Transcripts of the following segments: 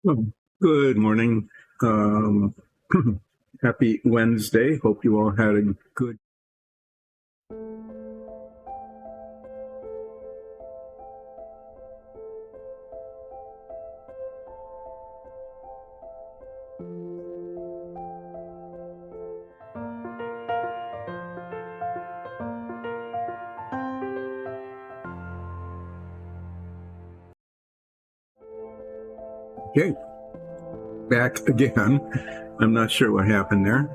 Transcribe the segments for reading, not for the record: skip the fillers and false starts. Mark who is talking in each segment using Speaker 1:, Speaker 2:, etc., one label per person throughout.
Speaker 1: Well, good morning. Um, Happy Wednesday. Hope you all had a good. Okay, back again. I'm not sure what happened there.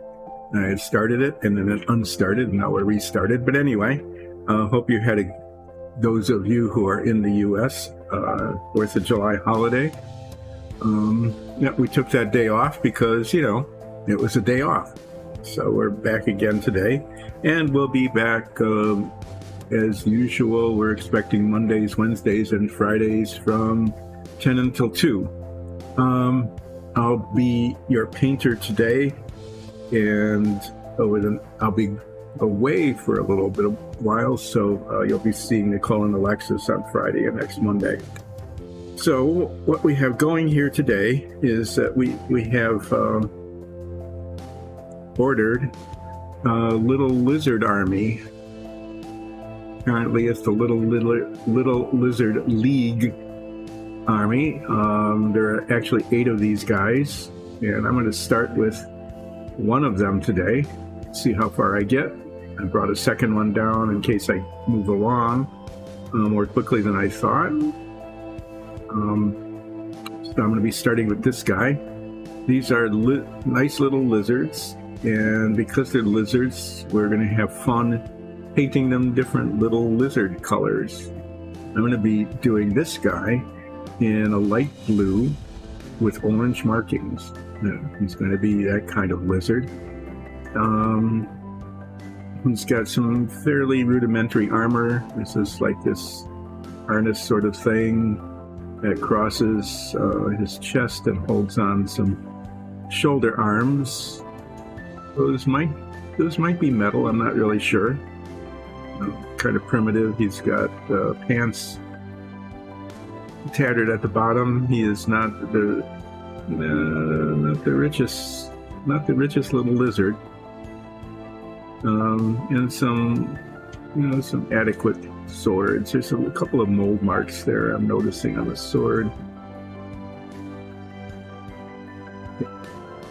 Speaker 1: I had started it and then it unstarted, and now we're restarted. But anyway, hope you had those of you who are in the U.S. 4th of July holiday. Yeah, we took that day off because it was a day off. So we're back again today, and we'll be back as usual. We're expecting Mondays, Wednesdays, and Fridays from 10 until 2. I'll be your painter today, and I'll be away for a little bit of while, so you'll be seeing Nicole and Alexis on Friday and next Monday. So what we have going here today is that we have ordered a Little Lizard Army. Currently, it's the Little Lizard League Army. There are actually 8 of these guys, and I'm going to start with one of them today, see how far I get. I brought a second one down in case I move along more quickly than I thought. So I'm going to be starting with this guy. These are nice little lizards, and because they're lizards, we're going to have fun painting them different little lizard colors. I'm going to be doing this guy in a light blue with orange markings. He's going to be that kind of lizard. He's got some fairly rudimentary armor. This is like this harness sort of thing that crosses his chest and holds on some shoulder arms. Those might be metal. I'm not really sure. Kind of primitive. He's got pants tattered at the bottom. He is not the richest little lizard. And some adequate swords. There's a couple of mold marks there I'm noticing on the sword.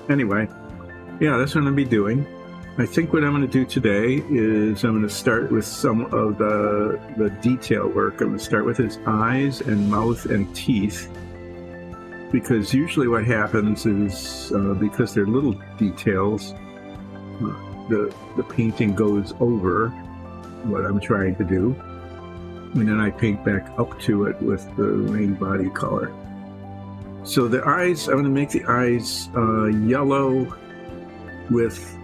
Speaker 1: Anyway, yeah, that's what I'm going to be doing. I think what I'm going to do today is I'm going to start with some of the detail work. I'm going to start with his eyes and mouth and teeth, because usually what happens is because they're little details, the painting goes over what I'm trying to do, and then I paint back up to it with the main body color. So the eyes, I'm going to make the eyes yellow with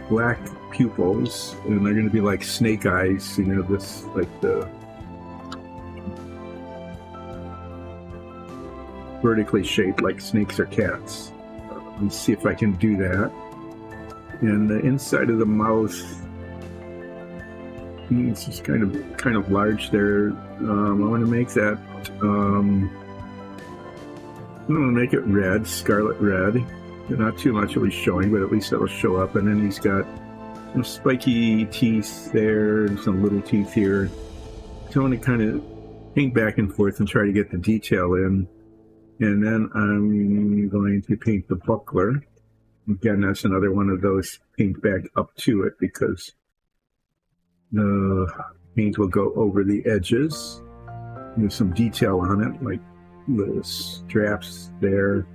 Speaker 1: black pupils, and they're going to be like snake eyes, this like the vertically shaped like snakes or cats. Let's see if I can do that. And the inside of the mouth, it's just kind of large there. I want to make that. I'm going to make it red, scarlet red. Not too much will be showing, but at least it'll show up. And then he's got some spiky teeth there and some little teeth here. So I want to kind of paint back and forth and try to get the detail in. And then I'm going to paint the buckler. Again, that's another one of those paint back up to it, because the paint will go over the edges. There's some detail on it, like the straps there.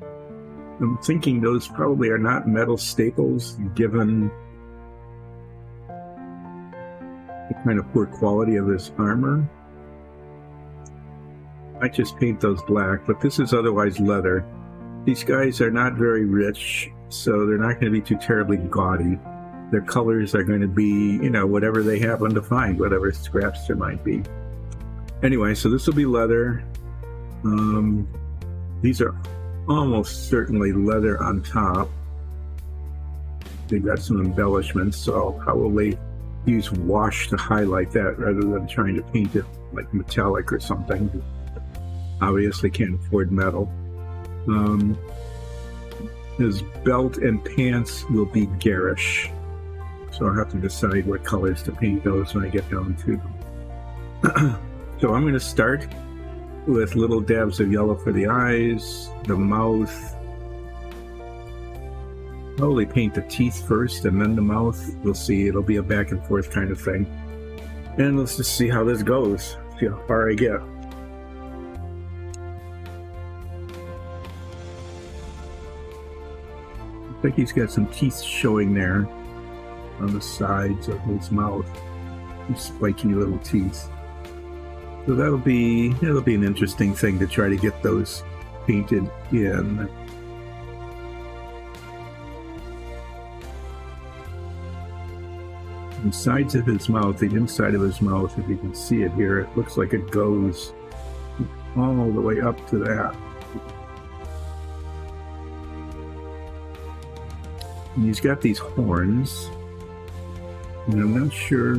Speaker 1: I'm thinking those probably are not metal staples, given the kind of poor quality of this armor. I just paint those black, but this is otherwise leather. These guys are not very rich, so they're not going to be too terribly gaudy. Their colors are going to be, whatever they happen to find, whatever scraps there might be. Anyway, so this will be leather. These are almost certainly leather on top. They've got some embellishments, so I'll probably use wash to highlight that rather than trying to paint it like metallic or something. Obviously can't afford metal. His belt and pants will be garish. So I'll have to decide what colors to paint those when I get down to them. So I'm going to start with little dabs of yellow for the eyes, the mouth. Probably paint the teeth first and then the mouth. We'll see. It'll be a back and forth kind of thing. And let's just see how this goes. See how far I get. I think he's got some teeth showing there on the sides of his mouth. Some spiky little teeth. So that'll be an interesting thing to try to get those painted in. The sides of his mouth, the inside of his mouth, if you can see it here, it looks like it goes all the way up to that. And he's got these horns, and I'm not sure.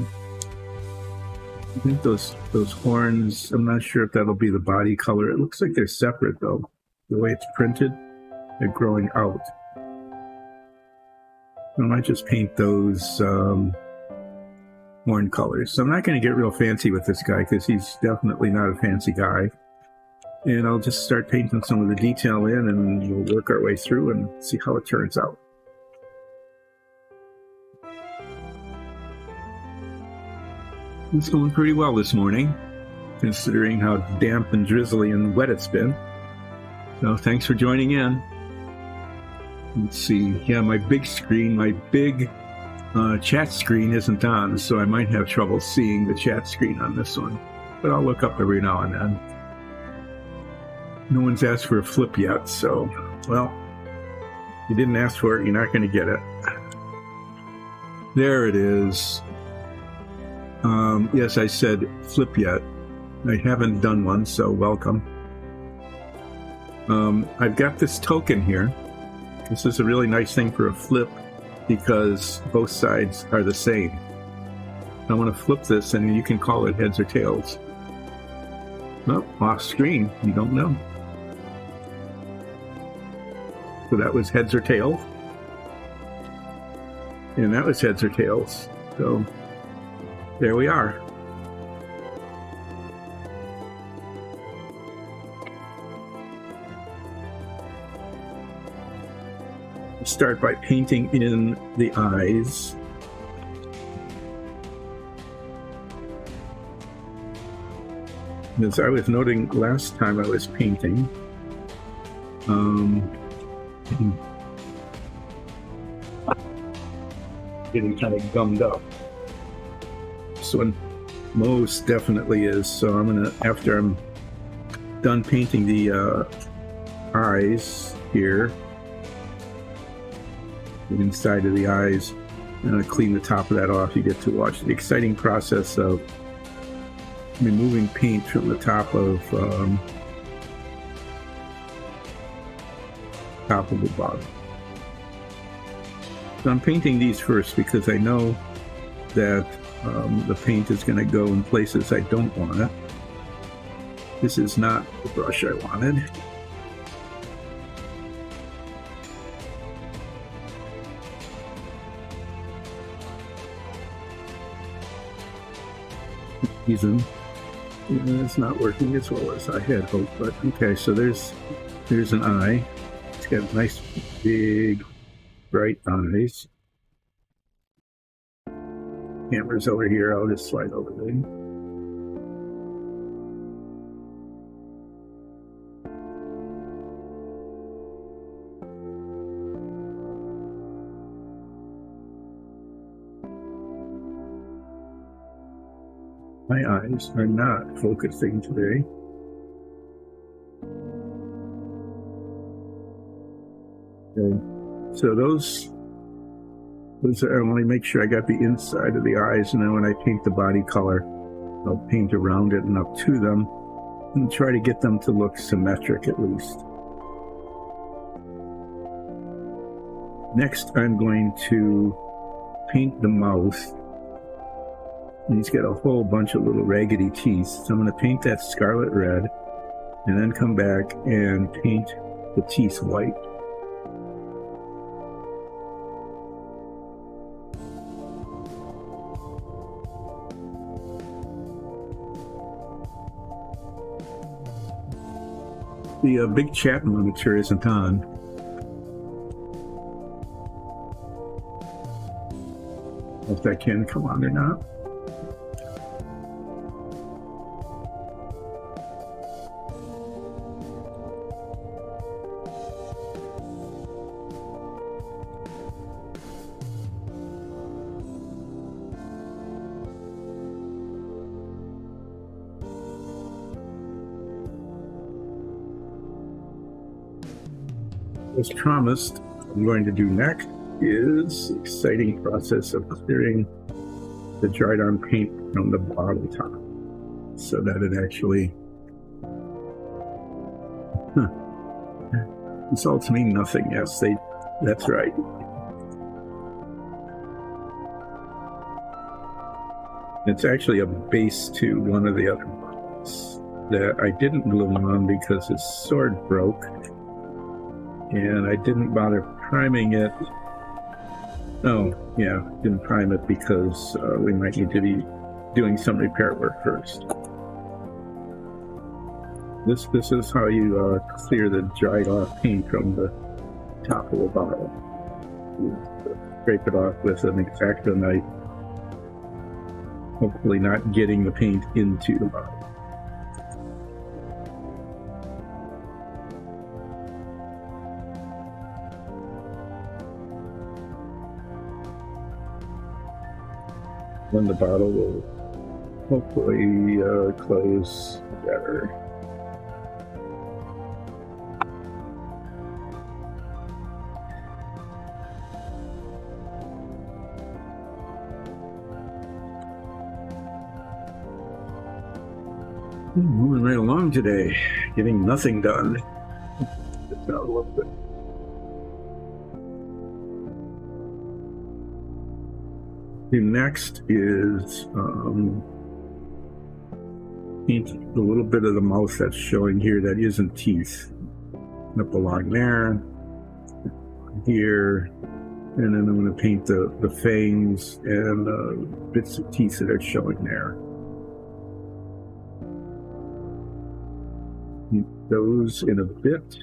Speaker 1: I think those horns, I'm not sure if that'll be the body color. It looks like they're separate though. The way it's printed, they're growing out. I might just paint those horn colors. So I'm not going to get real fancy with this guy because he's definitely not a fancy guy. And I'll just start painting some of the detail in and we'll work our way through and see how it turns out. It's going pretty well this morning, considering how damp and drizzly and wet it's been. So thanks for joining in. Let's see. Yeah, my big screen, my big chat screen isn't on, so I might have trouble seeing the chat screen on this one. But I'll look up every now and then. No one's asked for a flip yet, so, well, you didn't ask for it, you're not going to get it. There it is. Yes, I said flip yet. I haven't done one, so welcome. I've got this token here. This is a really nice thing for a flip because both sides are the same. I want to flip this and you can call it heads or tails. Oh, off screen, you don't know. So that was heads or tails. And that was heads or tails. So there we are. Start by painting in the eyes. As I was noting last time I was painting, getting kind of gummed up. This one most definitely is. So I'm gonna, after I'm done painting the eyes here, the inside of the eyes, I'm gonna clean the top of that off. You get to watch the exciting process of removing paint from the top of the bottom. So I'm painting these first because I know that the paint is going to go in places I don't want it. This is not the brush I wanted. It's not working as well as I had hoped, but okay, so there's an eye. It's got nice big bright eyes. Camera's over here, I'll just slide over there. My eyes are not focusing today. Okay. So those are, I want to make sure I got the inside of the eyes, and then when I paint the body color, I'll paint around it and up to them and try to get them to look symmetric at least. Next, I'm going to paint the mouth. And he's got a whole bunch of little raggedy teeth. So I'm going to paint that scarlet red and then come back and paint the teeth white. The big chat monitor isn't on. If that can come on or not. As promised, what I'm going to do next is the exciting process of clearing the dried on paint from the bottle top so that it actually results mean nothing. Yes, that's right. It's actually a base to one of the other bottles that I didn't glue on because his sword broke. And I didn't bother priming it. Oh, yeah, didn't prime it because we might need to be doing some repair work first. This is how you clear the dried off paint from the top of a bottle. You scrape it off with an X-Acto knife, hopefully not getting the paint into the bottle. Then the bottle will hopefully close better. Moving right along today, getting nothing done. It's not a little bit. The next is paint a little bit of the mouth that's showing here that isn't teeth. Up along there, here, and then I'm going to paint the fangs and bits of teeth that are showing there. Those in a bit.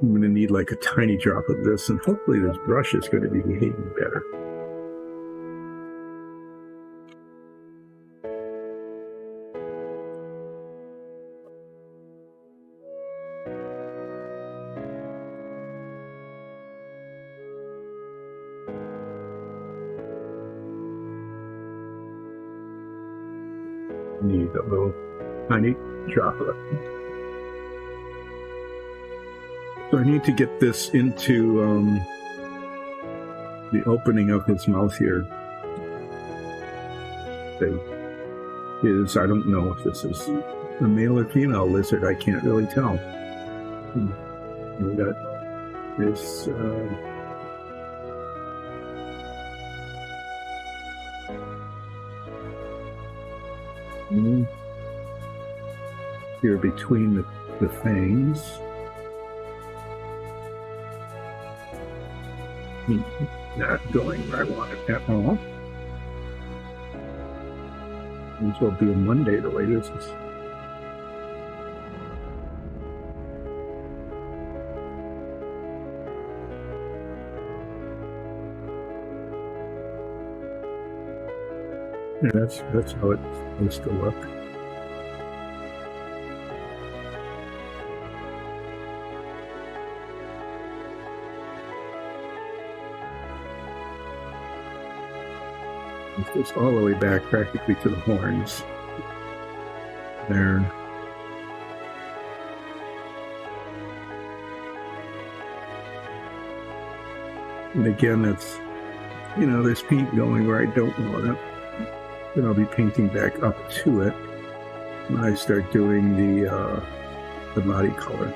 Speaker 1: I'm going to need like a tiny drop of this, and hopefully this brush is going to be behaving better. Need a little tiny drop of it. So I need to get this into the opening of his mouth here. I don't know if this is a male or female lizard. I can't really tell. We got this. Here between the fangs. Not going where I want it at all. This will be a Monday the way this is. Yeah, that's how it's supposed to look. It goes all the way back practically to the horns. There. And again, that's, there's paint going where I don't want it. Then I'll be painting back up to it when I start doing the body color.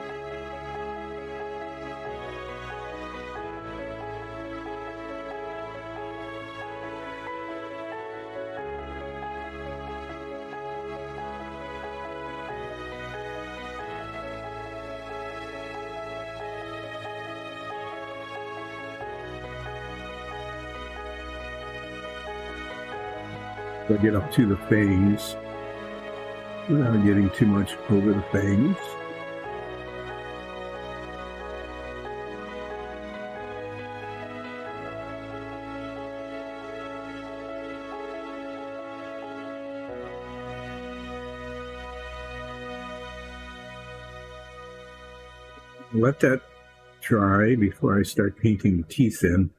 Speaker 1: I'll get up to the fangs without getting too much over the fangs. Let that dry before I start painting the teeth in.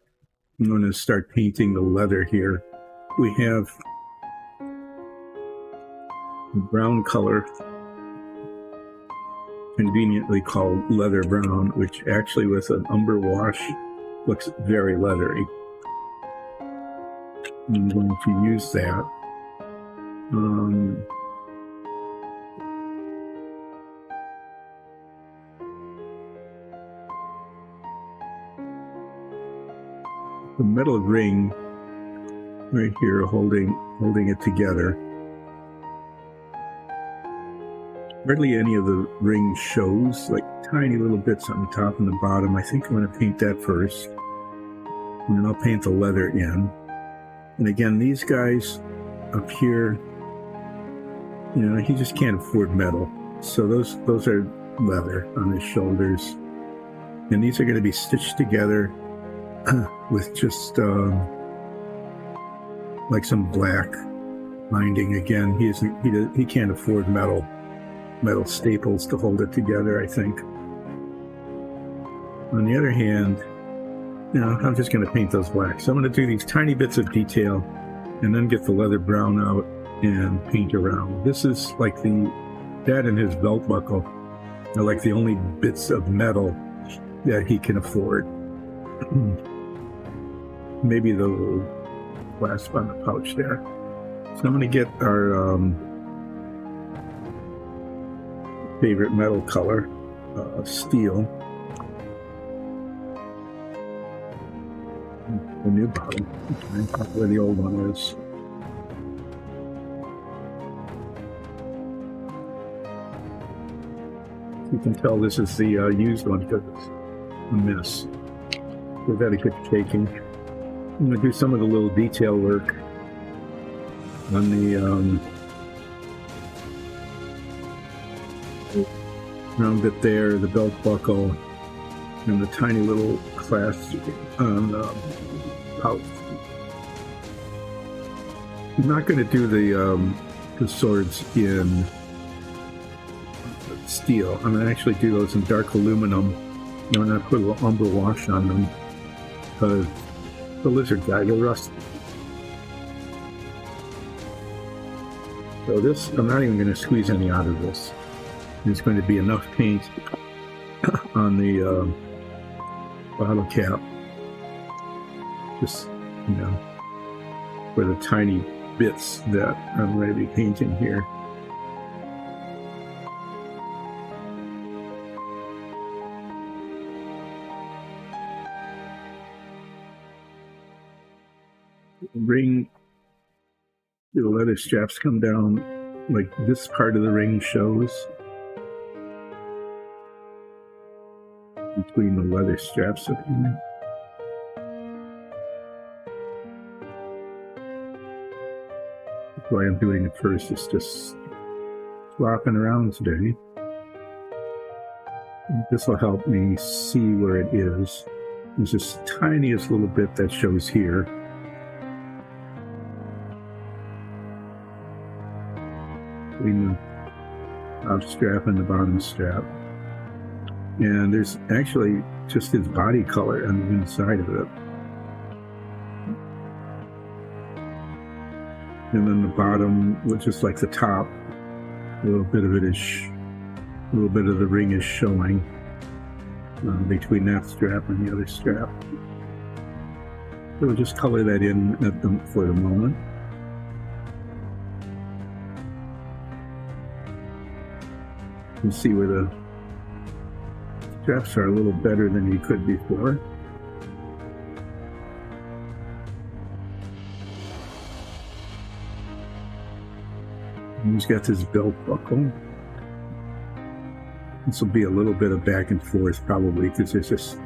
Speaker 1: I'm going to start painting the leather here. We have a brown color, conveniently called leather brown, which actually with an umber wash looks very leathery. I'm going to use that. The metal ring right here holding it together. Hardly any of the ring shows, like tiny little bits on the top and the bottom. I think I'm going to paint that first, and then I'll paint the leather in. And again, these guys up here, you know, he just can't afford metal, so those are leather on his shoulders, and these are going to be stitched together with just like some black binding. Again, he can't afford metal staples to hold it together, I think. On the other hand, you know, I'm just going to paint those black. So I'm going to do these tiny bits of detail and then get the leather brown out and paint around. This is like that and his belt buckle are like the only bits of metal that he can afford. Maybe the little clasp on the pouch there. So I'm going to get our favorite metal color, steel. The new bottom, okay, where the old one is. You can tell this is the used one because it's a mess. We've got a good shaking. I'm going to do some of the little detail work on the round bit there, the belt buckle, and the tiny little clasp on the pouch. I'm not going to do the swords in steel. I'm going to actually do those in dark aluminum. I'm going to put a little umber wash on them because the lizard guy, they're rusty. So this, I'm not even going to squeeze any out of this. There's going to be enough paint on the bottle cap, just, you know, for the tiny bits that I'm going to be painting here. Ring, the leather straps come down, like this part of the ring shows between the leather straps up here. That's why I'm doing it first. It's just flopping around today. This will help me see where it is. There's this tiniest little bit that shows here. Between the top strap and the bottom strap. And there's actually just his body color on the inside of it. And then the bottom, which is like the top, a little bit of it is, a little bit of the ring is showing between that strap and the other strap. So we'll just color that in for the moment. You can see where the straps are a little better than you could before. And he's got this belt buckle. This will be a little bit of back and forth probably because there's this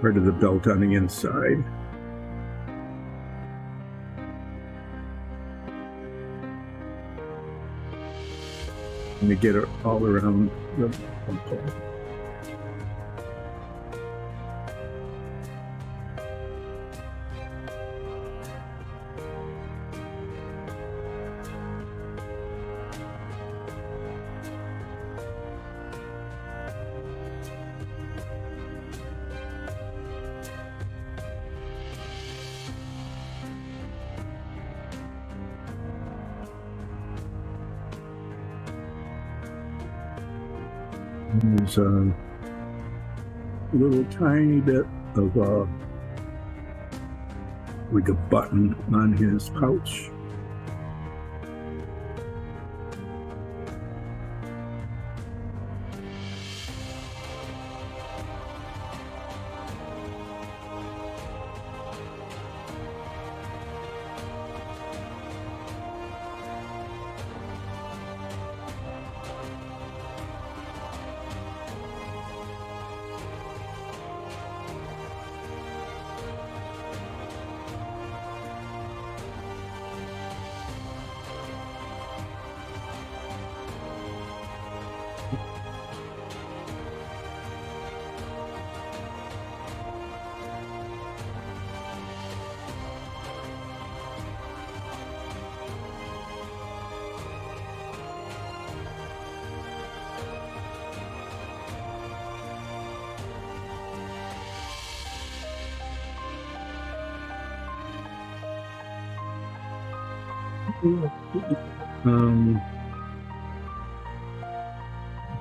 Speaker 1: part of the belt on the inside. And to get it all around the bumper. There's a little tiny bit of like a button on his pouch.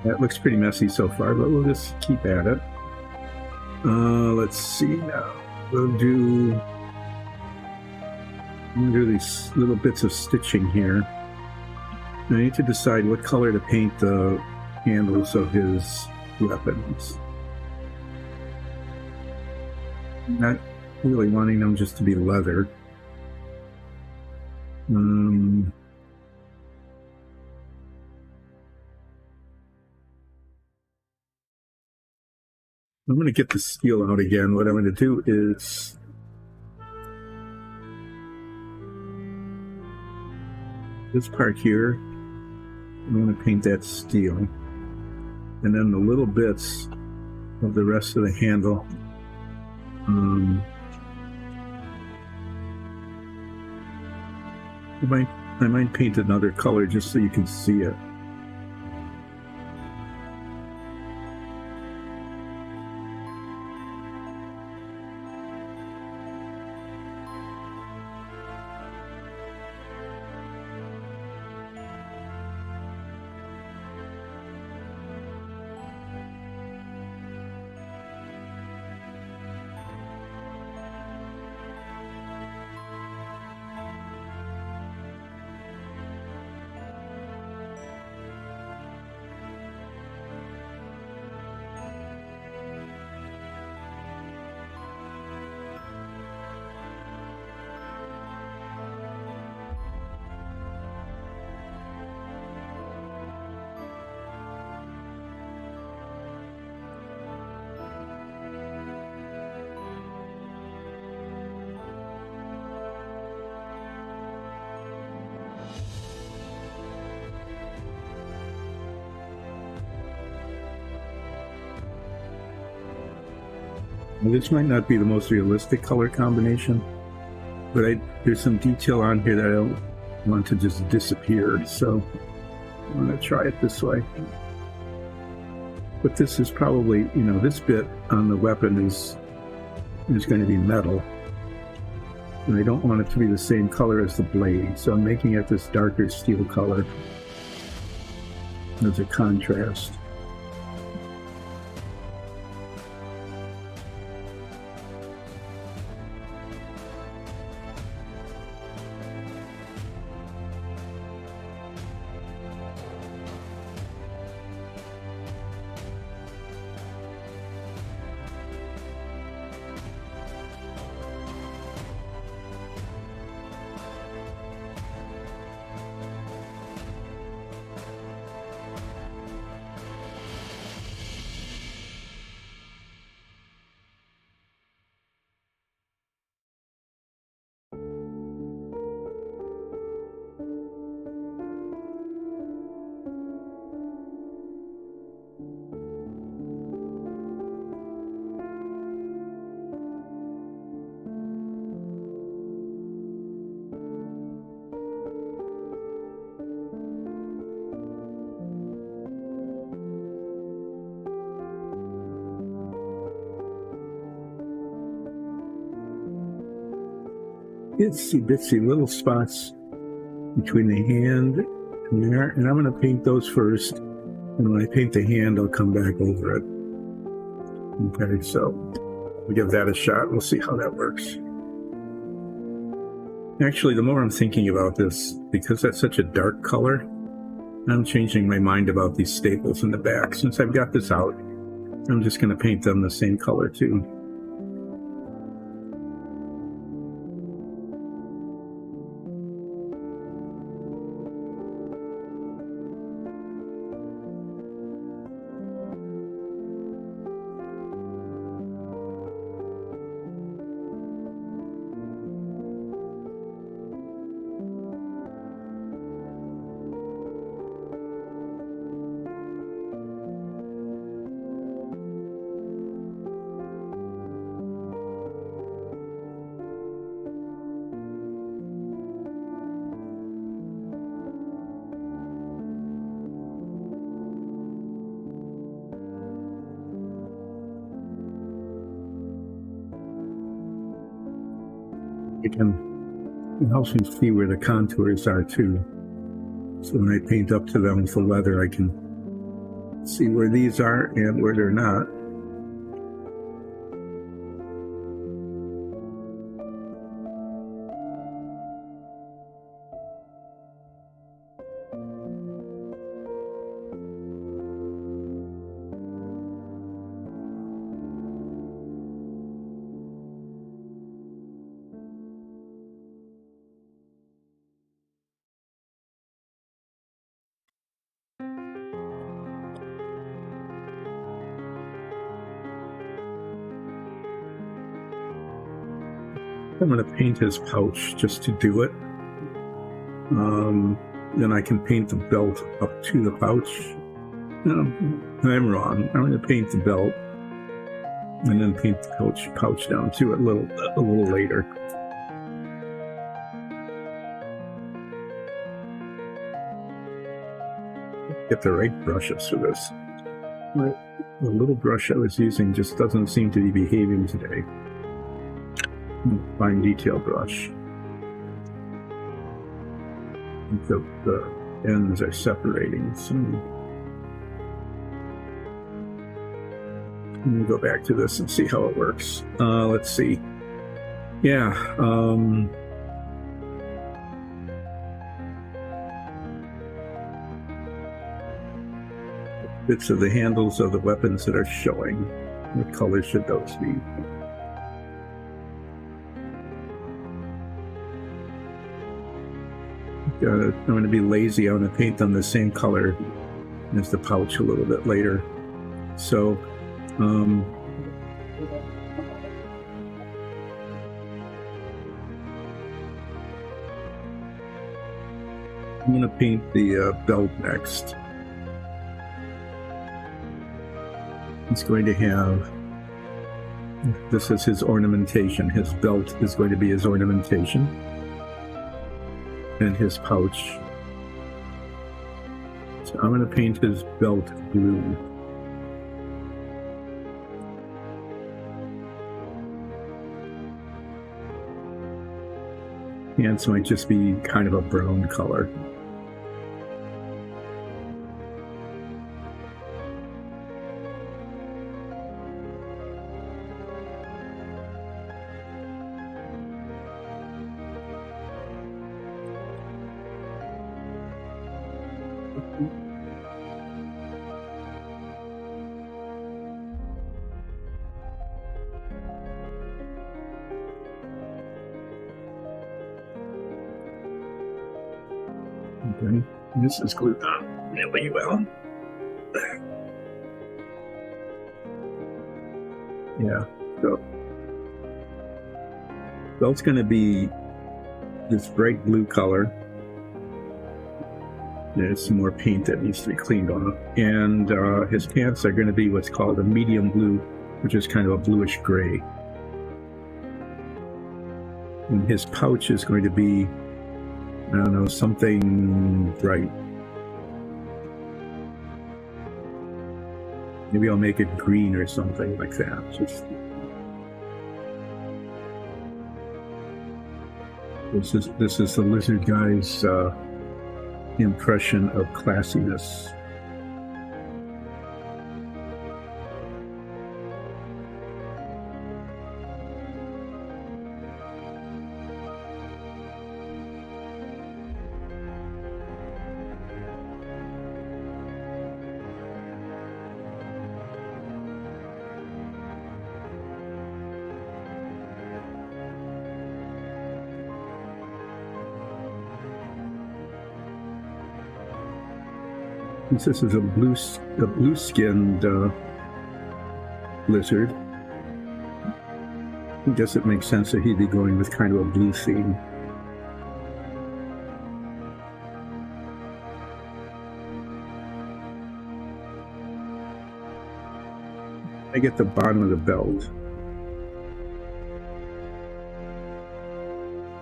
Speaker 1: That looks pretty messy so far, but we'll just keep at it. Let's see now. We'll do these little bits of stitching here. I need to decide what color to paint the handles of his weapons. Not really wanting them just to be leather. I'm going to get the steel out again. What I'm going to do is this part here, I'm going to paint that steel. And then the little bits of the rest of the handle, I might paint another color just so you can see it. This might not be the most realistic color combination, but there's some detail on here that I don't want to just disappear, so I'm going to try it this way. But this is probably, this bit on the weapon is going to be metal. And I don't want it to be the same color as the blade, so I'm making it this darker steel color as a contrast. itsy bitsy little spots between the hand and there, and I'm going to paint those first, and when I paint the hand I'll come back over it. Okay, so we'll give that a shot. We'll see how that works. Actually, the more I'm thinking about this, because that's such a dark color, I'm changing my mind about these staples in the back. Since I've got this out, I'm just going to paint them the same color too. It helps me see where the contours are too. So when I paint up to them with the leather, I can see where these are and where they're not. I'm going to paint his pouch just to do it. Then I can paint the belt up to the pouch. No, I'm wrong. I'm going to paint the belt and then paint the pouch down to it a little later. Get the right brushes for this. The little brush I was using just doesn't seem to be behaving today. Fine detail brush. The ends are separating. So let me go back to this and see how it works. Let's see. Yeah. Bits of the handles of the weapons that are showing. What color should those be? I'm going to be lazy. I'm going to paint them the same color as the pouch a little bit later. So, I'm going to paint the belt next. It's going to have, this is his ornamentation. His belt is going to be his ornamentation. And his pouch. So I'm going to paint his belt blue. Pants might just be kind of a brown color. Okay, this is glued on really well. Yeah, so belt's going to be this bright blue color. There's some more paint that needs to be cleaned off. And his pants are going to be what's called a medium blue, which is kind of a bluish gray. And his pouch is going to be, I don't know, something bright. Maybe I'll make it green or something like that. Just This is the lizard guy's impression of classiness. This is a blue-skinned lizard. I guess it makes sense that he'd be going with kind of a blue theme. I get the bottom of the belt.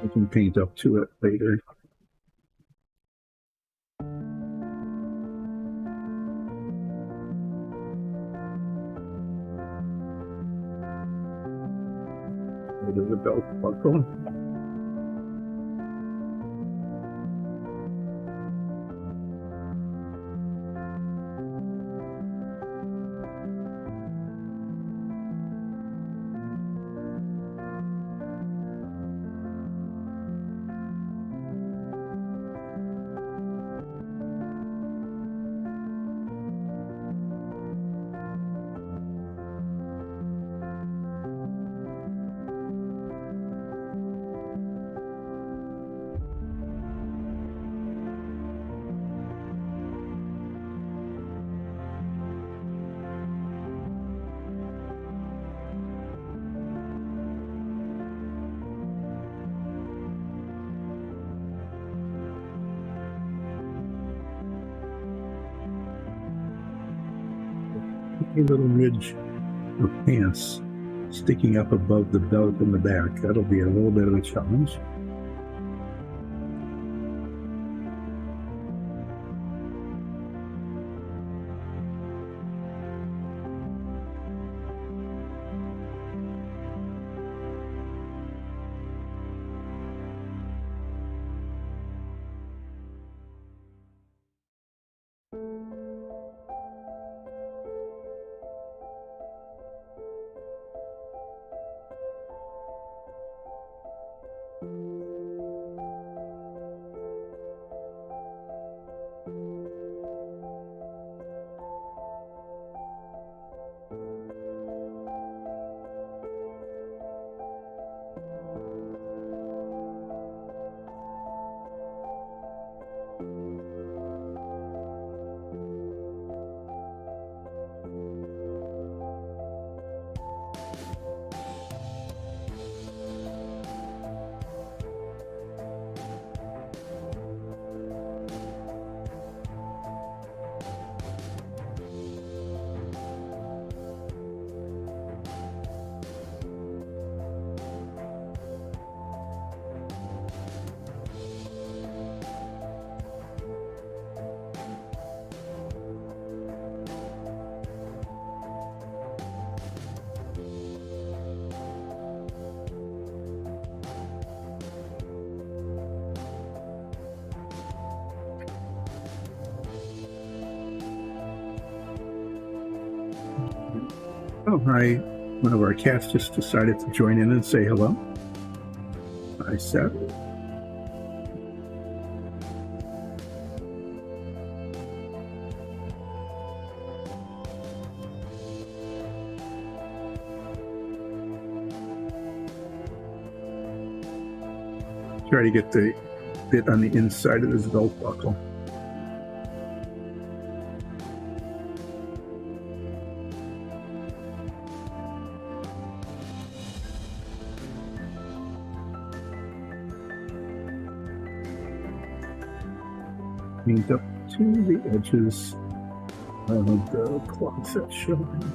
Speaker 1: I can paint up to it later. There's a belt buckle. A little ridge of pants sticking up above the belt in the back. That'll be a little bit of a challenge. Oh, hi. One of our cats just decided to join in and say hello. I said. Try to get the bit on the inside of this belt buckle. Paint up to the edges of the cloth that's showing.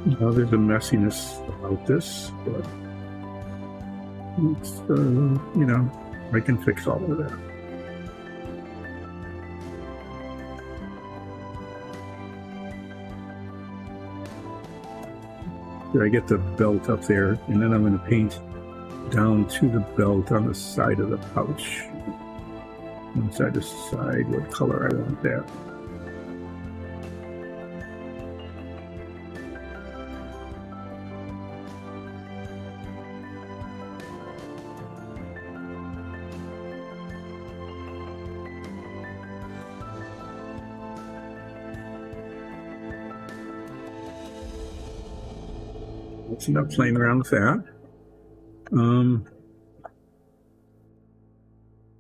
Speaker 1: Well, there's a messiness about this, but it's, I can fix all of that. I get the belt up there, and then I'm going to paint down to the belt on the side of the pouch. Once I decide what color I want that. Let's end up playing around with that. I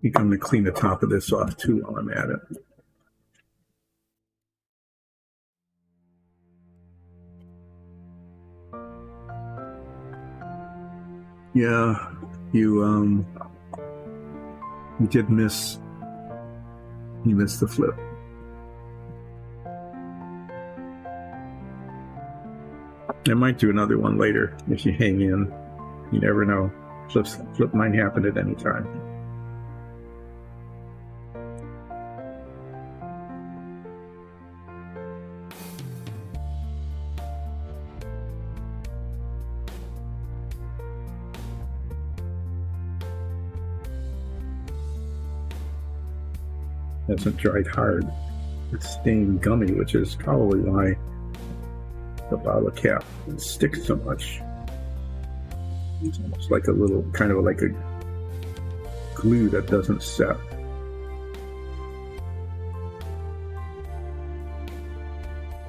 Speaker 1: think I'm going to clean the top of this off too while I'm at it. Yeah, you did miss. You missed the flip. I might do another one later if you hang in. You never know. Flip might happen at any time. Hasn't dried hard. It's staying gummy, which is probably why the bottle cap sticks so much. It's almost like a little, kind of like a glue that doesn't set.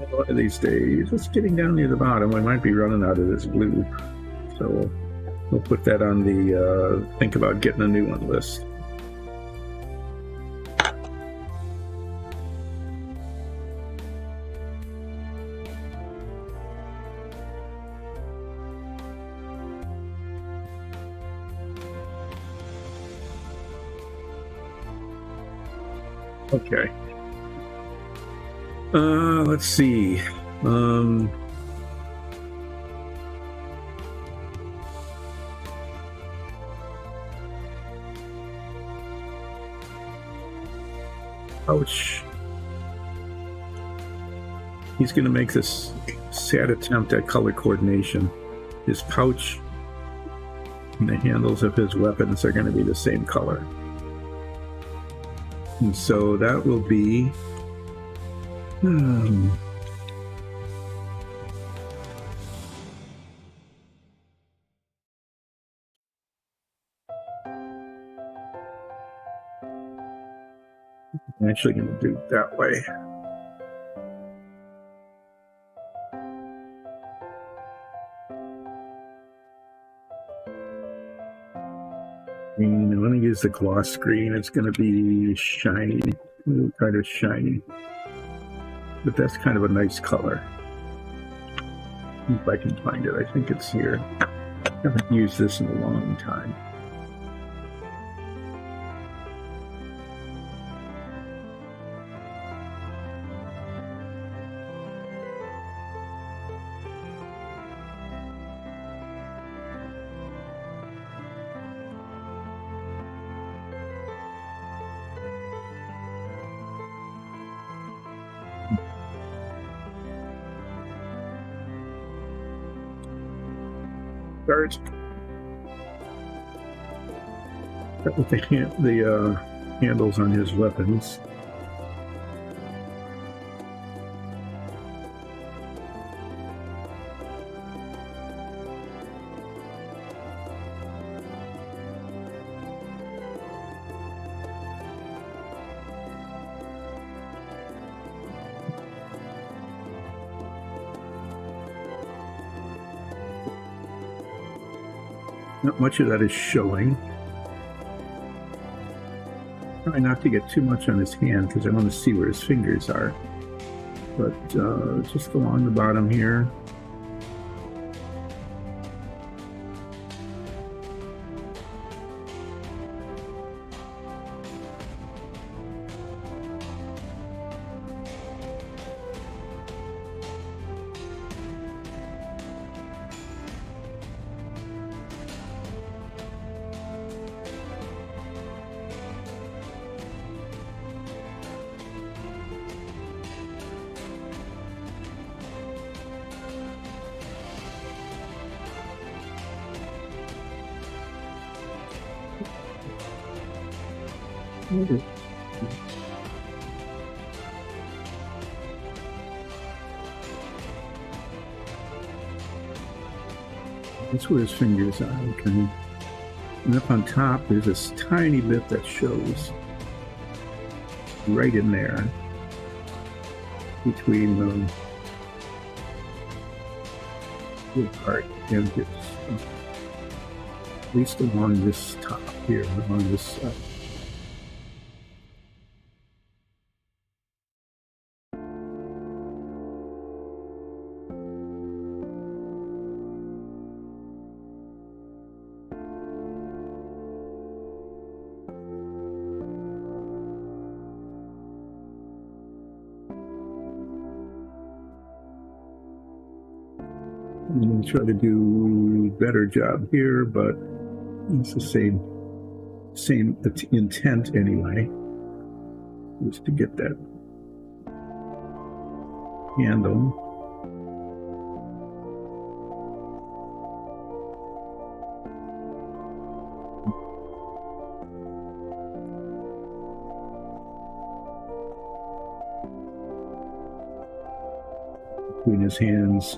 Speaker 1: One of these days, it's getting down near the bottom. We might be running out of this glue. So we'll put that on the think about getting a new one list. Okay. Let's see. Ouch. He's going to make this sad attempt at color coordination. His pouch and the handles of his weapons are going to be the same color. And so that will be I'm actually going to do it that way. And I'm going to use the gloss green. It's going to be shiny, kind of shiny. But that's kind of a nice color. If I can find it, I think it's here. I haven't used this in a long time. Start with the handles on his weapons. Not much of that is showing. Try not to get too much on his hand because I want to see where his fingers are. But just along the bottom here. That's where his fingers are, okay. And up on top, there's this tiny bit that shows right in there between the part and his, at least along this top here, along this side. I'm going to try to do a better job here, but it's the same intent anyway, is to get that handle. Between his hands.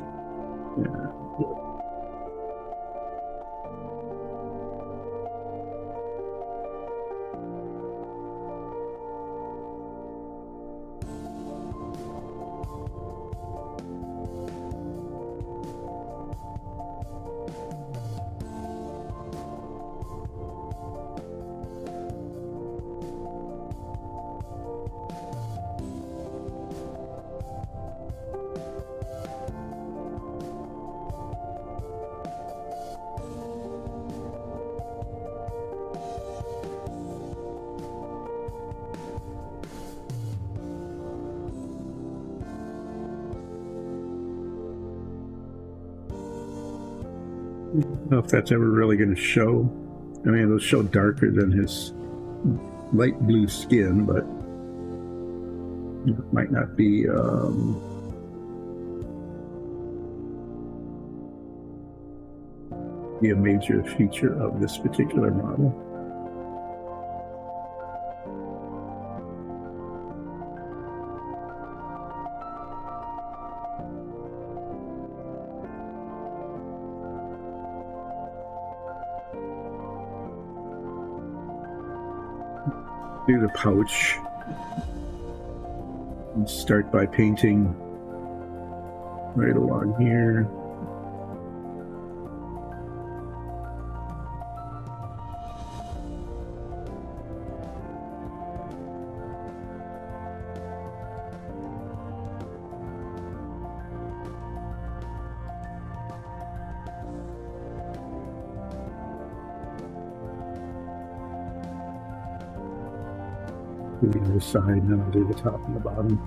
Speaker 1: I don't know if that's ever really going to show. I mean, it'll show darker than his light blue skin, but it might not be a major feature of this particular model. Do the pouch and start by painting right along here. Do the other side, and then I'll do the top and the bottom.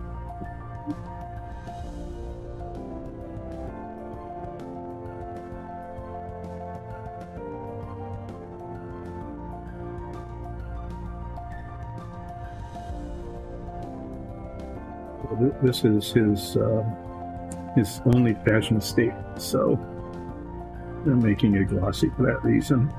Speaker 1: So this is his only fashion statement, so I'm making it glossy for that reason.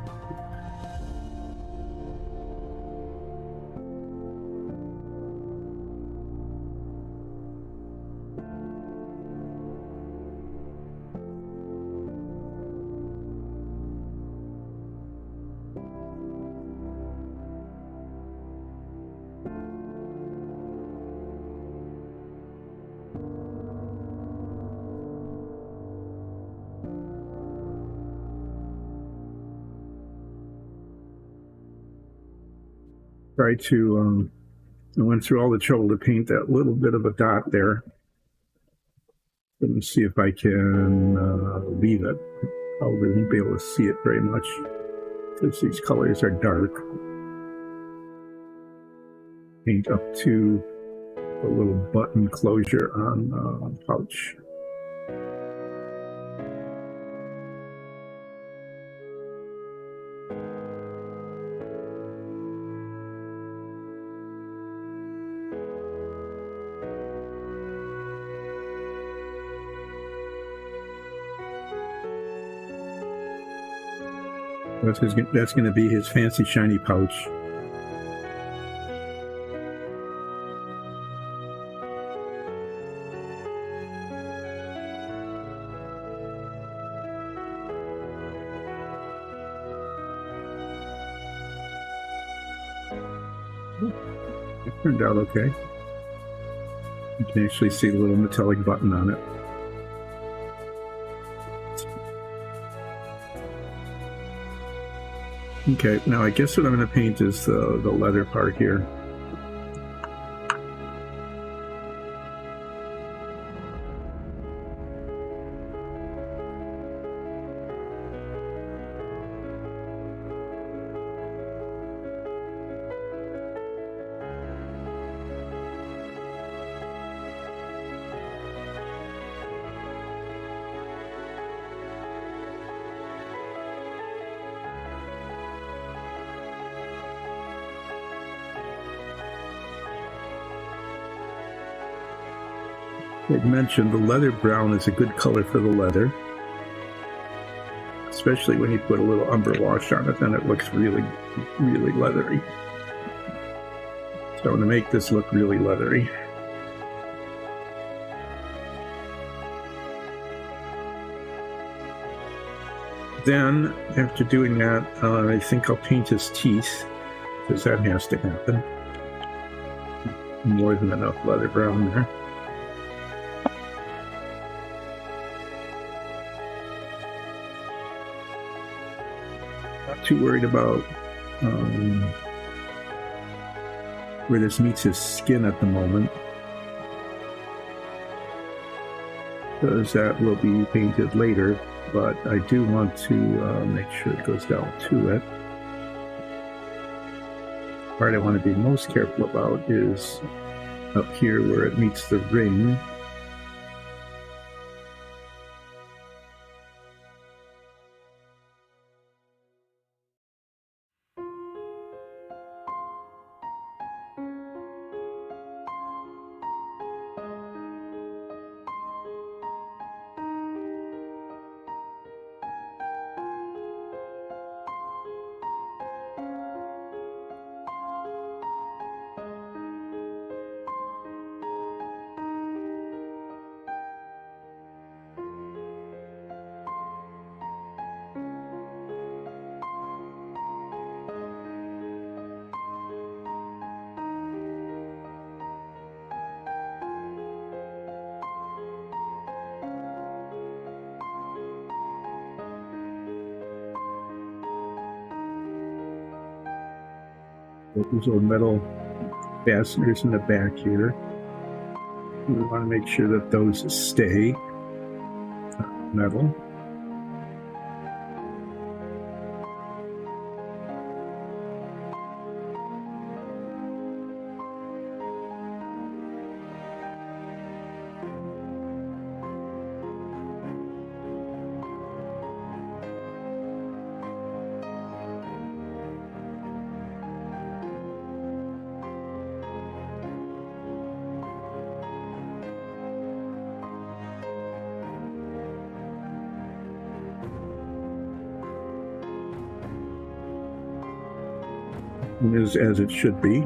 Speaker 1: Try to, I went through all the trouble to paint that little bit of a dot there. Let me see if I can leave it. Probably won't be able to see it very much because these colors are dark. Paint up to a little button closure on pouch. That's going to be his fancy shiny pouch. It turned out okay. You can actually see the little metallic button on it. Okay, now I guess what I'm going to paint is the leather part here. I mentioned the leather brown is a good color for the leather, especially when you put a little umber wash on it, then it looks really, really leathery. So I'm going to make this look really leathery. Then, after doing that, I think I'll paint his teeth, because that has to happen. More than enough leather brown there. Not too worried about where this meets his skin at the moment, because that will be painted later, but I do want to make sure it goes down to it. The part I want to be most careful about is up here where it meets the ring. These little metal fasteners in the back here. We want to make sure that those stay metal. Is as it should be.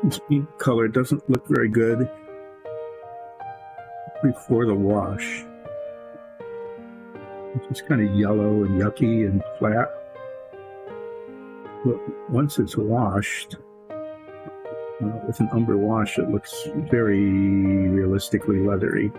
Speaker 1: This pink color doesn't look very good before the wash. It's just kind of yellow and yucky and flat. But once it's washed, with an umber wash, it looks very realistically leathery.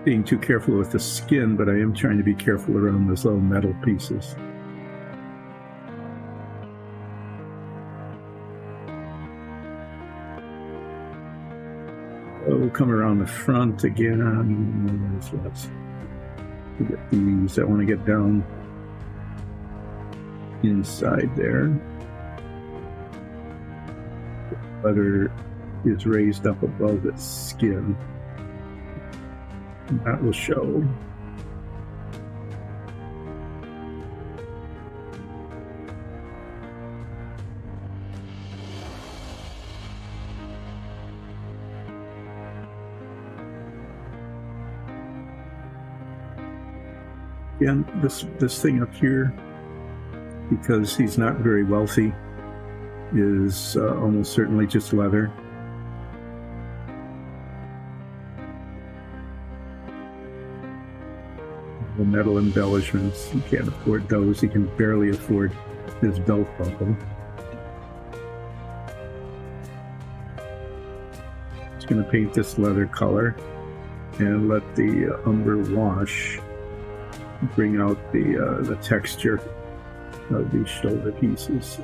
Speaker 1: Being too careful with the skin, but I am trying to be careful around those little metal pieces. We'll come around the front again. So let's get these. I want to get down inside there. The leather is raised up above its skin. And that will show. Again, this thing up here, because he's not very wealthy, is almost certainly just leather. The metal embellishments, he can't afford those. He can barely afford his belt buckle. Just going to paint this leather color and let the umber wash bring out the texture of these shoulder pieces.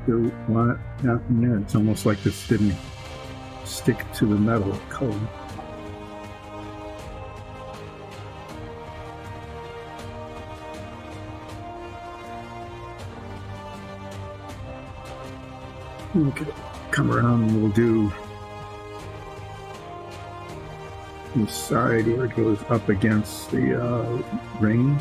Speaker 1: So what happened there? It's almost like this didn't stick to the metal color. Okay, come around and we'll do the side where it goes up against the ring.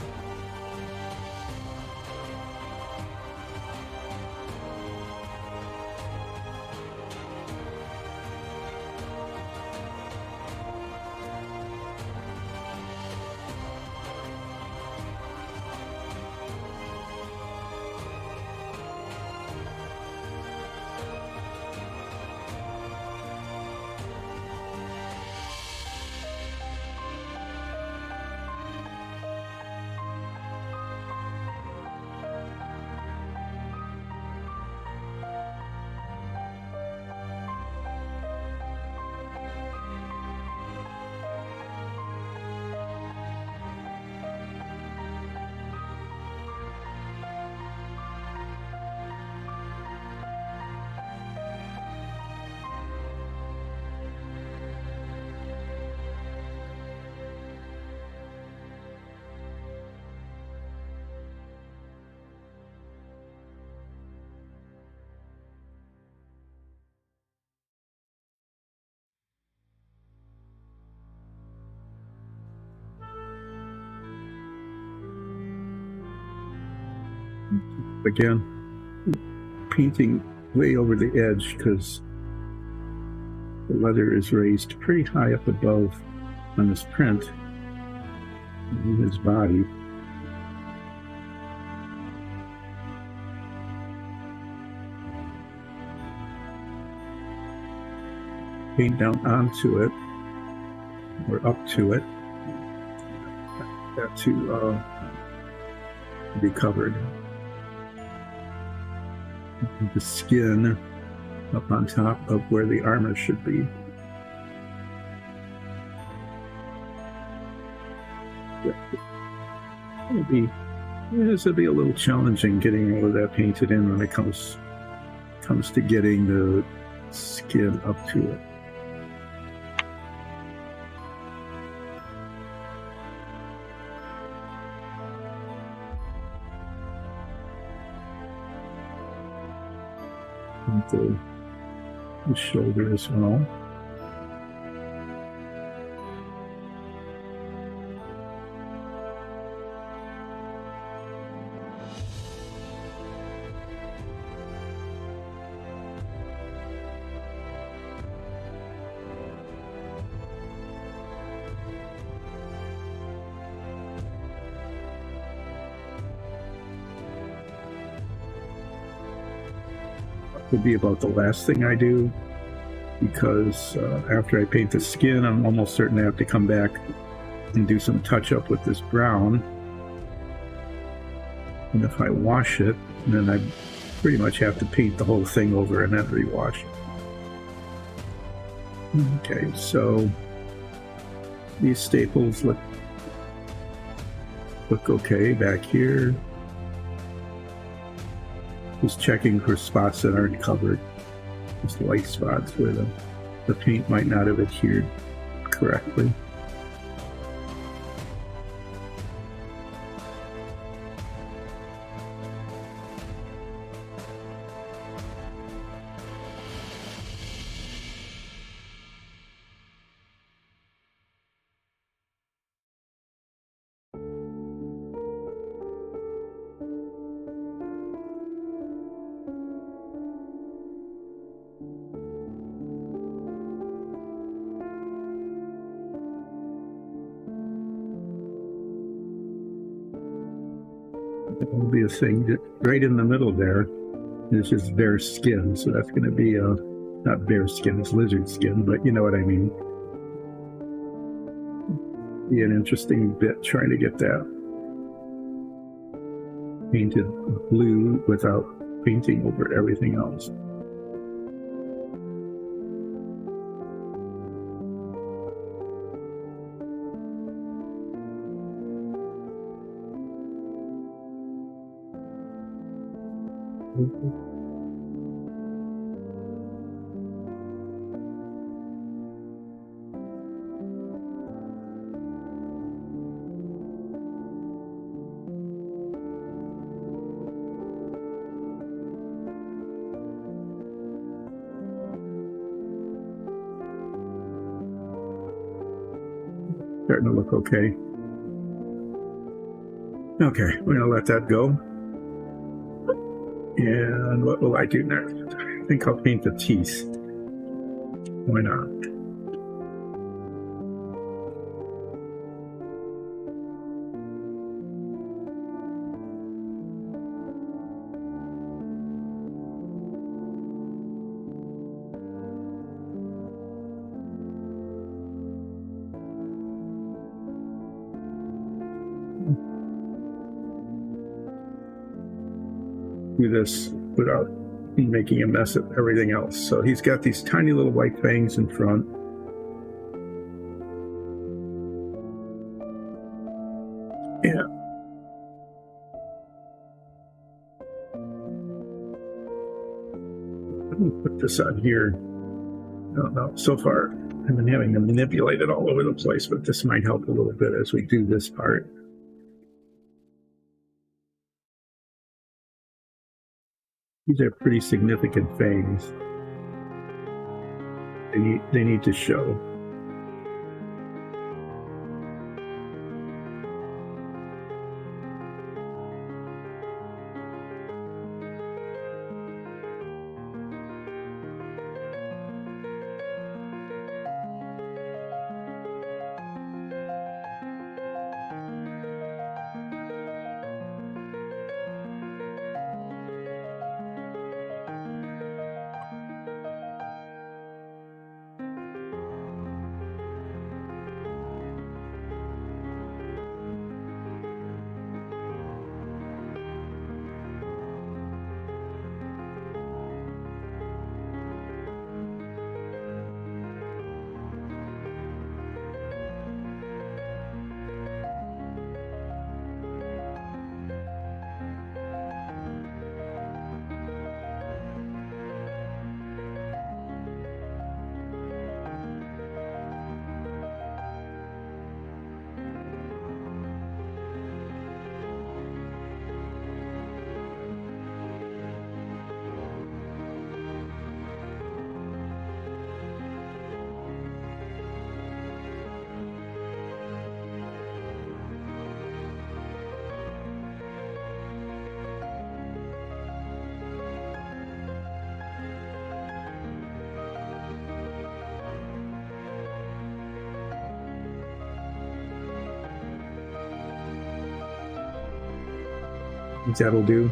Speaker 1: Again, painting way over the edge because the leather is raised pretty high up above on this print in his body. Paint down onto it or up to it. That to be covered. The skin up on top of where the armor should be. This will be a little challenging getting all of that painted in when it comes to getting the skin up to it. into the shoulder as well. Would be about the last thing I do, because after I paint the skin, I'm almost certain I have to come back and do some touch up with this brown. And if I wash it, then I pretty much have to paint the whole thing over and then rewash it. Okay, so these staples look okay back here. Just checking for spots that aren't covered, just white spots where the paint might not have adhered correctly. That will be a thing that right in the middle there is just bare skin, so that's going to be not bare skin, it's lizard skin, but you know what I mean. Be an interesting bit trying to get that painted blue without painting over everything else. Starting to look okay. Okay, we're gonna let that go. And what will I do next? I think I'll paint the teeth. Why not? Do this without making a mess of everything else. So he's got these tiny little white fangs in front. Yeah. I'm gonna put this on here. I don't know. So far, I've been having to manipulate it all over the place, but this might help a little bit as we do this part. These are pretty significant fangs. They need to show. think that'll do.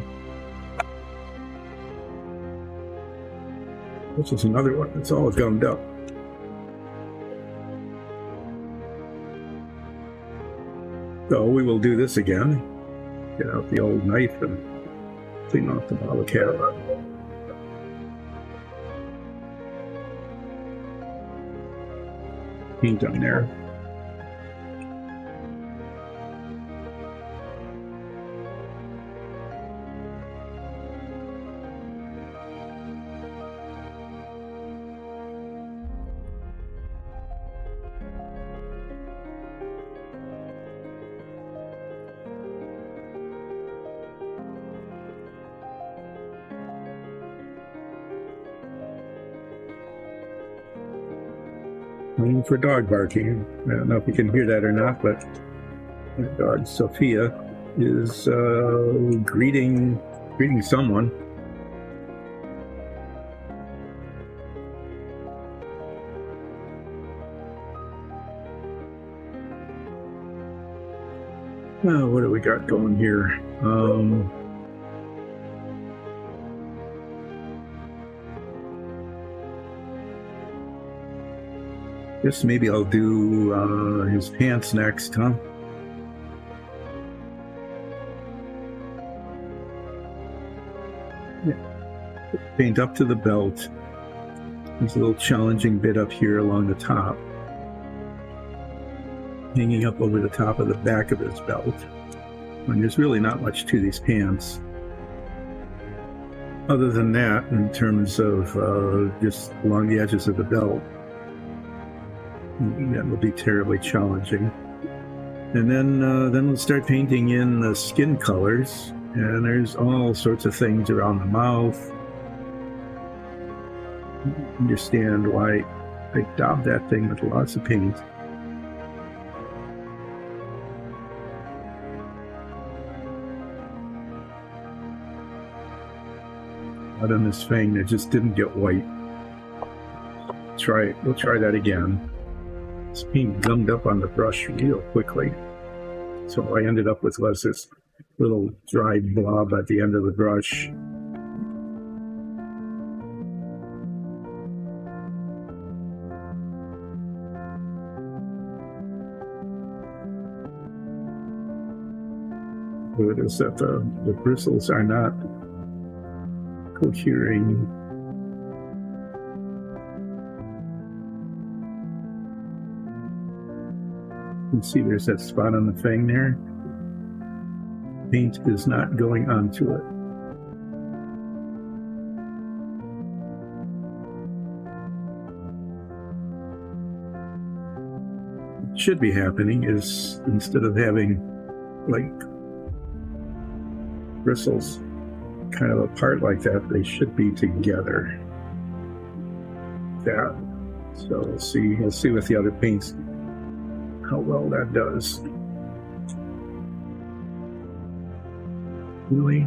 Speaker 1: This is another one. It's all gummed up. So we will do this again. Get out the old knife and clean off the bottle cap. Paint on there. Waiting for dog barking. I don't know if you can hear that or not, but my dog Sophia is greeting someone. Well, what do we got going here? Guess maybe I'll do his pants next, huh? Yeah. Paint up to the belt. There's a little challenging bit up here along the top, hanging up over the top of the back of his belt. And there's really not much to these pants. Other than that, in terms of just along the edges of the belt, that will be terribly challenging. And then we'll start painting in the skin colors, and there's all sorts of things around the mouth. Understand why I daubed that thing with lots of paint. Out on this fang that just didn't get white. We'll try that again. It's being gummed up on the brush real quickly. So I ended up with this little dried blob at the end of the brush. It is that the bristles are not cohering. You can see there's that spot on the fang there. Paint is not going onto it. What should be happening is, instead of having like bristles kind of apart like that, they should be together. That. So we'll see with the other paints how well that does. Really?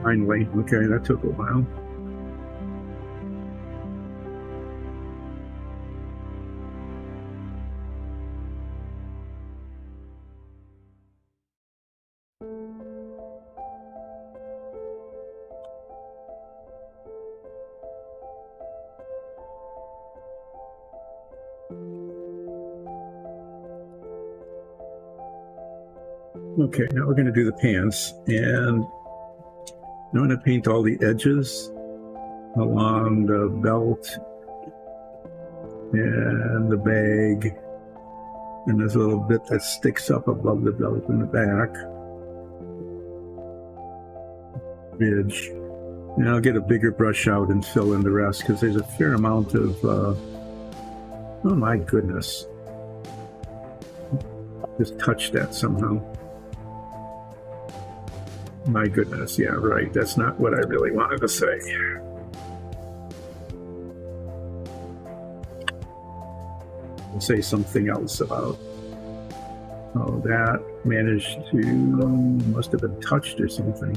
Speaker 1: Finally, okay, that took a while. Okay, now we're going to do the pants, and I'm going to paint all the edges along the belt and the bag, and there's a little bit that sticks up above the belt in the back. Ridge. And I'll get a bigger brush out and fill in the rest, because there's a fair amount of, oh my goodness. Just touch that somehow. My goodness, yeah, right. That's not what I really wanted to say. I'll say something else about Oh, that managed to, must have been touched or something.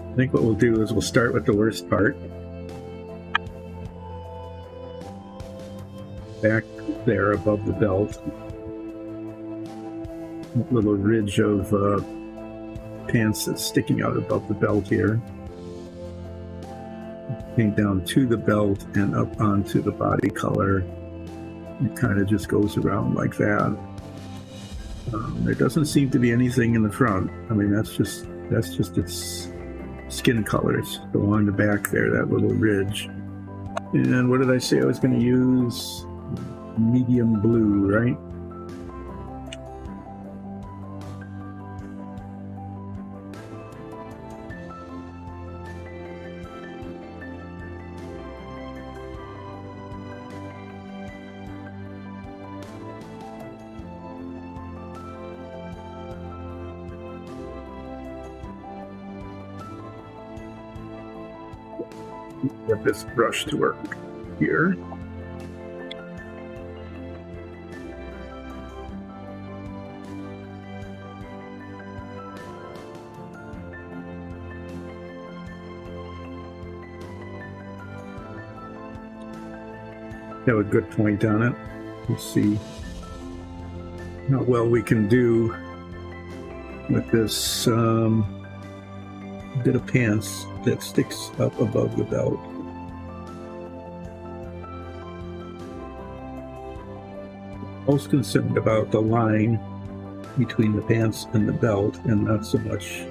Speaker 1: I think what we'll do is we'll start with the worst part. Back there above the belt. A little ridge of pants that's sticking out above the belt here. Paint down to the belt and up onto the body color. It kind of just goes around like that. There doesn't seem to be anything in the front. I mean, that's just its skin colors along the back there, that little ridge. And what did I say I was going to use? Medium blue, right? Get this brush to work here. Have a good point on it. Let's see how well we can do with this bit of pants that sticks up above the belt. Most concerned about the line between the pants and the belt, and not so much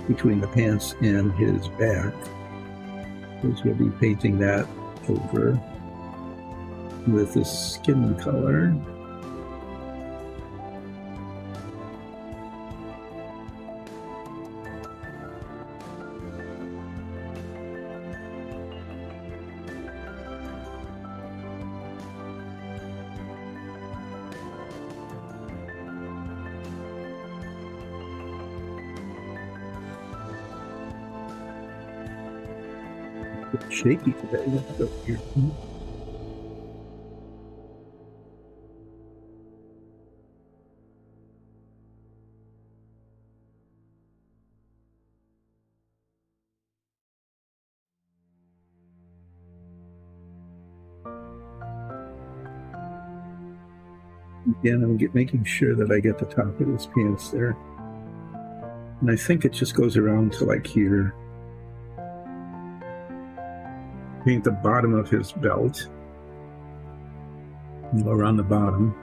Speaker 1: between the pants and his back, because we'll be painting that over with this skin color. Shaky today. That's so weird. Again, I'm making sure that I get the top of his pants there. And I think it just goes around to like here. Paint the bottom of his belt. Go around the bottom.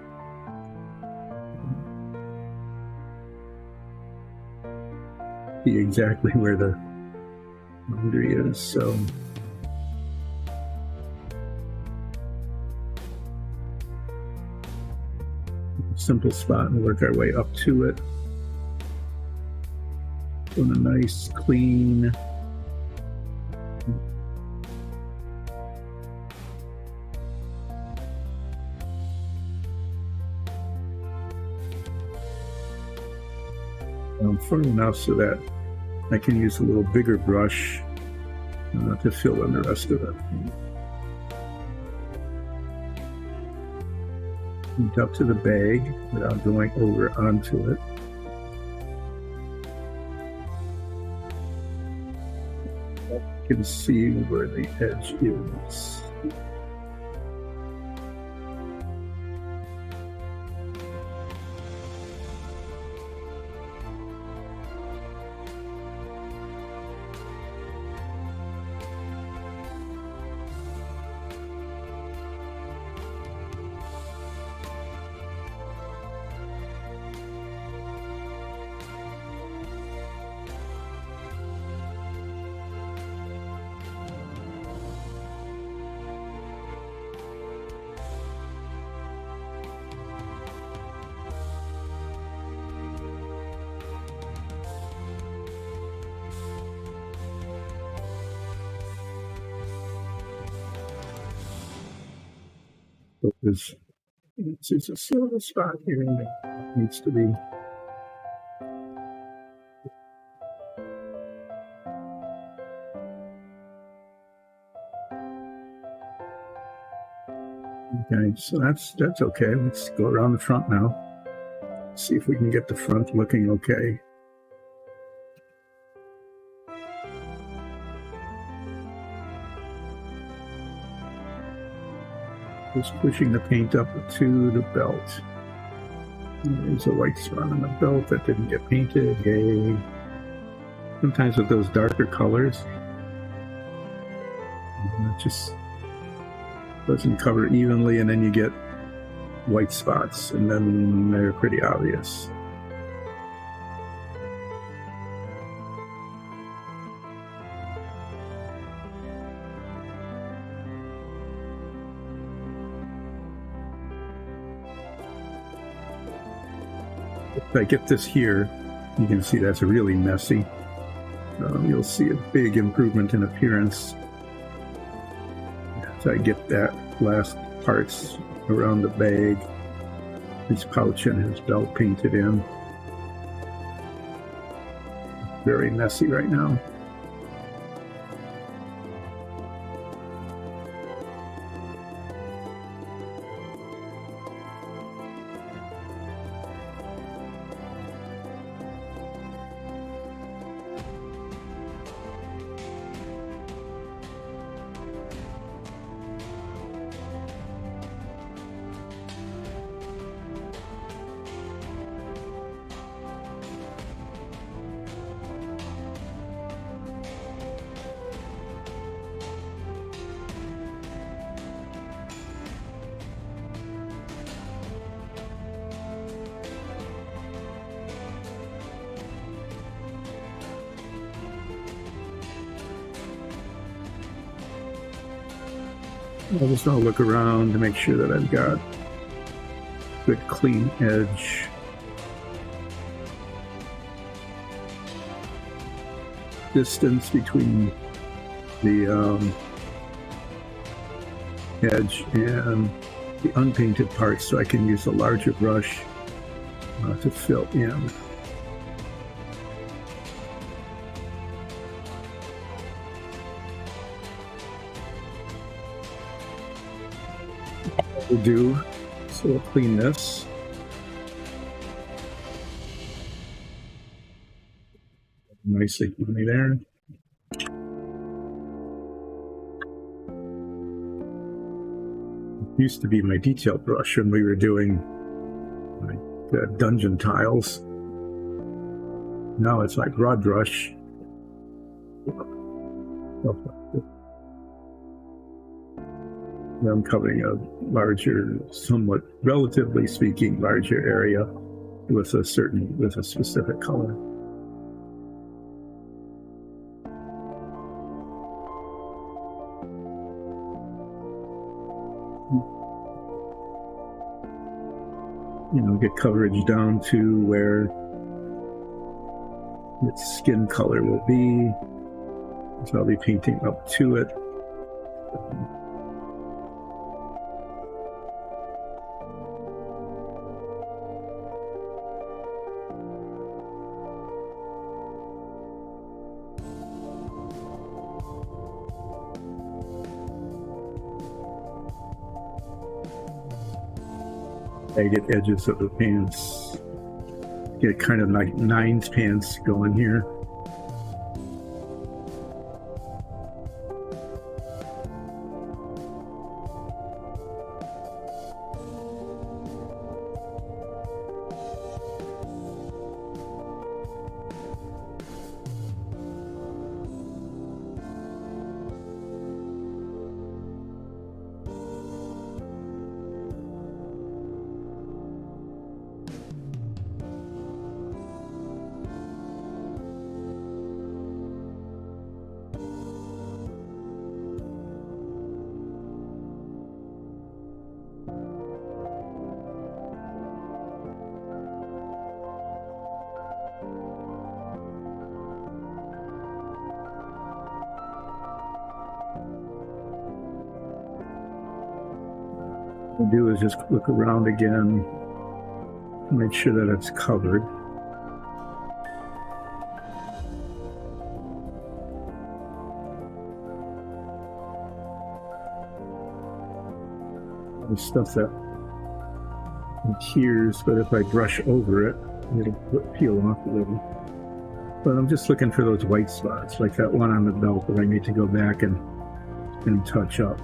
Speaker 1: See exactly where the boundary is, so. Simple spot and work our way up to it. On a nice, clean, firm enough so that I can use a little bigger brush to fill in the rest of it. And up to the bag without going over onto it. You can see where the edge is. There's a silver spot here that needs to be. Okay, so that's okay. Let's go around the front now. See if we can get the front looking okay. Just pushing the paint up to the belt. There's a white spot on the belt that didn't get painted. Yay. Sometimes with those darker colors, it just doesn't cover evenly, and then you get white spots, and then they're pretty obvious. If I get this here, you can see that's really messy. You'll see a big improvement in appearance as I get that last parts around the bag, his pouch and his belt painted in. Very messy right now. I just want to look around to make sure that I've got good clean edge. Distance between the edge and the unpainted parts, so I can use a larger brush to fill in. Will do. So we'll clean this. Nicely clean there. It used to be my detail brush when we were doing like dungeon tiles. Now it's like rod brush. I'm covering a larger, somewhat, relatively speaking, larger area with a specific color. You know, get coverage down to where its skin color will be. So I'll be painting up to it. I get edges of the pants, get kind of like nines pants going here. What I'll do is just look around again, make sure that it's covered. The stuff that adheres, but if I brush over it, it'll peel off a little. But I'm just looking for those white spots, like that one on the belt that I need to go back and touch up.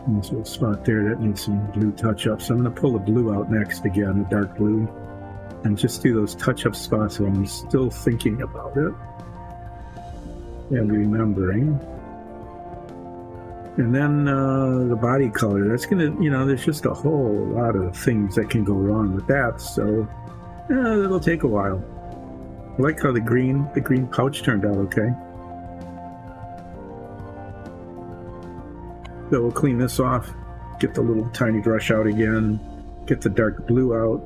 Speaker 1: And this little spot there that needs some blue touch-up. So I'm going to pull the blue out next again, the dark blue, and just do those touch-up spots while I'm still thinking about it and remembering. And then the body color, that's going to, there's just a whole lot of things that can go wrong with that. So it'll take a while. I like how the green pouch turned out okay. So we'll clean this off, get the little tiny brush out again, get the dark blue out.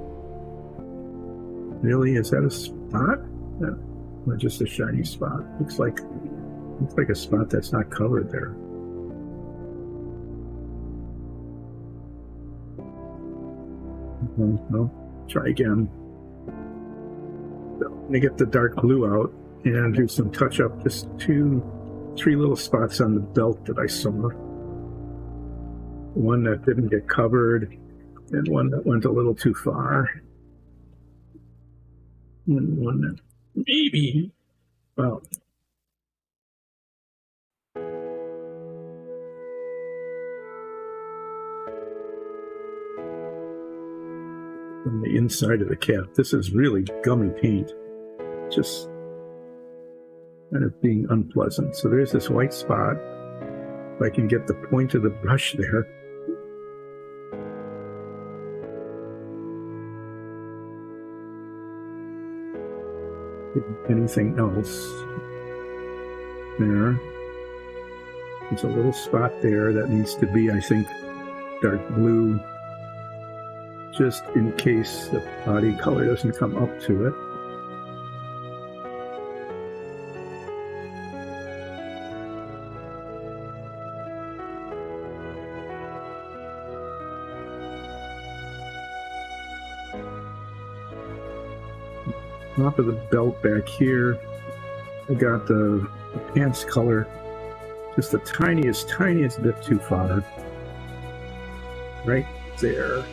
Speaker 1: Really, is that a spot? Or just a shiny spot? Looks like a spot that's not covered there. Well, try again. So I'm going to get the dark blue out and do some touch up, just 2-3 little spots on the belt that I saw. One that didn't get covered and one that went a little too far. And one that maybe, well, on the inside of the cap. This is really gummy paint, just kind of being unpleasant. So there's this white spot. If I can get the point of the brush there. Anything else there? There's a little spot there that needs to be, I think, dark blue, just in case the body color doesn't come up to it. Top of the belt back here, I got the pants color just the tiniest bit too far. Right there.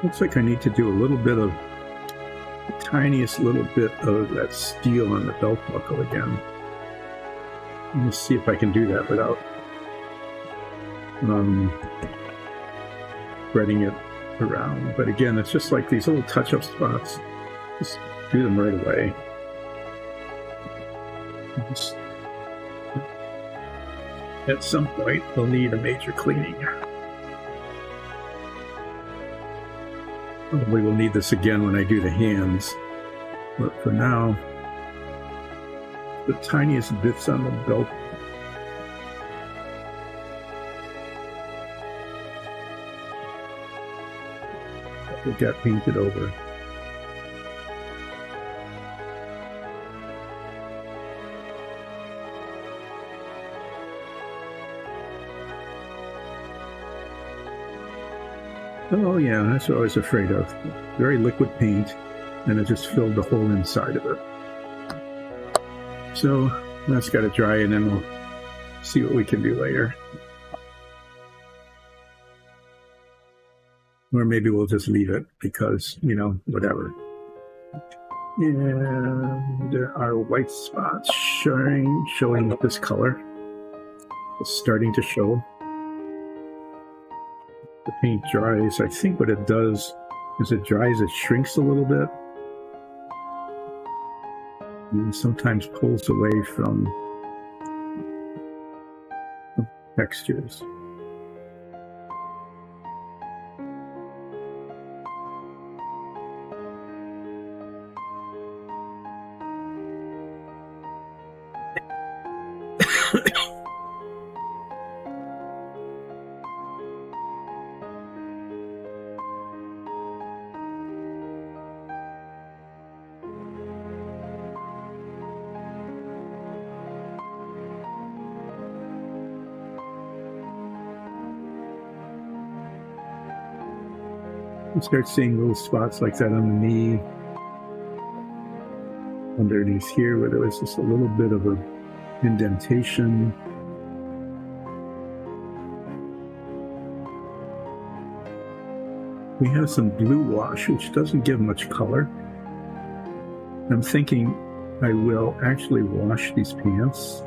Speaker 1: Looks like I need to do a little bit of the tiniest little bit of that steel on the belt buckle again. Let me see if I can do that without spreading it around. But again, it's just like these little touch-up spots. Just do them right away. Just, at some point, they'll need a major cleaning. Probably will need this again when I do the hands, but for now, the tiniest bits on the belt. It got painted over. Oh yeah, that's what I was afraid of. Very liquid paint, and it just filled the whole inside of it. So that's got to dry, and then we'll see what we can do later. Or maybe we'll just leave it because, whatever. And there are white spots showing this color. It's starting to show. The paint dries. I think what it does is it dries, it shrinks a little bit, and sometimes pulls away from textures. You start seeing little spots like that on the knee, underneath here where there was just a little bit of a indentation. We have some blue wash, which doesn't give much color. I'm thinking I will actually wash these pants.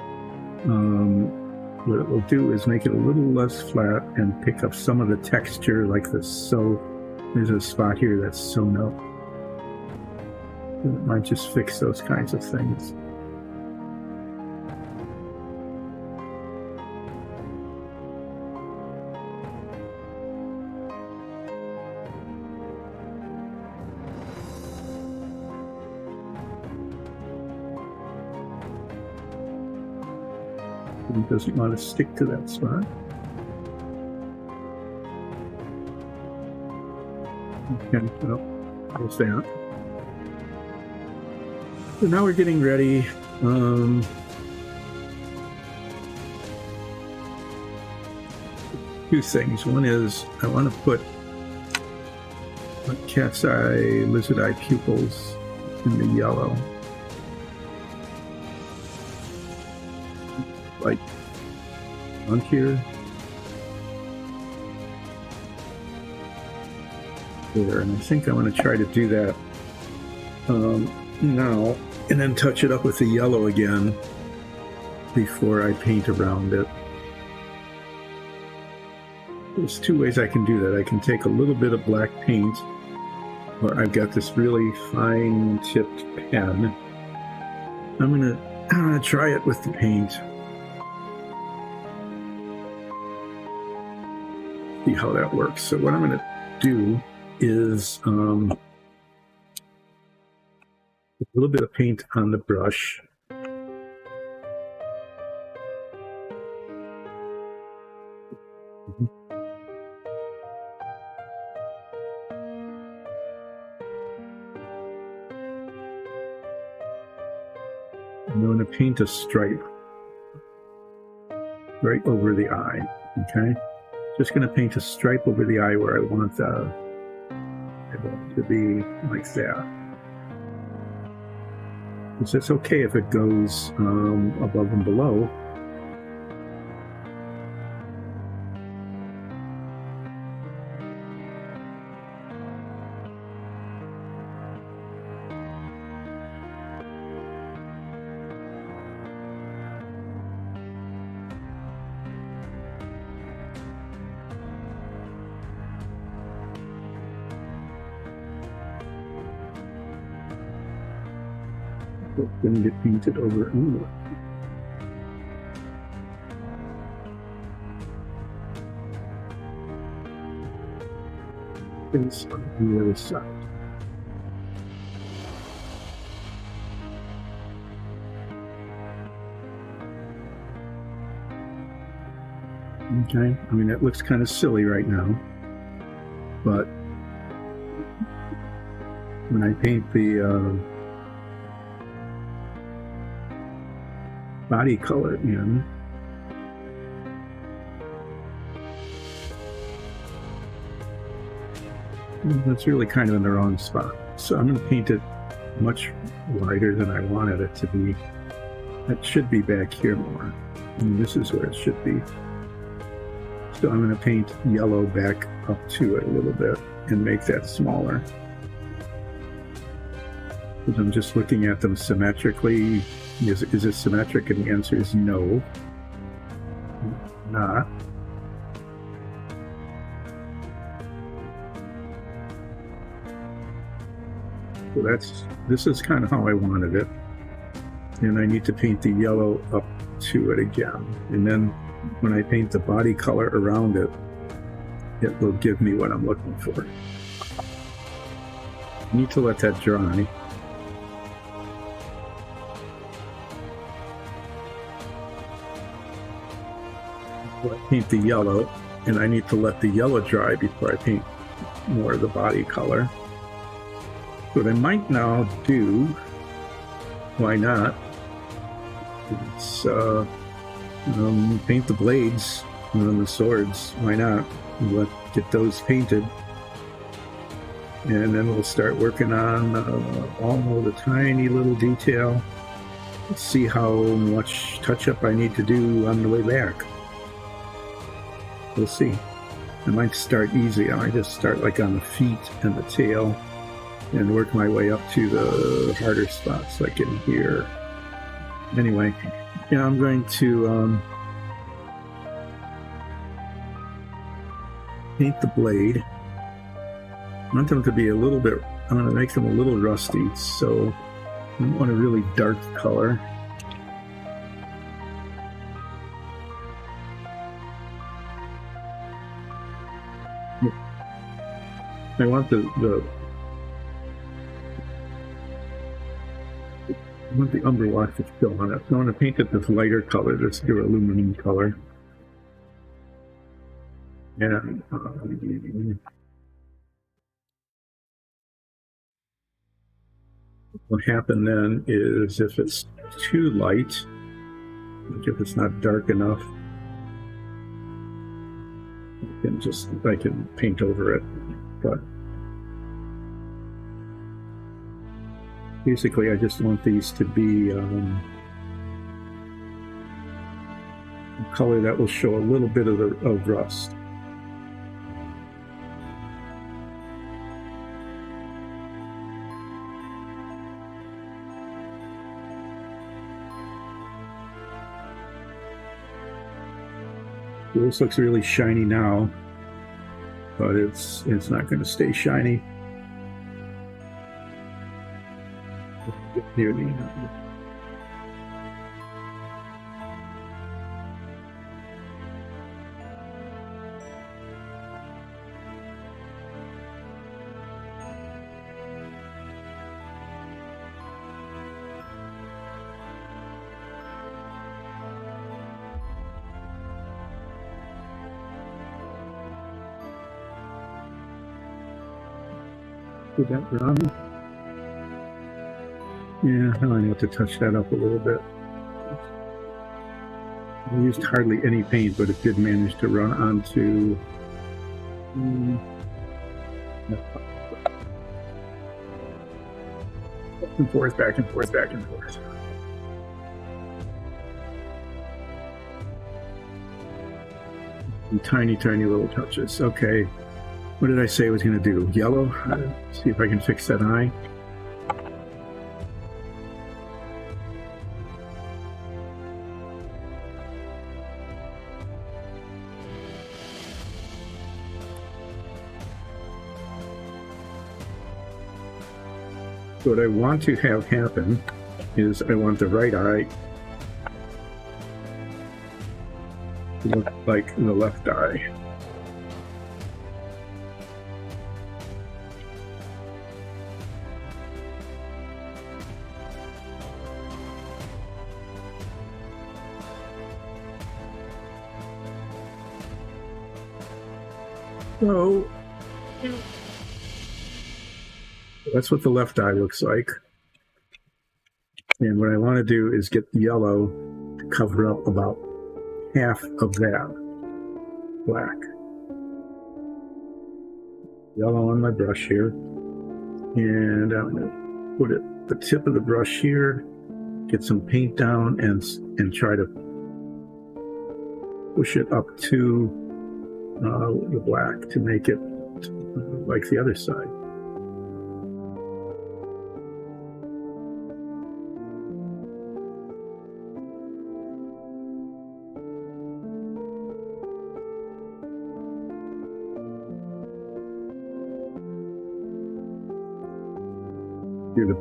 Speaker 1: What it will do is make it a little less flat and pick up some of the texture like this. So there's a spot here that's sewn up. It might just fix those kinds of things. It doesn't want to stick to that spot. Okay, well, there's that. So now we're getting ready. Two things. One is I want to put cat's eye, lizard eye pupils in the yellow. Like on here. There, and I think I want to try to do that now, and then touch it up with the yellow again before I paint around it. There's two ways I can do that. I can take a little bit of black paint, or I've got this really fine tipped pen. I'm gonna try it with the paint. See how that works. So what I'm gonna do is a little bit of paint on the brush. I'm going to paint a stripe right over the eye, okay? Just going to paint a stripe over the eye where I want it to be like that. So it's okay if it goes above and below. It's going to get painted over anyway. It's on the other side. Okay, I mean, it looks kind of silly right now, but when I paint the body color in, that's really kind of in the wrong spot. So I'm going to paint it much wider than I wanted it to be. That should be back here more. And this is where it should be. So I'm going to paint yellow back up to it a little bit and make that smaller. Because I'm just looking at them symmetrically. Is it symmetric? And the answer is no. Not. So this is kind of how I wanted it. And I need to paint the yellow up to it again. And then when I paint the body color around it, it will give me what I'm looking for. I need to let that dry. I paint the yellow, and I need to let the yellow dry before I paint more of the body color. What I might now do, why not, is paint the blades on the swords. Why not? Get those painted. And then we'll start working on all the tiny little detail. Let's see how much touch-up I need to do on the way back. We'll see. I might start easy. I might just start like on the feet and the tail and work my way up to the harder spots like in here. Anyway, yeah, I'm going to paint the blade. I want them to be a little bit, I'm going to make them a little rusty, so I don't want a really dark color. I want the umberwash to still on it. So I want to paint it this lighter color, this aluminum color. And what happened then is if it's too light, like if it's not dark enough, I can paint over it. But basically, I just want these to be a color that will show a little bit of rust. This looks really shiny now, but it's not going to stay shiny. Near the Did that run? Yeah, I need to touch that up a little bit. I used hardly any paint, but it did manage to run onto. Back and forth, back and forth, back and forth. And tiny, tiny little touches. Okay. What did I say I was going to do? Yellow? See if I can fix that eye. What I want to have happen is I want the right eye to look like the left eye. So that's what the left eye looks like. And what I want to do is get the yellow to cover up about half of that black. Yellow on my brush here. And I'm going to put it the tip of the brush here, get some paint down and try to push it up to the black to make it like the other side. Do the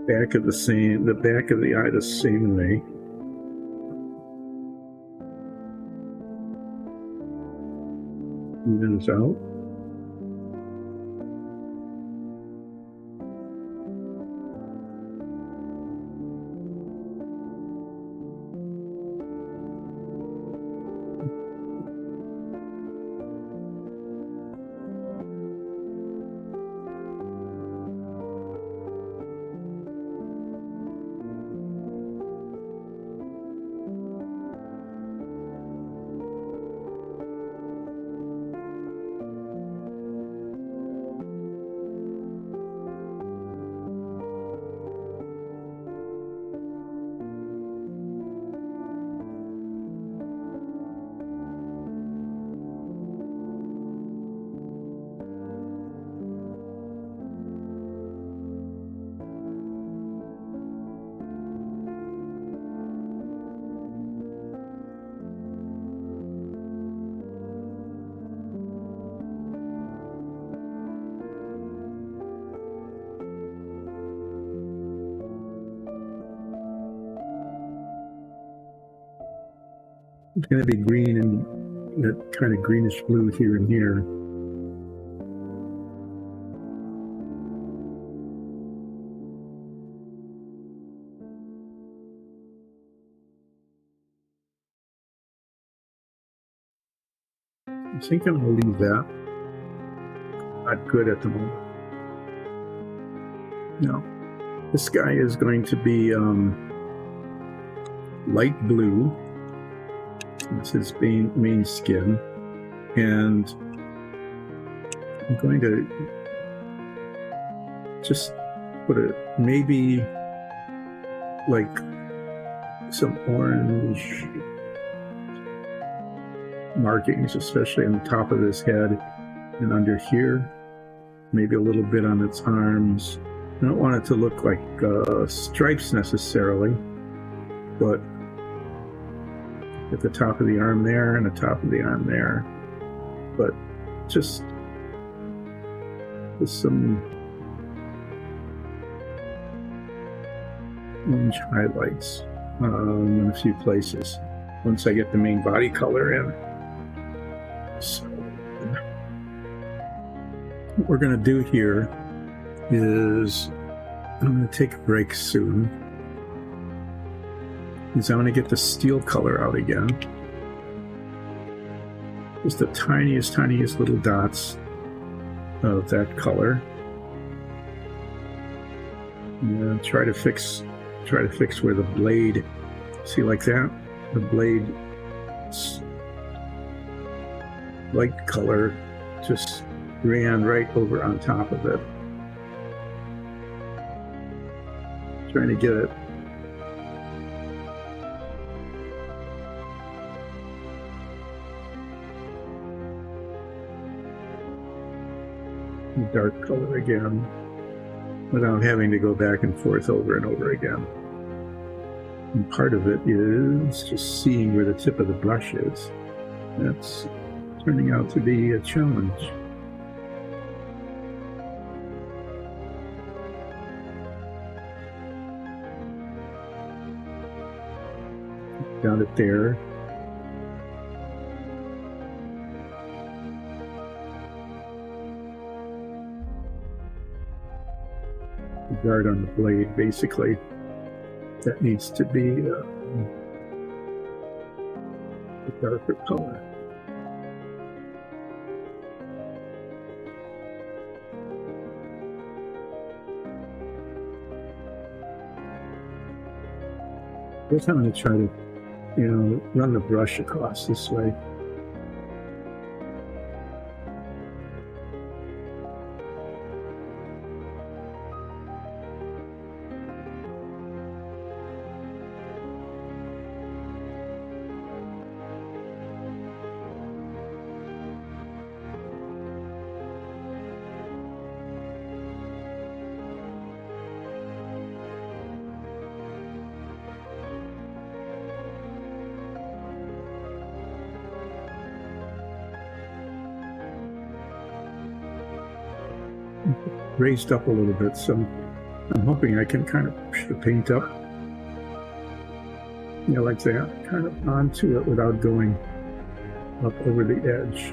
Speaker 1: back of the eye the same way. Evens out. It's going to be green and that kind of greenish blue here and here. I think I'm going to leave that. Not good at the moment. No. This guy is going to be light blue. It's his main skin. And I'm going to just put maybe like some orange markings, especially on the top of his head and under here, maybe a little bit on its arms. I don't want it to look like stripes necessarily, but at the top of the arm there and the top of the arm there, but just with some orange highlights in a few places once I get the main body color in. So what we're going to do here is I'm going to take a break soon. Is I'm going to get the steel color out again. Just the tiniest little dots of that color. And try to fix where the blade, see like that? The blade light color just ran right over on top of it. Trying to get it dark color again without having to go back and forth over and over again. And part of it is just seeing where the tip of the brush is. That's turning out to be a challenge. Got it there. The guard on the blade, basically, that needs to be a darker color. First, I'm going to try to, run the brush across this way. Raised up a little bit, so I'm hoping I can kind of push the paint up, like that, kind of onto it without going up over the edge.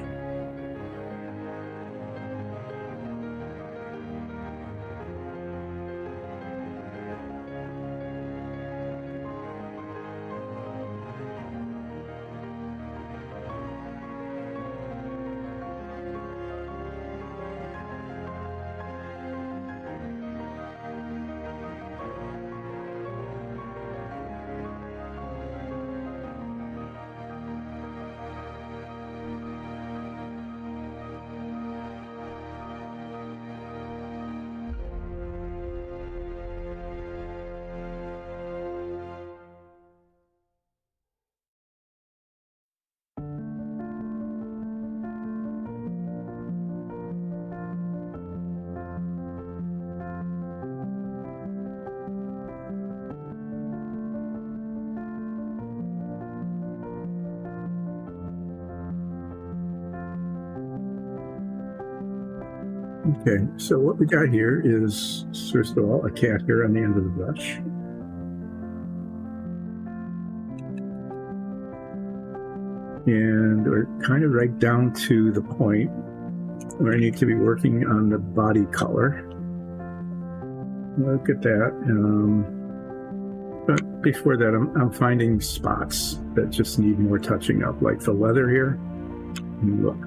Speaker 1: Okay, so what we got here is, first of all, a cat here on the end of the brush. and we're kind of right down to the point where I need to be working on the body color. Look at that. But before that, I'm finding spots that just need more touching up, like the leather here. And look,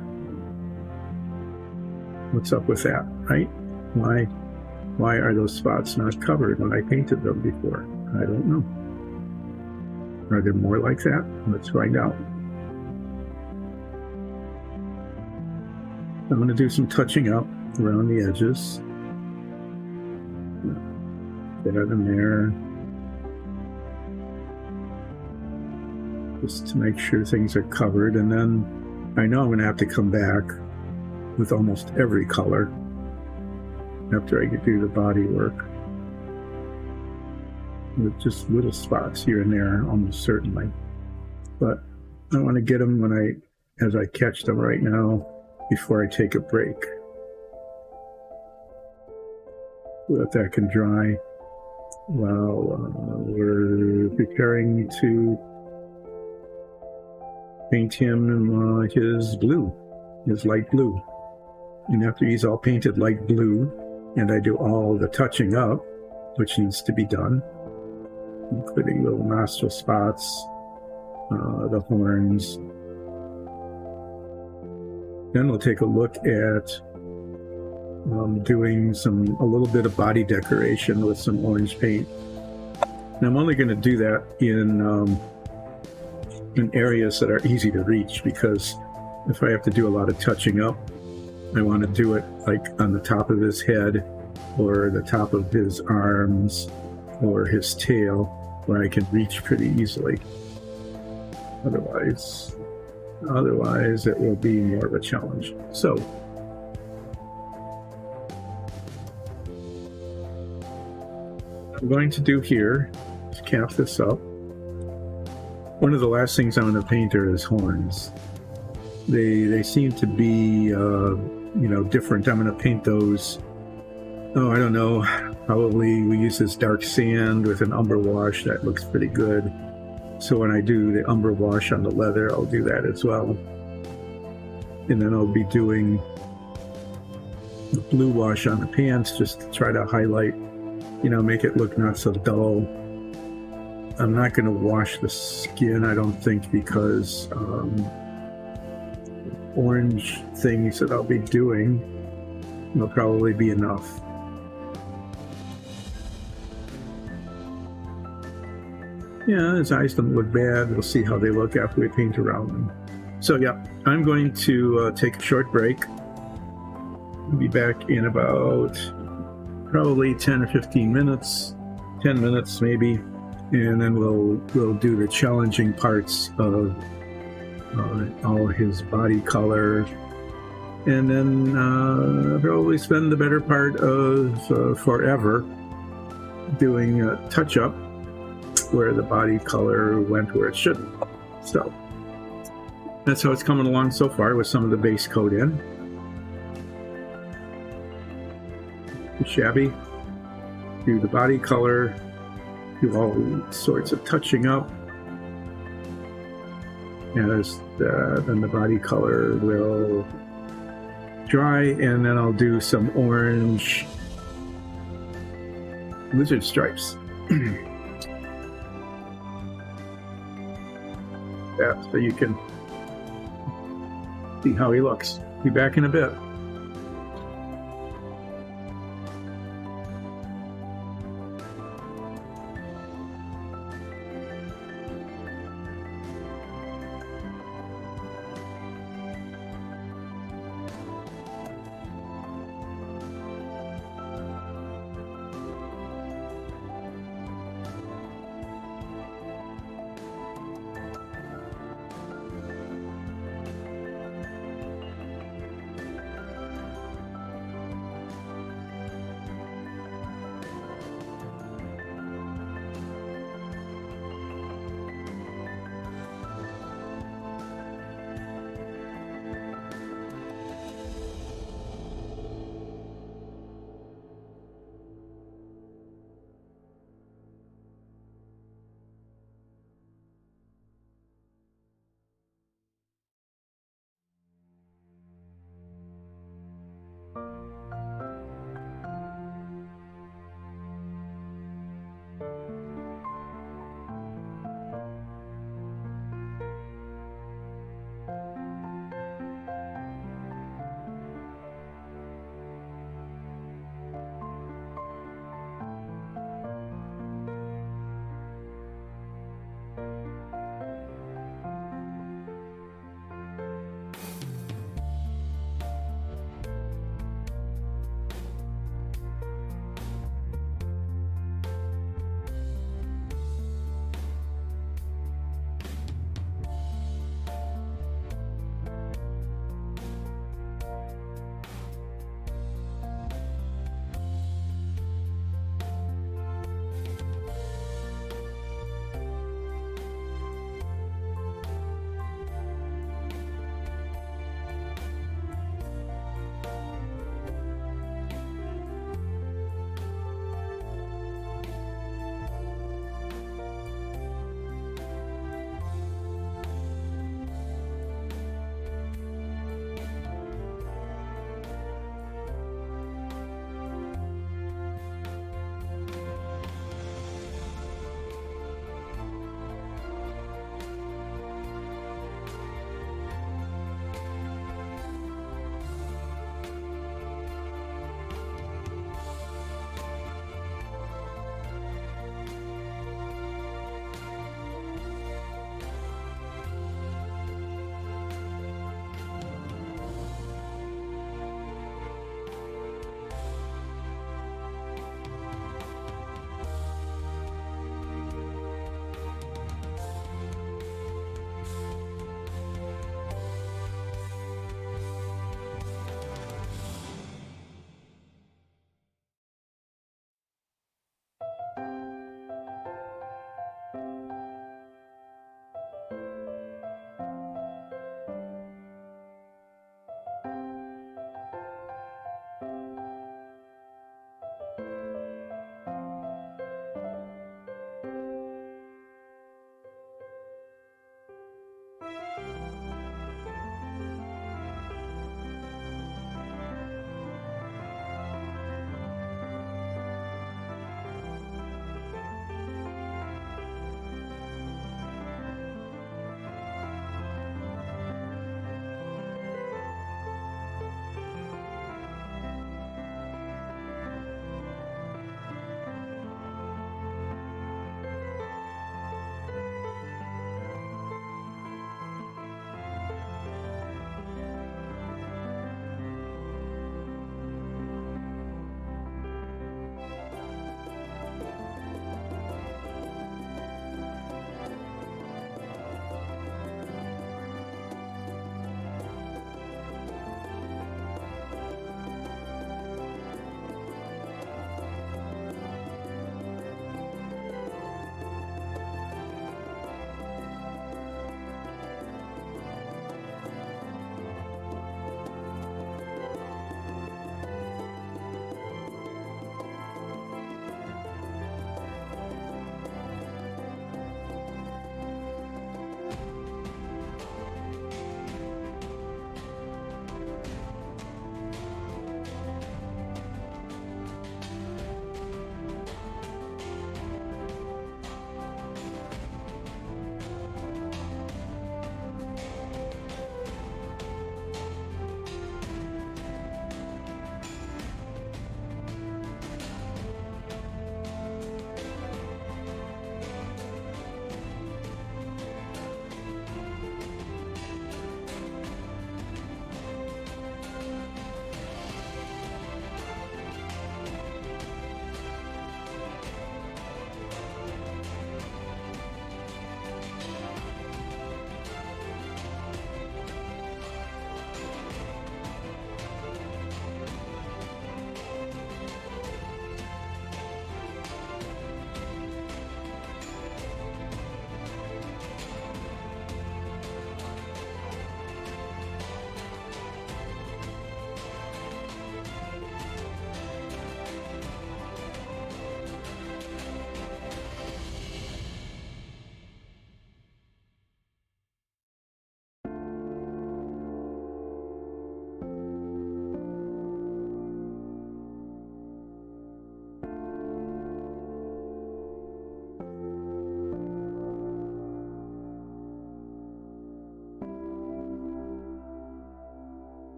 Speaker 1: what's up with that, right? Why are those spots not covered when I painted them before? I don't know. Are there more like that? Let's find out. I'm going to do some touching up around the edges. Get it in there. Just to make sure things are covered. And then I know I'm going to have to come back with almost every color after I do the body work. With just little spots here and there, almost certainly. But I want to get them as I catch them right now before I take a break. Let that can dry while we're preparing to paint him his blue, his light blue. And after he's all painted light blue, and I do all the touching up, which needs to be done, including little nostril spots, the horns. Then we'll take a look at doing a little bit of body decoration with some orange paint. And I'm only going to do that in areas that are easy to reach, because if I have to do a lot of touching up, I want to do it like on the top of his head or the top of his arms or his tail, where I can reach pretty easily. Otherwise it will be more of a challenge. So what I'm going to do here is cap this up. One of the last things I'm going to paint are his horns. They seem to be different. I'm going to paint those. Oh, I don't know. Probably we use this dark sand with an umber wash. That looks pretty good. So when I do the umber wash on the leather, I'll do that as well. And then I'll be doing the blue wash on the pants just to try to highlight, make it look not so dull. I'm not going to wash the skin, I don't think, because orange things that I'll be doing will probably be enough. Yeah, his eyes don't look bad. We'll see how they look after we paint around them. So yeah, I'm going to take a short break. I'll be back in about probably 10 or 15 minutes, 10 minutes maybe, and then we'll do the challenging parts of all his body color, and then probably spend the better part of forever doing a touch-up where the body color went where it shouldn't. So that's how it's coming along so far, with some of the base coat in. Shabby. Do the body color, do all sorts of touching up, and then the body color will dry, and then I'll do some orange lizard stripes. Yeah, so you can see how he looks. Be back in a bit.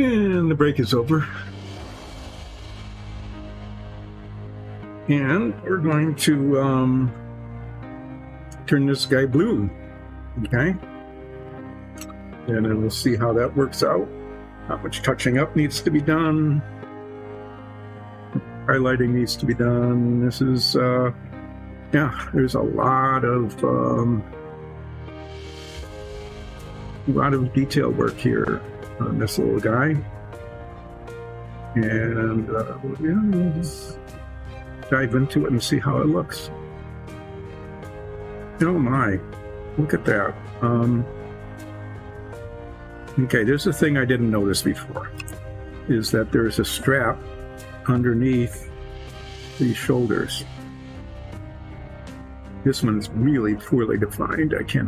Speaker 1: And the break is over. And we're going to turn this guy blue. Okay? And then we'll see how that works out. How much touching up needs to be done. Highlighting needs to be done. This is, yeah, there's a lot of detail work here on this little guy. And yeah, let's dive into it and see how it looks. Oh my, look at that. Okay, there's a thing I didn't notice before, is that there's a strap underneath these shoulders. This one's really poorly defined. I can't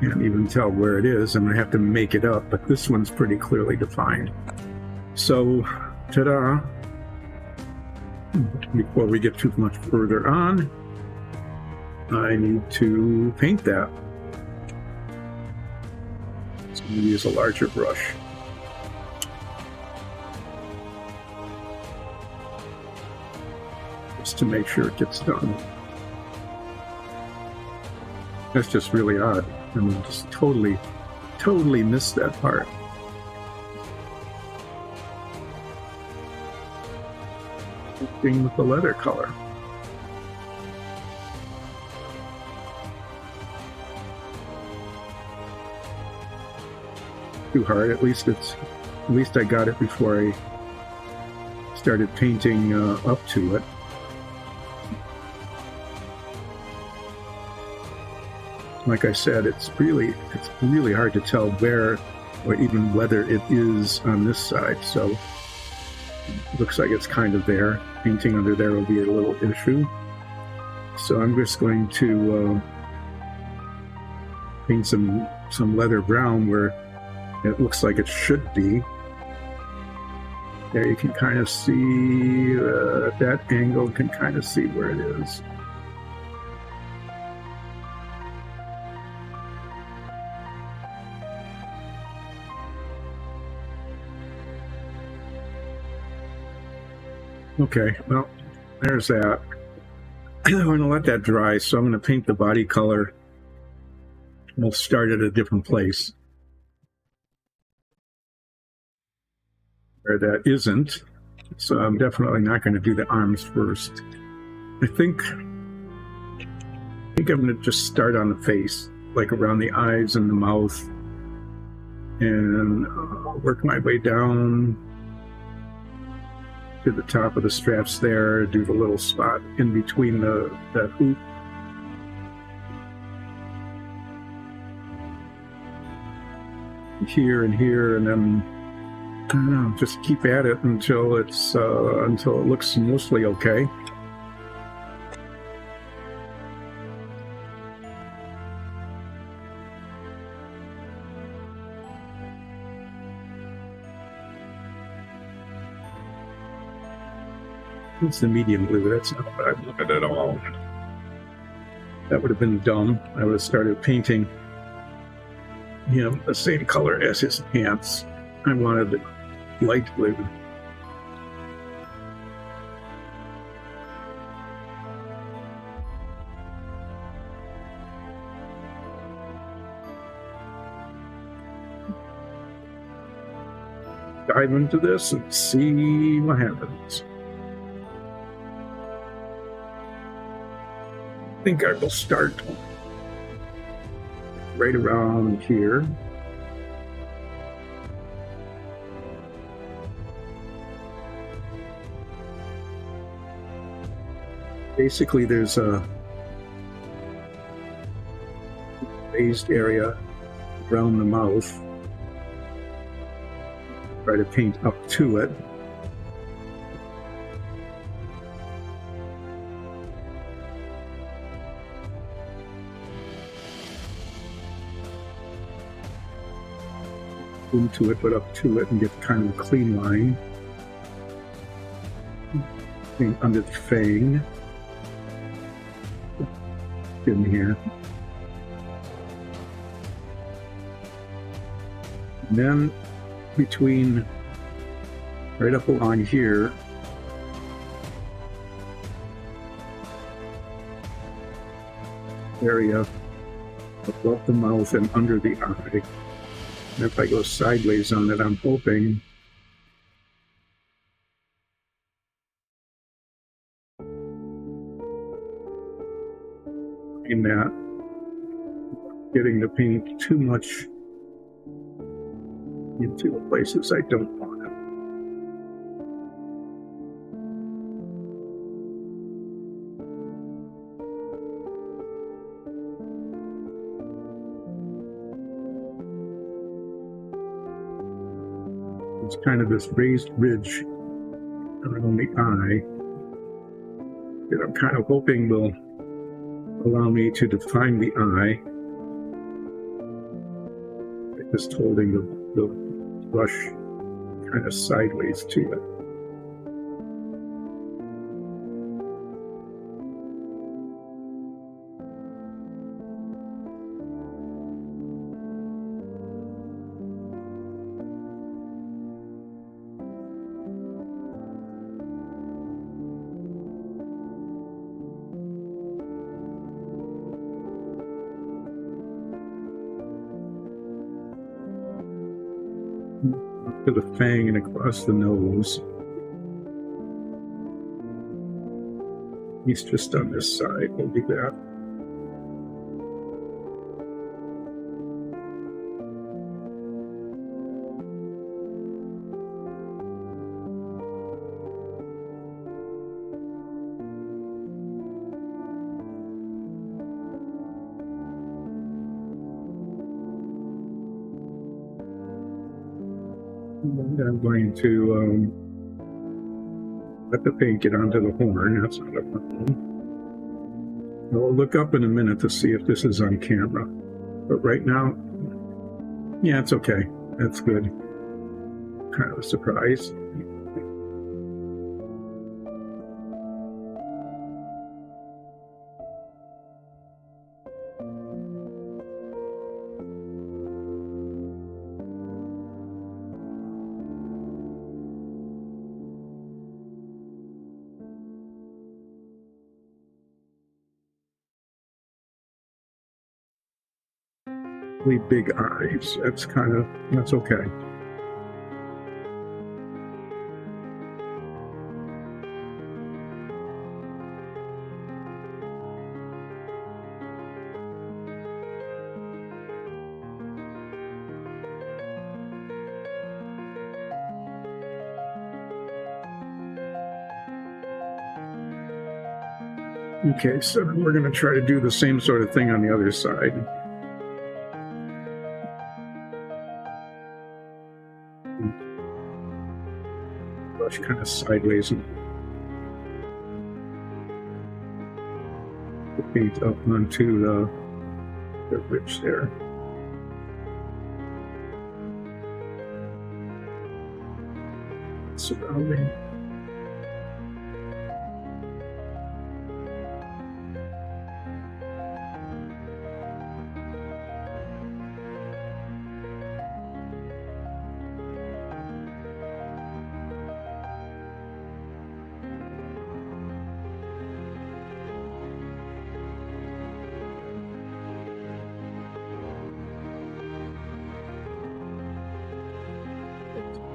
Speaker 1: even tell where it is. I'm gonna have to make it up, but this one's pretty clearly defined. So, ta-da. Before we get too much further on, I need to paint that. So I'm gonna use a larger brush. Just to make sure it gets done. That's just really odd. I mean, just totally missed that part. Thing with the leather color. Too hard. At least I got it before I started painting up to it. Like I said, it's really hard to tell where or even whether it is on this side. So it looks like it's kind of there. Painting under there will be a little issue. So I'm just going to paint some leather brown where it looks like it should be. There you can kind of see that angle, can kind of see where it is. Okay, well, there's that. I'm going to let that dry, so I'm going to paint the body color. We'll start at a different place where that isn't. So I'm definitely not going to do the arms first. I think I'm going to just start on the face, like around the eyes and the mouth, and work my way down to the top of the straps there, do the little spot in between that hoop. Here and here, and then I don't know, just keep at it until it looks mostly okay. It's the medium blue. That's not what I wanted at all. That would have been dumb. I would have started painting him the same color as his pants. I wanted light blue. Dive into this and see what happens. I think I will start right around here. Basically, there's a raised area around the mouth. Try to paint up to it. Into it, but up to it, and get kind of a clean line. Paint under the fang. In here. And then between right up along here area above the mouth and under the eye. And if I go sideways on it, I'm hoping in that getting the paint too much into the places I don't want it. It's kind of this raised ridge around the eye that I'm kind of hoping will allow me to define the eye. Just holding the brush kind of sideways to it. Up to the fang and across the nose. He's just on this side. We'll do that. And I'm going to let the paint get onto the horn. That's not a problem. I'll look up in a minute to see if this is on camera. But right now, yeah, it's okay. That's good. Kind of a surprise. Really big eyes. That's okay. Okay, so we're going to try to do the same sort of thing on the other side. Brush kind of sideways and the paint up onto the ridge there. Surrounding.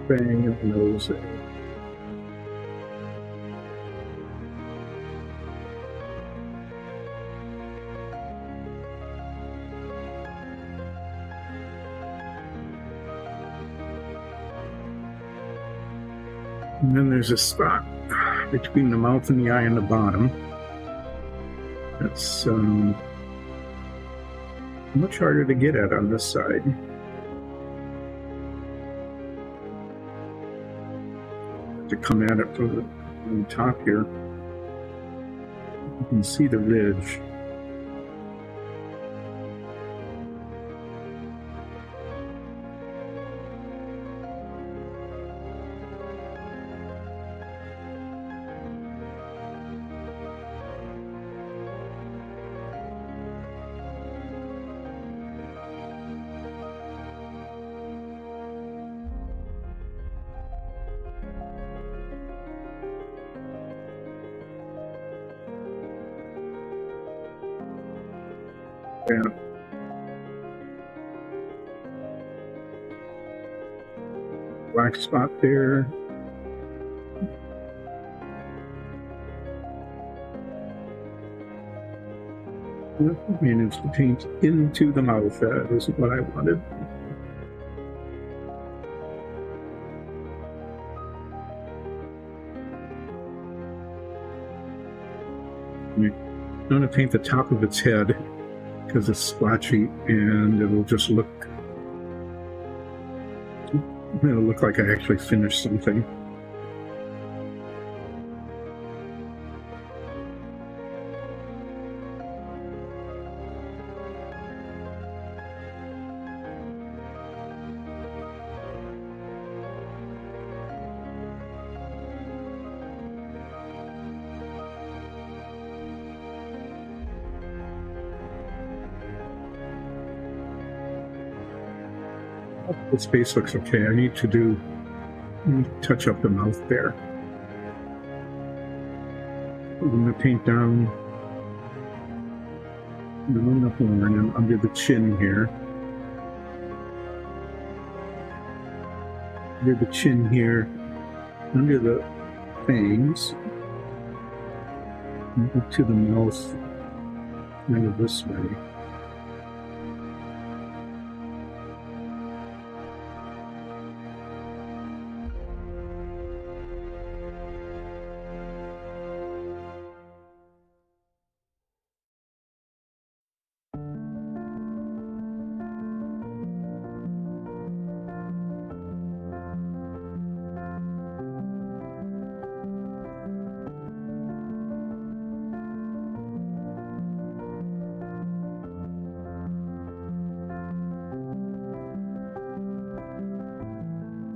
Speaker 1: Bang in the nose there. And then there's a spot between the mouth and the eye and the bottom. That's much harder to get at on this side. To come at it from the top here, you can see the ridge. Yeah. Black spot there. Managed to paint into the mouth. That isn't what I wanted. I'm going to paint the top of its head because it's splotchy, and it'll just look like I actually finished something. This face looks okay. I need to touch up the mouth there. I'm going to paint down the horn and under the chin here. Under the chin here, under the fangs, and up to the mouth, kind of this way.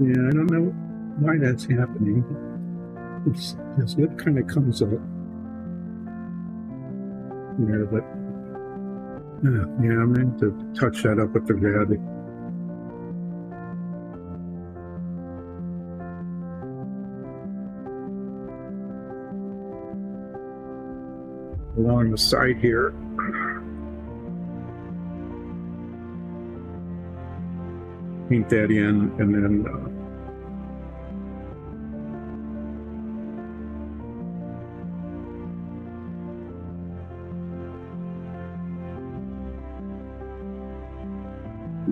Speaker 1: Yeah, I don't know why that's happening. His lip kind of comes up there, but yeah, I'm going to touch that up with the red. Along the side here. Paint that in, and then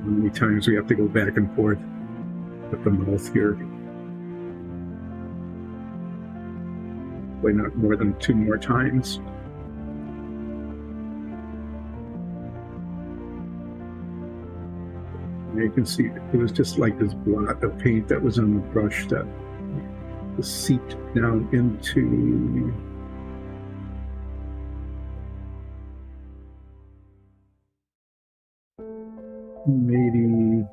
Speaker 1: how many times we have to go back and forth with the mouth here. Probably not more than 2 more times. You can see it was just like this blot of paint that was on the brush that was seeped down into maybe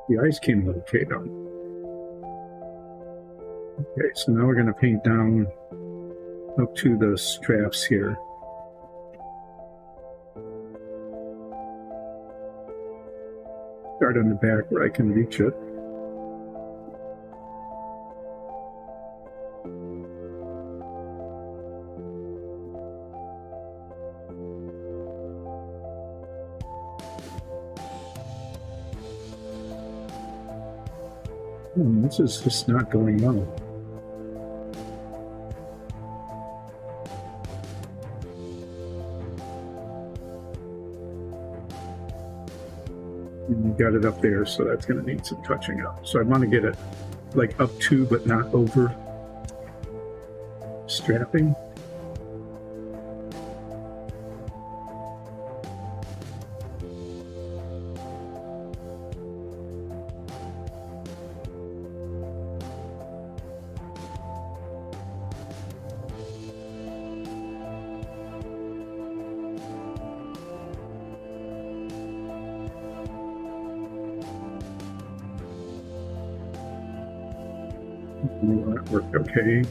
Speaker 1: the eyes came okay though. Okay, so now we're going to paint down up to the straps here. Start on the back where I can reach it. This is just not going well. And you got it up there, so that's going to need some touching up. So I want to get it like up to, but not over strapping. That worked okay.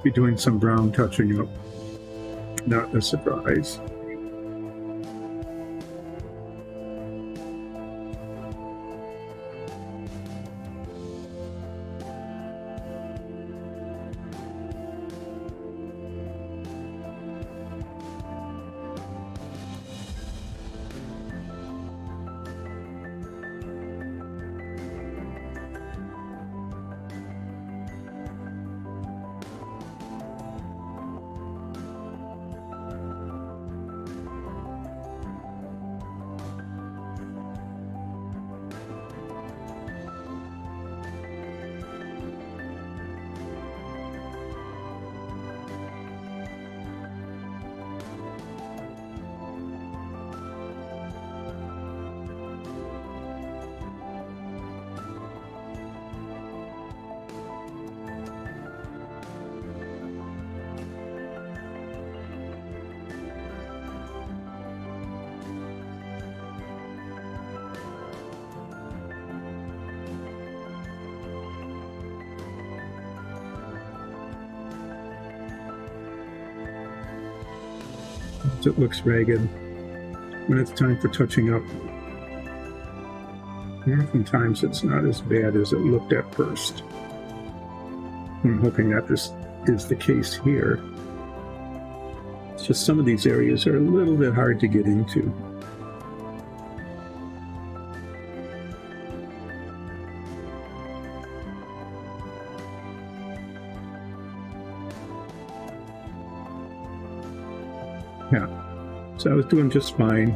Speaker 1: Be doing some brown touching up. Not a surprise. Sometimes it looks ragged when it's time for touching up. And oftentimes it's not as bad as it looked at first. I'm hoping that this is the case here. It's just some of these areas are a little bit hard to get into. Yeah, so I was doing just fine,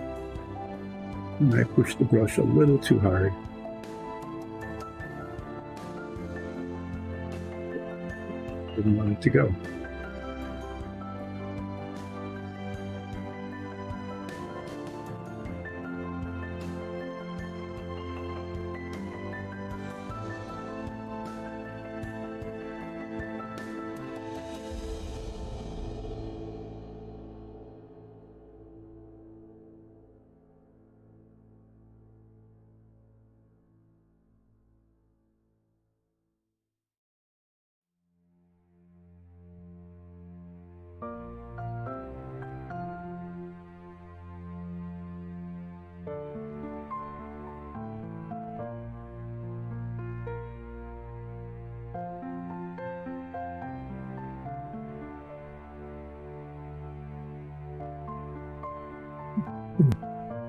Speaker 1: and I pushed the brush a little too hard. Didn't want it to go.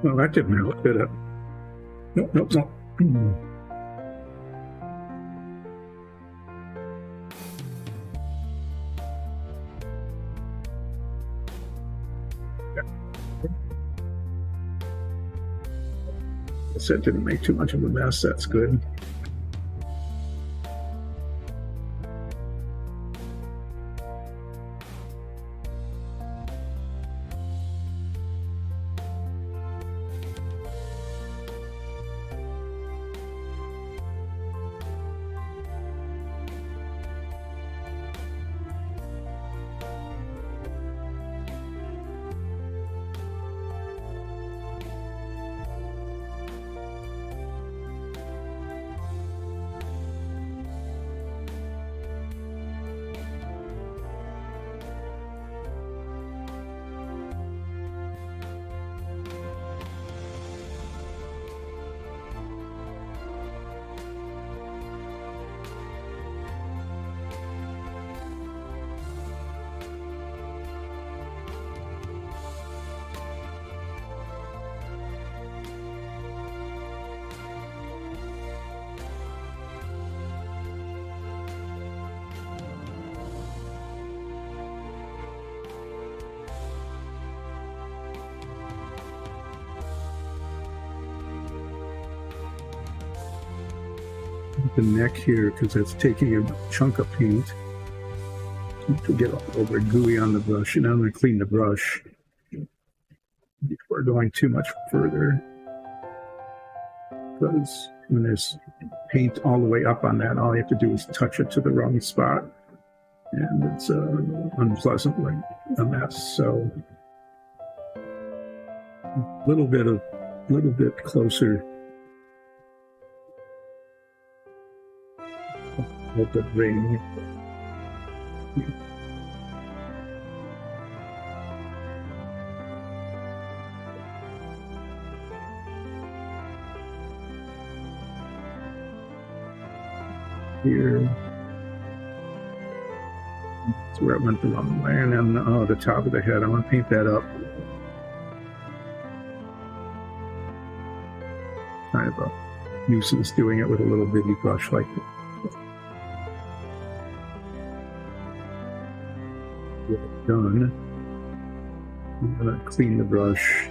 Speaker 1: Well, that didn't help, did it? Nope, nope, nope. Guess that didn't make too much of a mess. That's good. The neck here, because it's taking a chunk of paint to get all over gooey on the brush, and I'm going to clean the brush before going too much further, because when there's paint all the way up on that, all you have to do is touch it to the wrong spot, and it's unpleasant, like a mess. So a little bit closer. Let the ring. Here. That's where it went the wrong way. And then the top of the head, I want to paint that up. Kind of a nuisance doing it with a little bitty brush like that. Done. I'm going to clean the brush,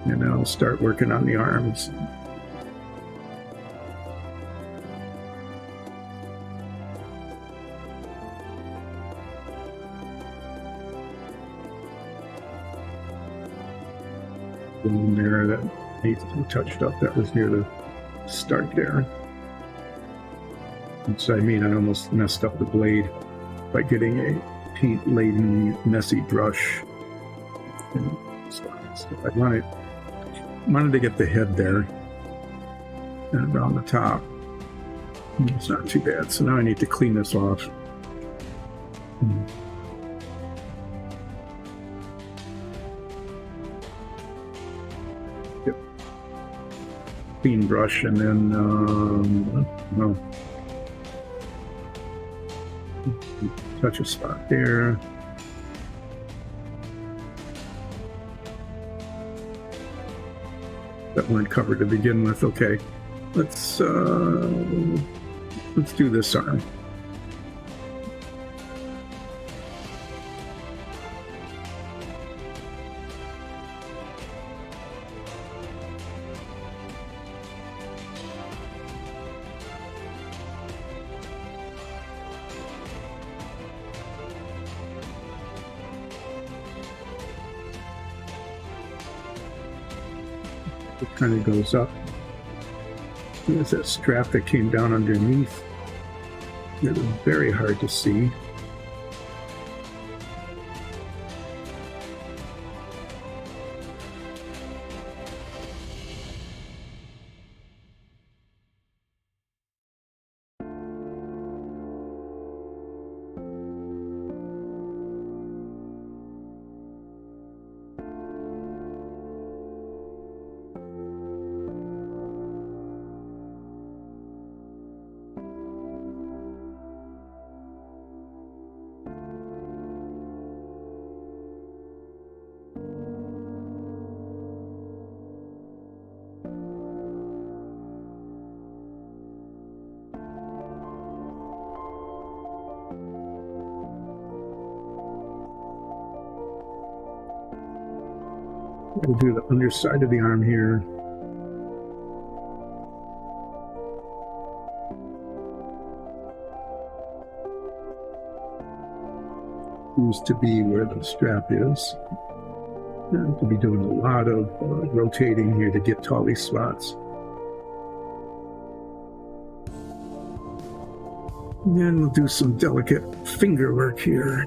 Speaker 1: and then I'll start working on the arms. In there that needs to be touched up, that was near the start there. So I mean, I almost messed up the blade by getting a paint-laden, messy brush. And so I wanted to get the head there and around the top. It's not too bad. So now I need to clean this off. clean brush, and then well, touch a spot there. That weren't covered to begin with. Okay, let's do this arm. It kind of goes up. There's that strap that came down underneath. It was very hard to see. We'll do the underside of the arm here. Used to be where the strap is. And we'll be doing a lot of rotating here to get to all these spots. And then we'll do some delicate finger work here.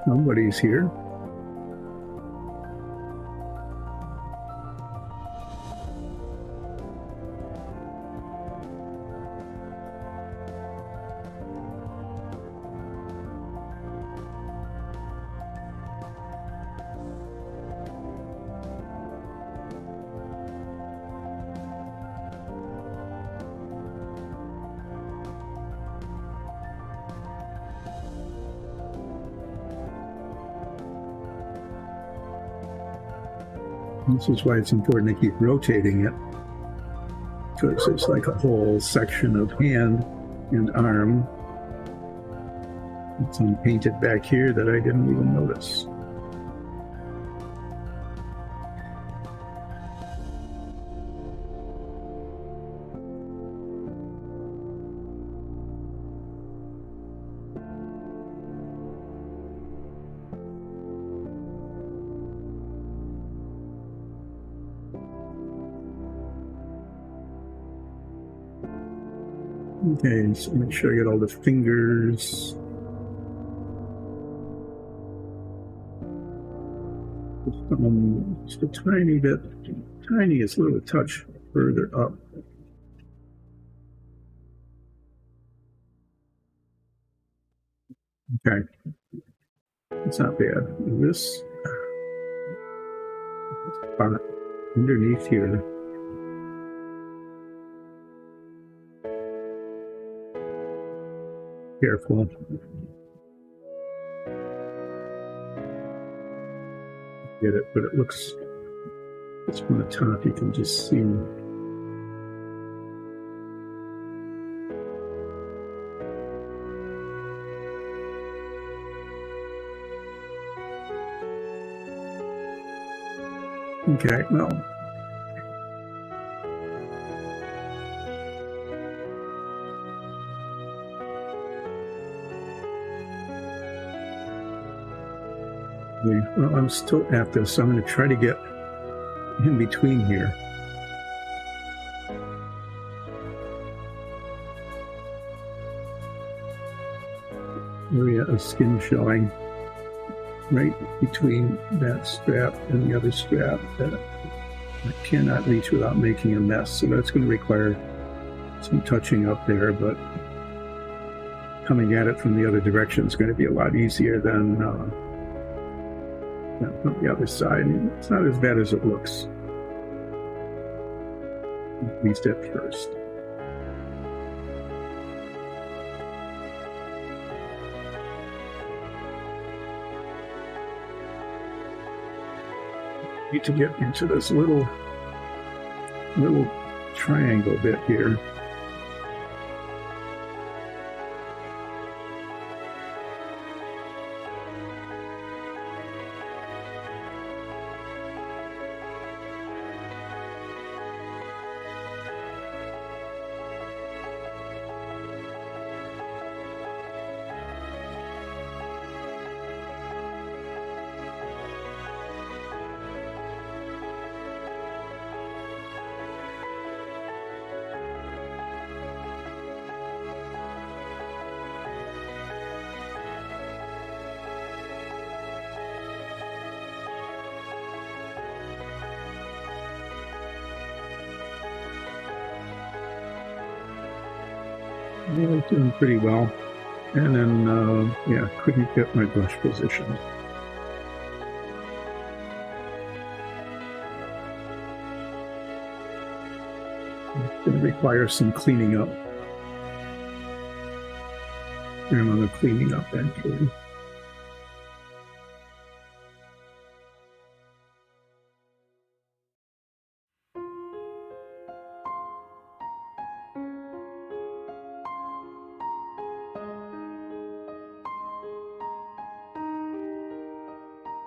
Speaker 1: Somebody's here. This is why it's important to keep rotating it, because it's like a whole section of hand and arm. It's painted back here that I didn't even notice. Okay, so make sure I get all the fingers. Just a tiny bit, tiniest little touch further up. Okay, it's not bad. This spot underneath here. Careful. Get it, but it looks, it's from the top, you can just see. Okay, well. Well, I'm still at this, so I'm going to try to get in between here. Area of skin showing right between that strap and the other strap that I cannot reach without making a mess. So that's going to require some touching up there, but coming at it from the other direction is going to be a lot easier than from the other side. It's not as bad as it looks, at least at first. Need to get into this little triangle bit here. Yeah, doing pretty well. And then, yeah, couldn't get my brush position. It's going to require some cleaning up. And I'm going to cleaning up actually.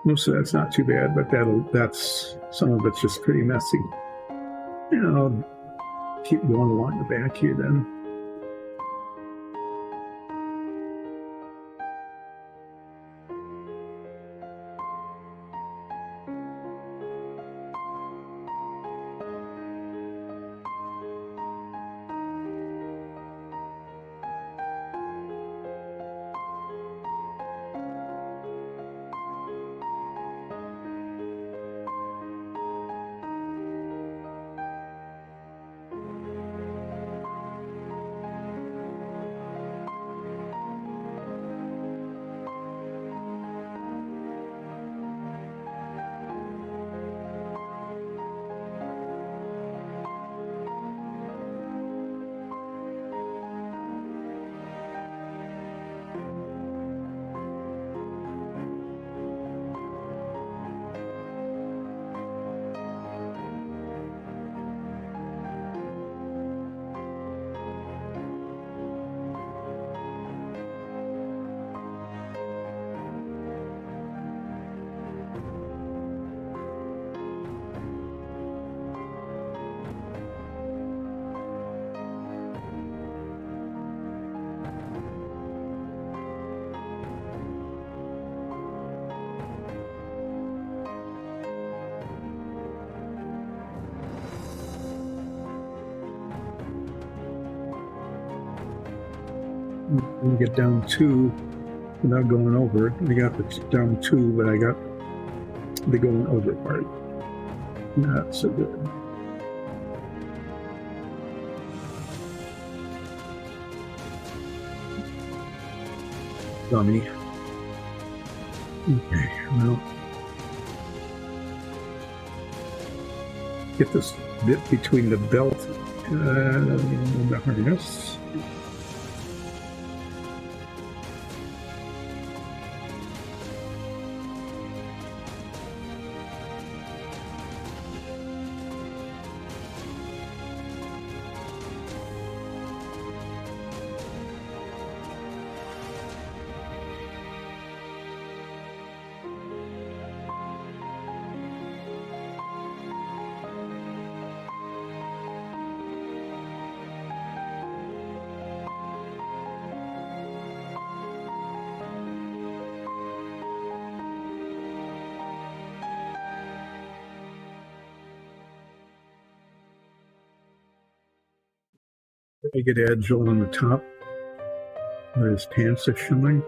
Speaker 1: Most of that's not too bad, but that's some of it's just pretty messy. And I'll keep going along the back here then. And get down 2 without going over it. I got the down 2, but I got the going over part. Not so good. Dummy. Okay, well, get this bit between the belt and the harness. Ragged edge along the top where his pants are showing.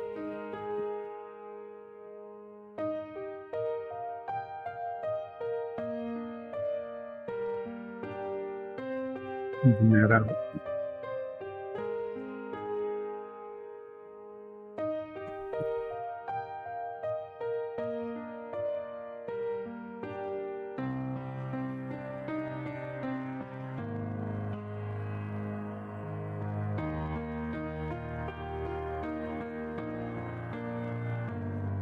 Speaker 1: Even that out.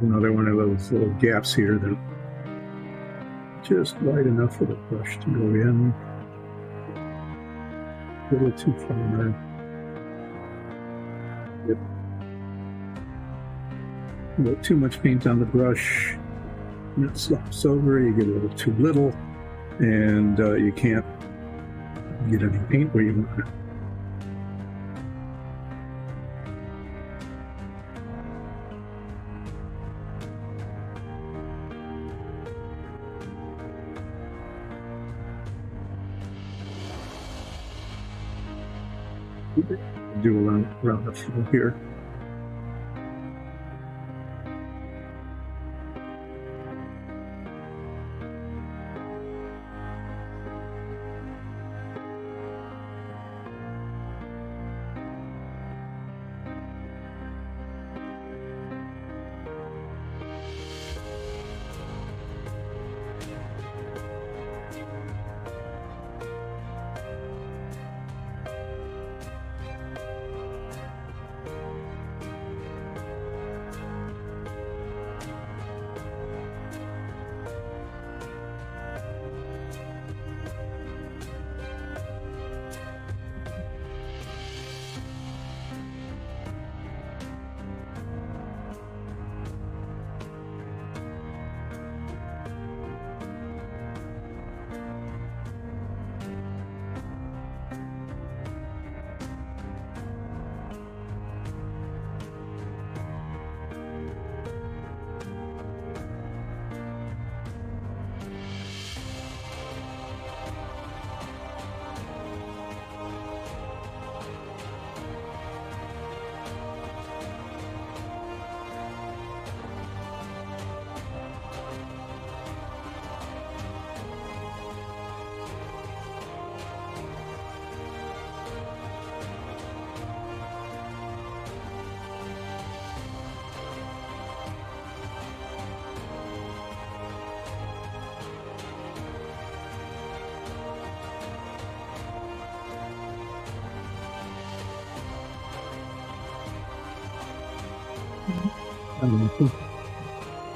Speaker 1: Another one of those little gaps here that just wide enough for the brush to go in. A little too far. Yep. A little too much paint on the brush, and it slops over. You get a little too little, and you can't get any paint where you want it. Do around the floor here.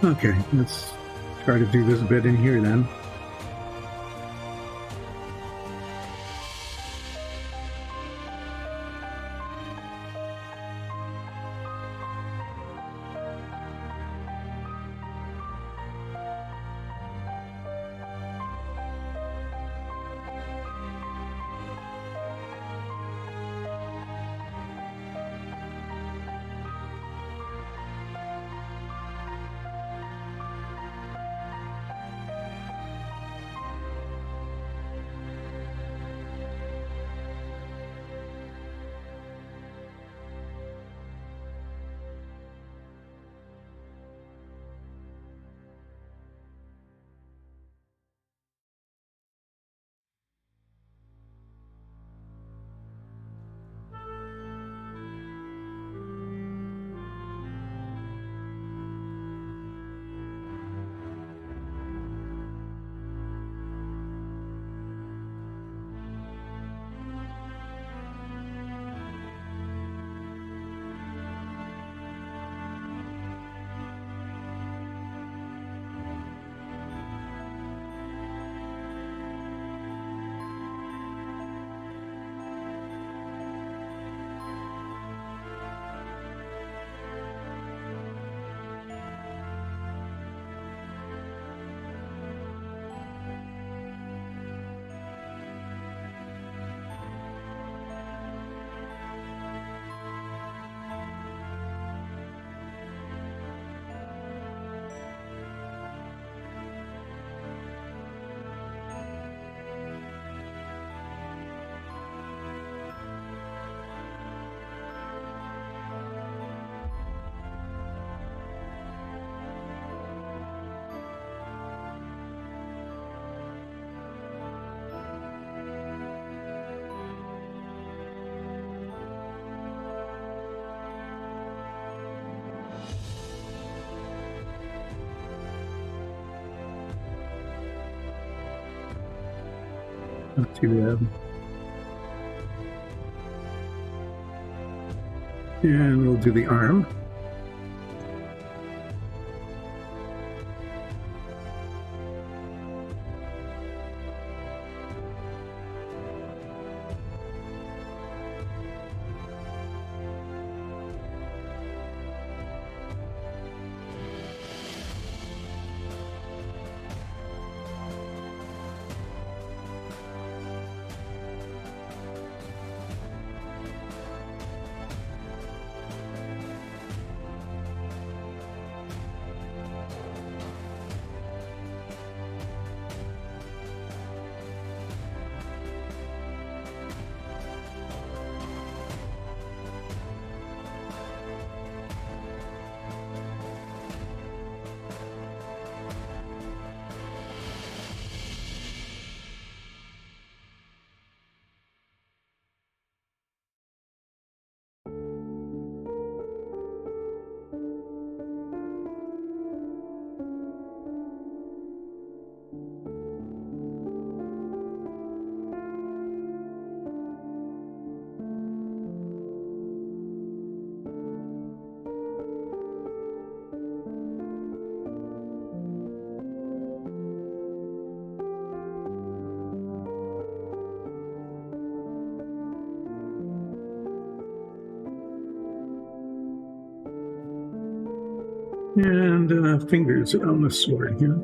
Speaker 1: Okay, let's try to do this bit in here then. Not too bad. And we'll do the arm. And fingers on the sword here.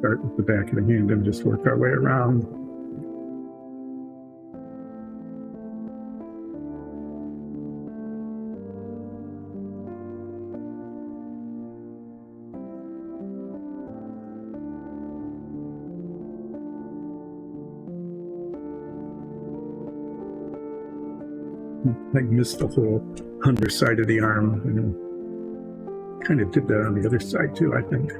Speaker 1: Start with the back of the hand and just work our way around. I missed the whole underside of the arm. And kind of did that on the other side too, I think.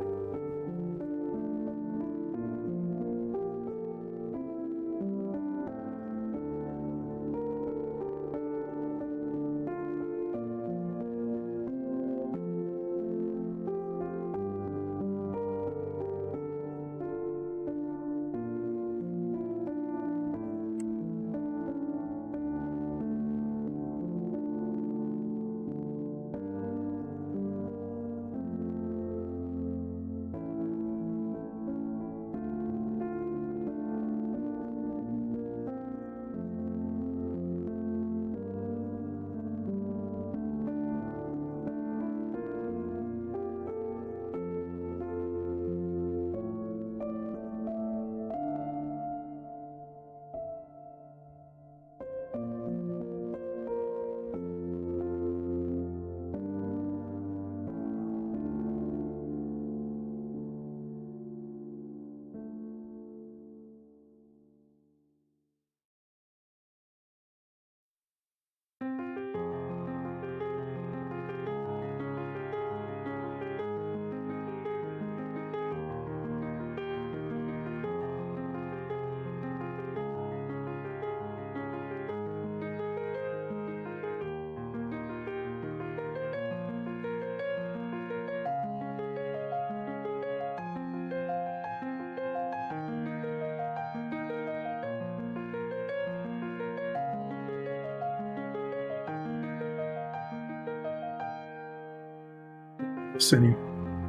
Speaker 1: Any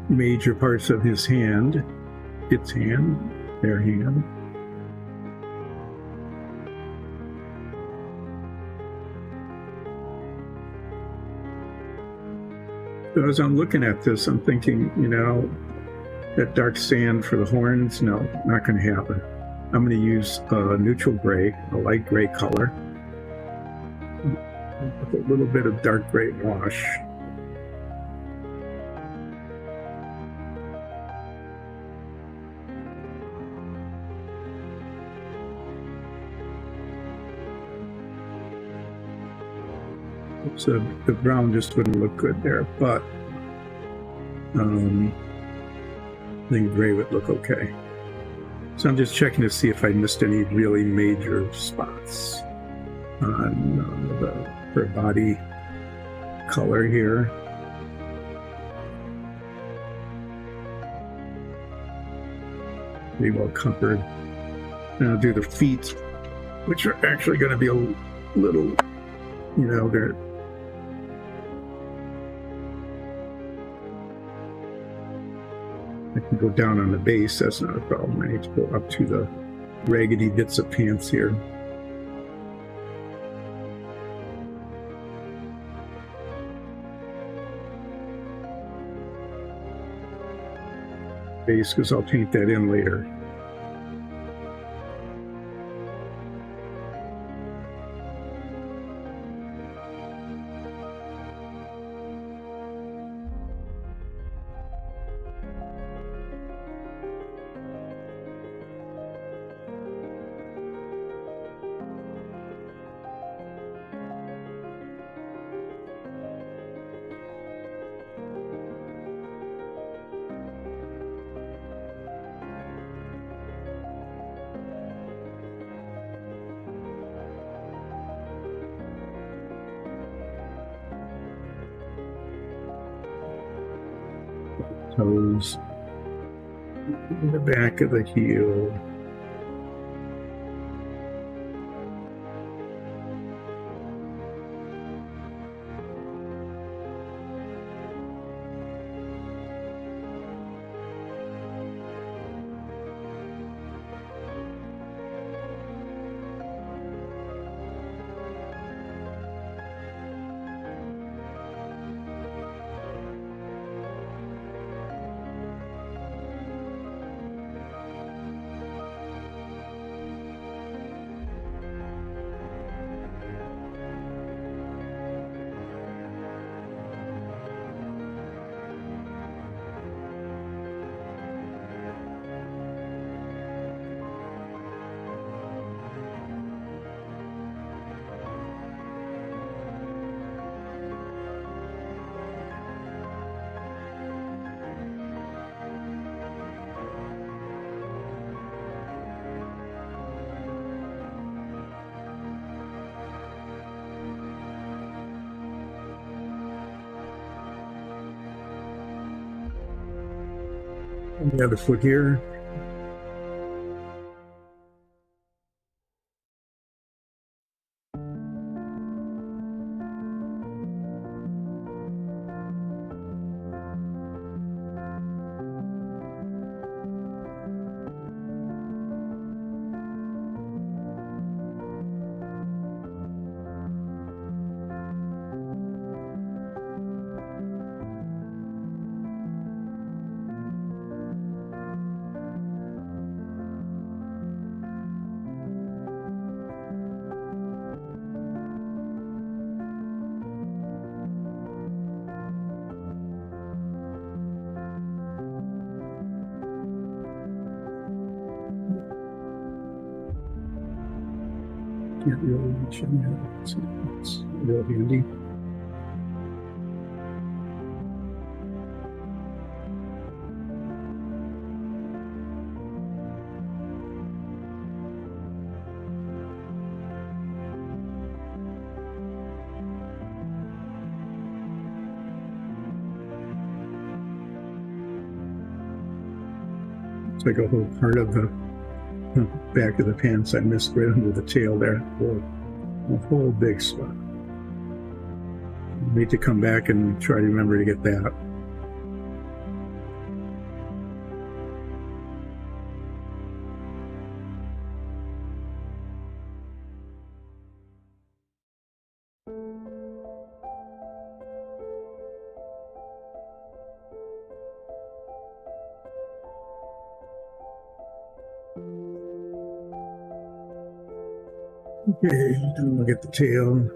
Speaker 1: major parts of his hand, its hand, their hand. So as I'm looking at this, I'm thinking, that dark sand for the horns, no, not going to happen. I'm going to use a neutral gray, a light gray color, with a little bit of dark gray wash. So the brown just wouldn't look good there, but I think gray would look okay. So I'm just checking to see if I missed any really major spots on her body color here. pretty well covered. And I'll do the feet, which are actually going to be a little, they're I can go down on the base, that's not a problem. I need to go up to the raggedy bits of pants here. Base, because I'll paint that in later. Toes in the back of the heel. And the other foot here. Can't really reach in there. It's real handy. It's like a whole part of the back of the pants I missed right under the tail there. A whole big spot. Need to come back and try to remember to get that. Okay, then we'll get the tail.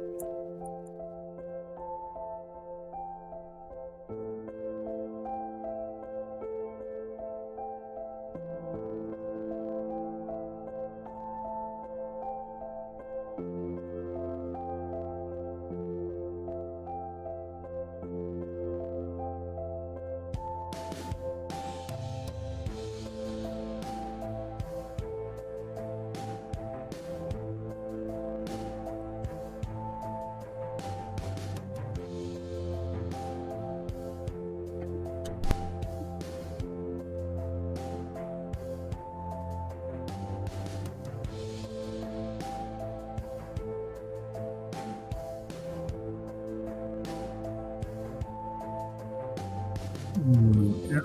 Speaker 1: Yeah.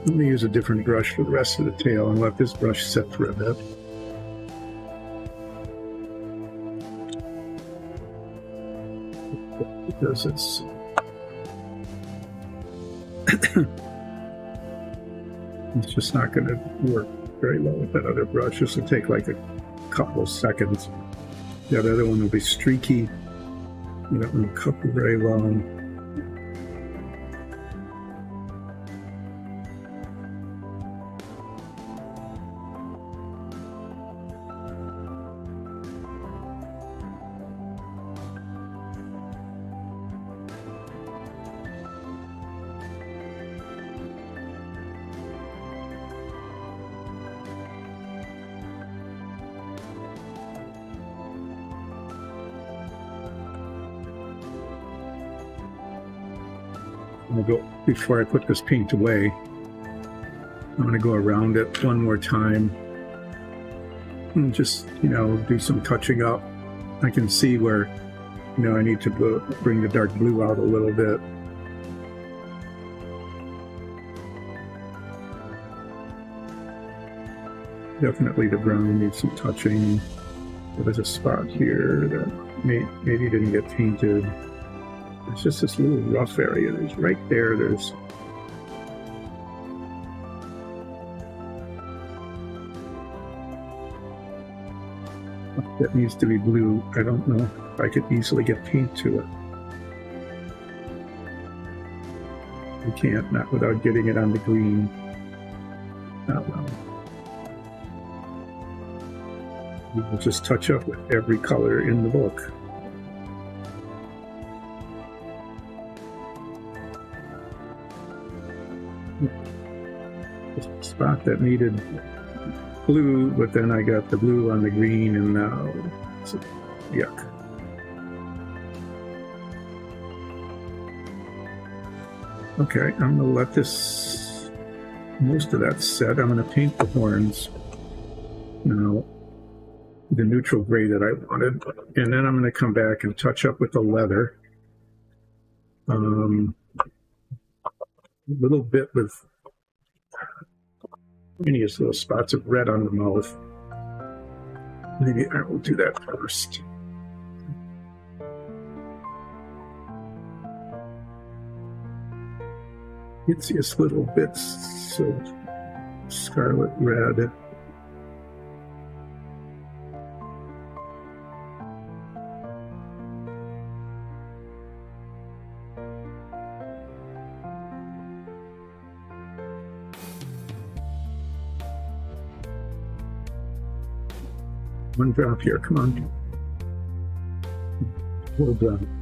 Speaker 1: Let me use a different brush for the rest of the tail and let this brush set for a bit. Because it's it's just not going to work very well with that other brush. This will take like a couple of seconds. Yeah, the other one will be streaky. That one will cut very long. I'll go, before I put this paint away, I'm going to go around it one more time and just, do some touching up. I can see where, I need to bring the dark blue out a little bit. Definitely the brown needs some touching. There's a spot here that maybe didn't get painted. It's just this little rough area. There's right there. There's that needs to be blue. I don't know if I could easily get paint to it. I can't, not without getting it on the green. Not well. We'll just touch up with every color in the book. Spot that needed blue, but then I got the blue on the green, and now it's yuck. Okay, I'm gonna let this, most of that set. I'm gonna paint the horns now, the neutral gray that I wanted, and then I'm gonna come back and touch up with the leather. A little bit with these little spots of red on the mouth. Maybe I will do that first. Itziest little bits of scarlet red. One drop here, come on. Well done.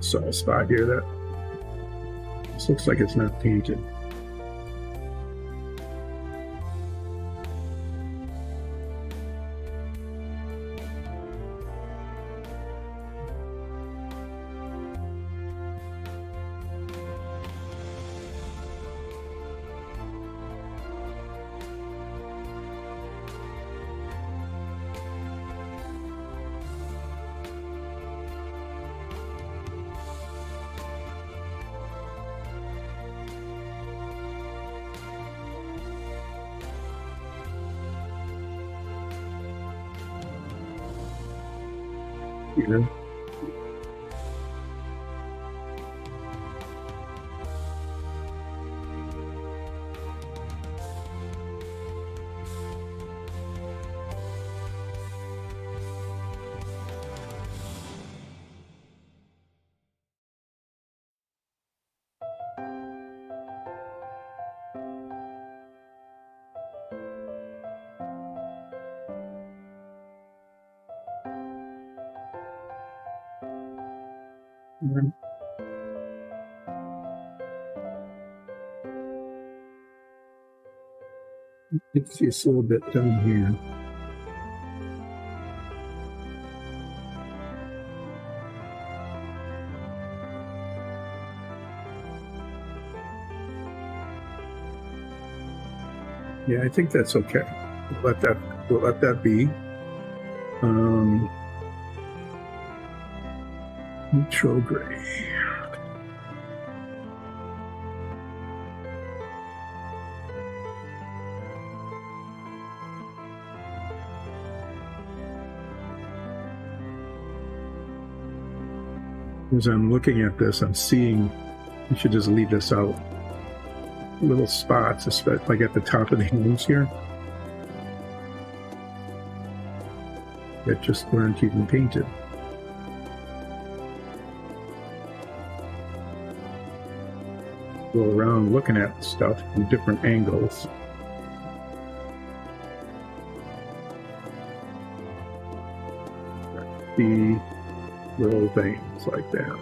Speaker 1: Saw a spot here that this looks like it's not painted. You know? It's just a little bit down here. Yeah, I think that's okay. We'll let that be. Neutral gray. As I'm looking at this, I'm seeing, you should just leave this out. Little spots, especially like at the top of the hands here, that just weren't even painted. Go around looking at stuff from different angles. See little things like that.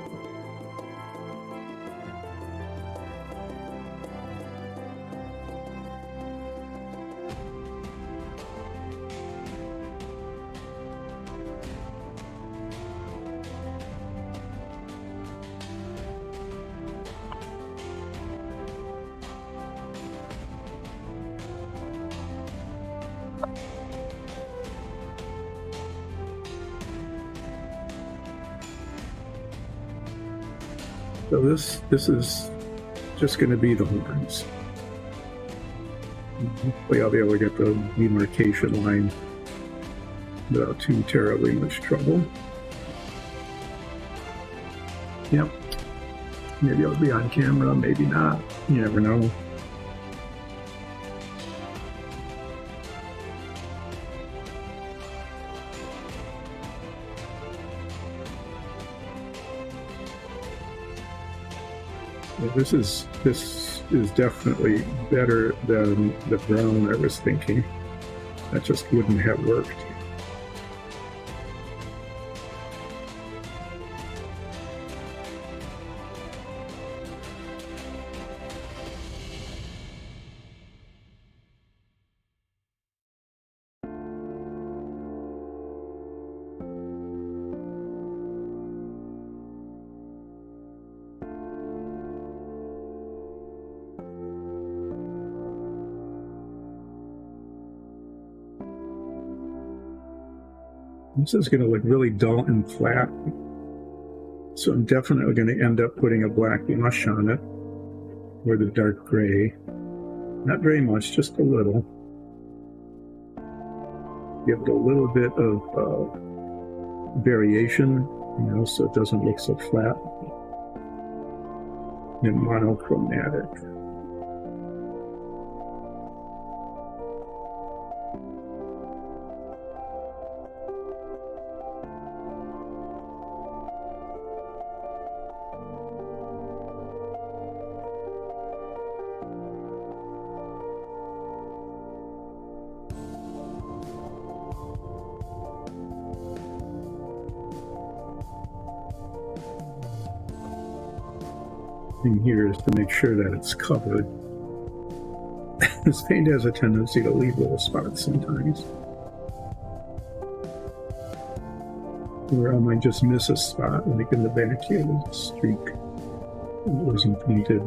Speaker 1: So this is just going to be the horns. Hopefully I'll be able to get the demarcation line without too terribly much trouble. Yep. Maybe I'll be on camera, maybe not. You never know. This is definitely better than the brown I was thinking. That just wouldn't have worked. This is going to look really dull and flat, so I'm definitely going to end up putting a black wash on it, or the dark gray. Not very much, just a little. Give it a little bit of variation, so it doesn't look so flat and monochromatic. Thing here is to make sure that it's covered. This paint has a tendency to leave little spots sometimes, or I might just miss a spot, like in the back here, there's a streak that wasn't painted.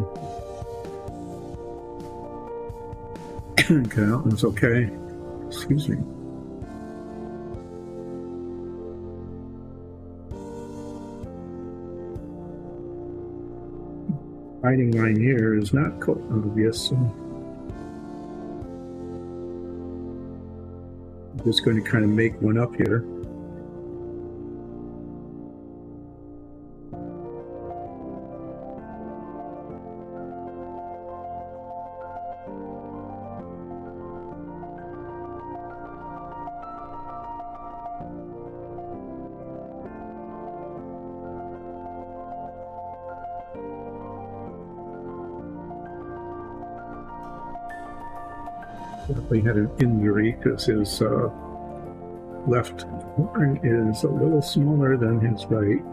Speaker 1: Okay, that one's okay. Excuse me. Hiding line here is not quite obvious, so I'm just going to kind of make one up here. Definitely had an injury because his left horn is a little smaller than his right.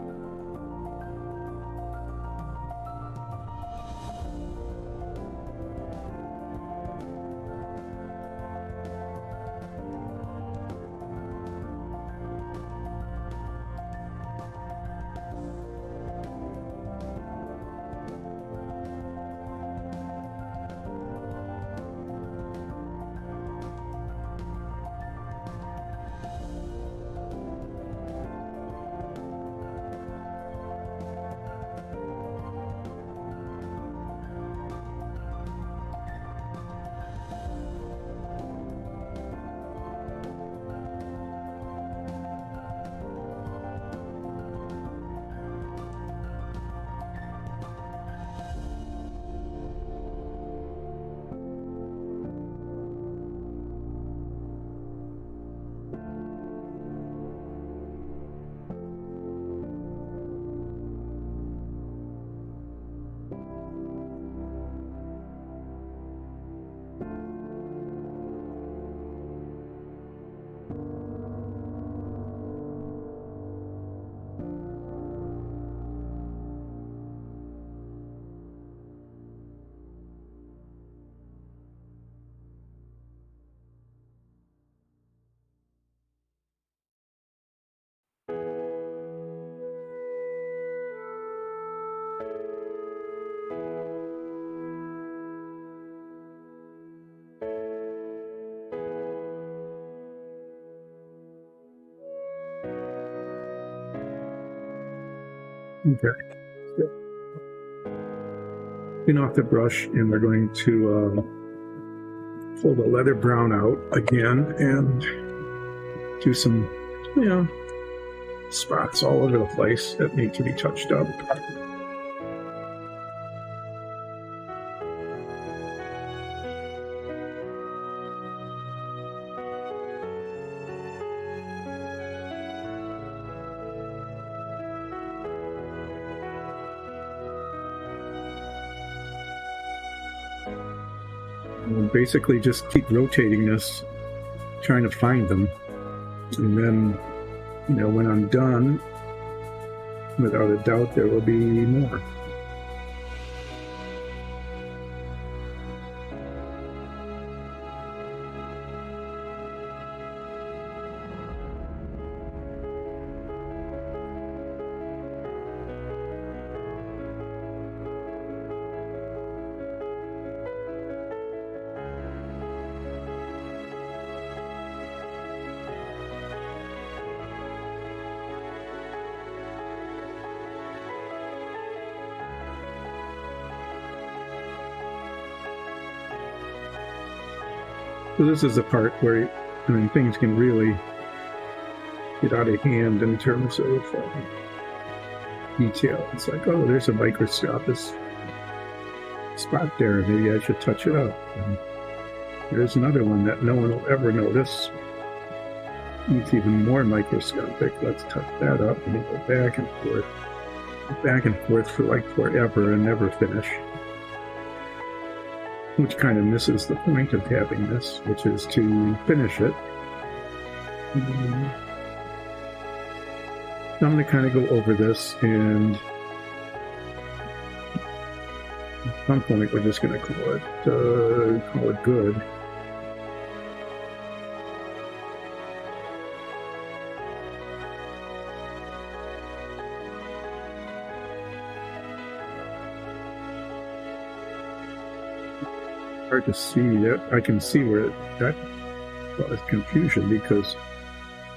Speaker 1: Okay. Clean off the brush, and we're going to pull the leather brown out again and do some, spots all over the place that need to be touched up. We'll basically just keep rotating this, trying to find them. And then, when I'm done, without a doubt, there will be more. So this is the part where, things can really get out of hand in terms of detail. It's like, oh, there's a microscopic spot there. Maybe I should touch it up. And there's another one that no one will ever notice. It's even more microscopic. Let's touch that up and go back and forth for like forever and never finish. Which kind of misses the point of having this, which is to finish it. So I'm going to kind of go over this, and at some point we're just going to call it good. Hard to see that. I can see where that caused confusion because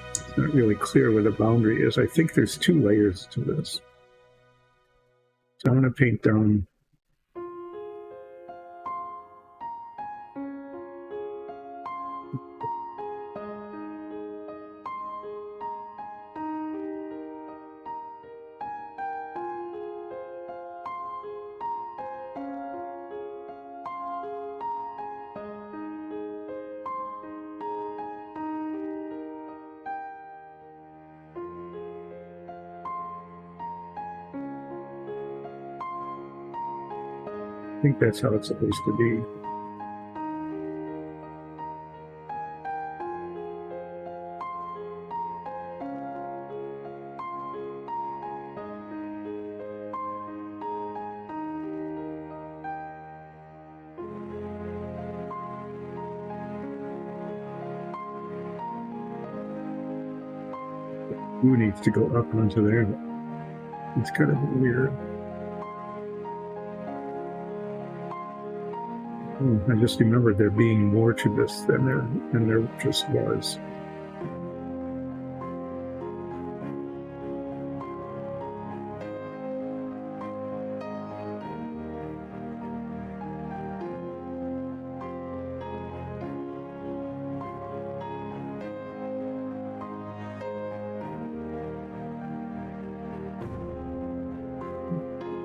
Speaker 1: it's not really clear where the boundary is. I think there's two layers to this. So I'm going to paint down I think that's how it's supposed to be. Blue needs to go up onto there. It's kind of weird. I just remembered there being more to this than there just was.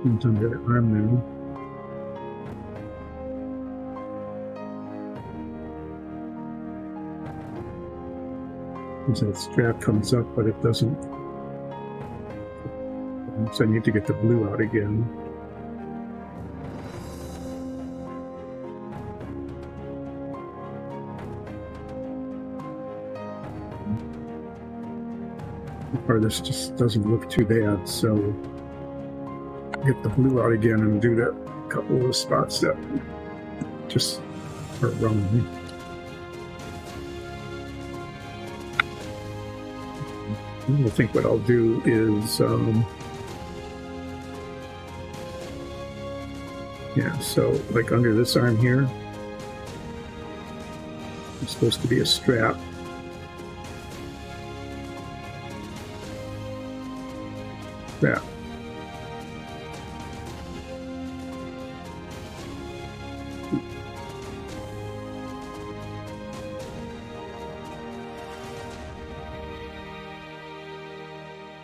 Speaker 1: It's under the arm now. That strap comes up, but it doesn't. So I need to get the blue out again. Or this just doesn't look too bad, so get the blue out again and do that couple of spots that just are wrong. I think what I'll do is, so like under this arm here, it's supposed to be a strap.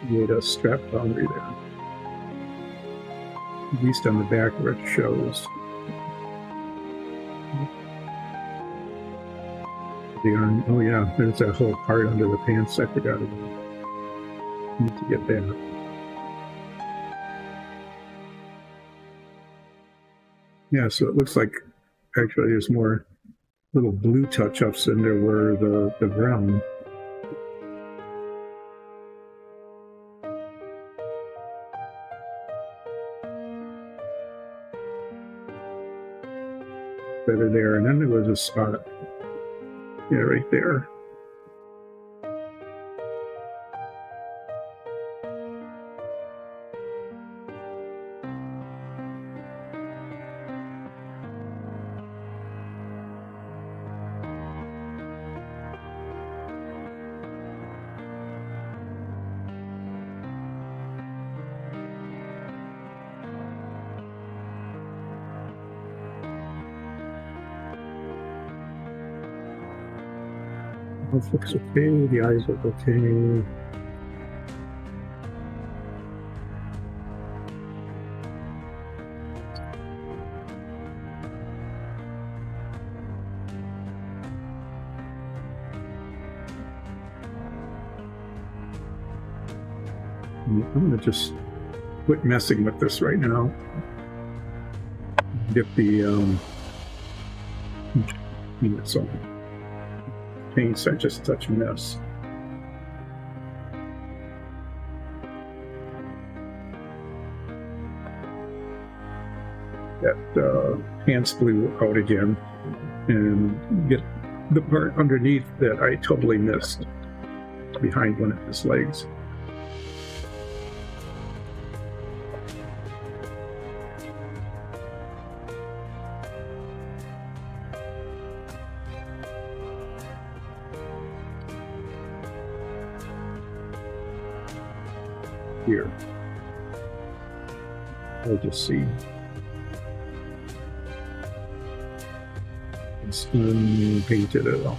Speaker 1: Made a strap boundary there. At least on the back where it shows. Oh yeah, there's that whole part under the pants I forgot about. Need to get that. Yeah, so it looks like actually there's more little blue touch-ups than there were the brown. Better there, and then there was a spot. Yeah, right there. Mouth looks okay, the eyes look okay. I'm going to just quit messing with this right now. Get the so paints are just such a mess. That pants glue out again and get the part underneath that I totally missed behind one of his legs. Here, I'll just see. It's unpainted at all.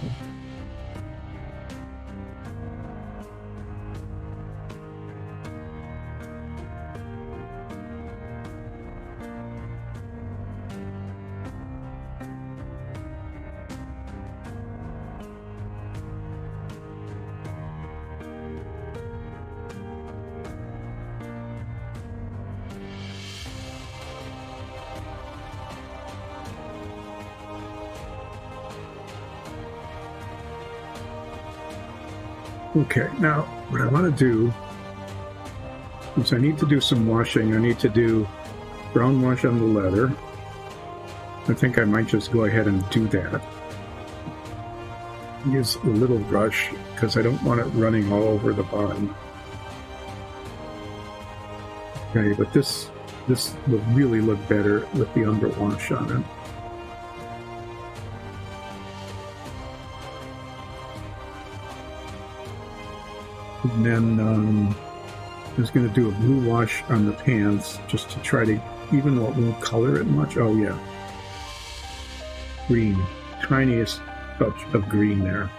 Speaker 1: Okay, now what I want to do is I need to do some washing. I need to do brown wash on the leather. I think I might just go ahead and do that. Use a little brush because I don't want it running all over the bottom. Okay, but this will really look better with the underwash on it. And then I was going to do a blue wash on the pants just to try to, even though it won't color it much. Oh yeah, green, tiniest touch of green there.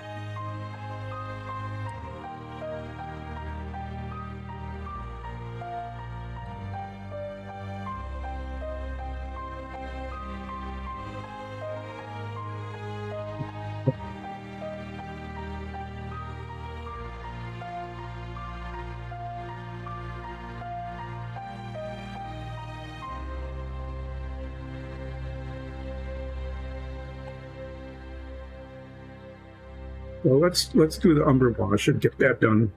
Speaker 1: Well, let's do the umber wash and get that done.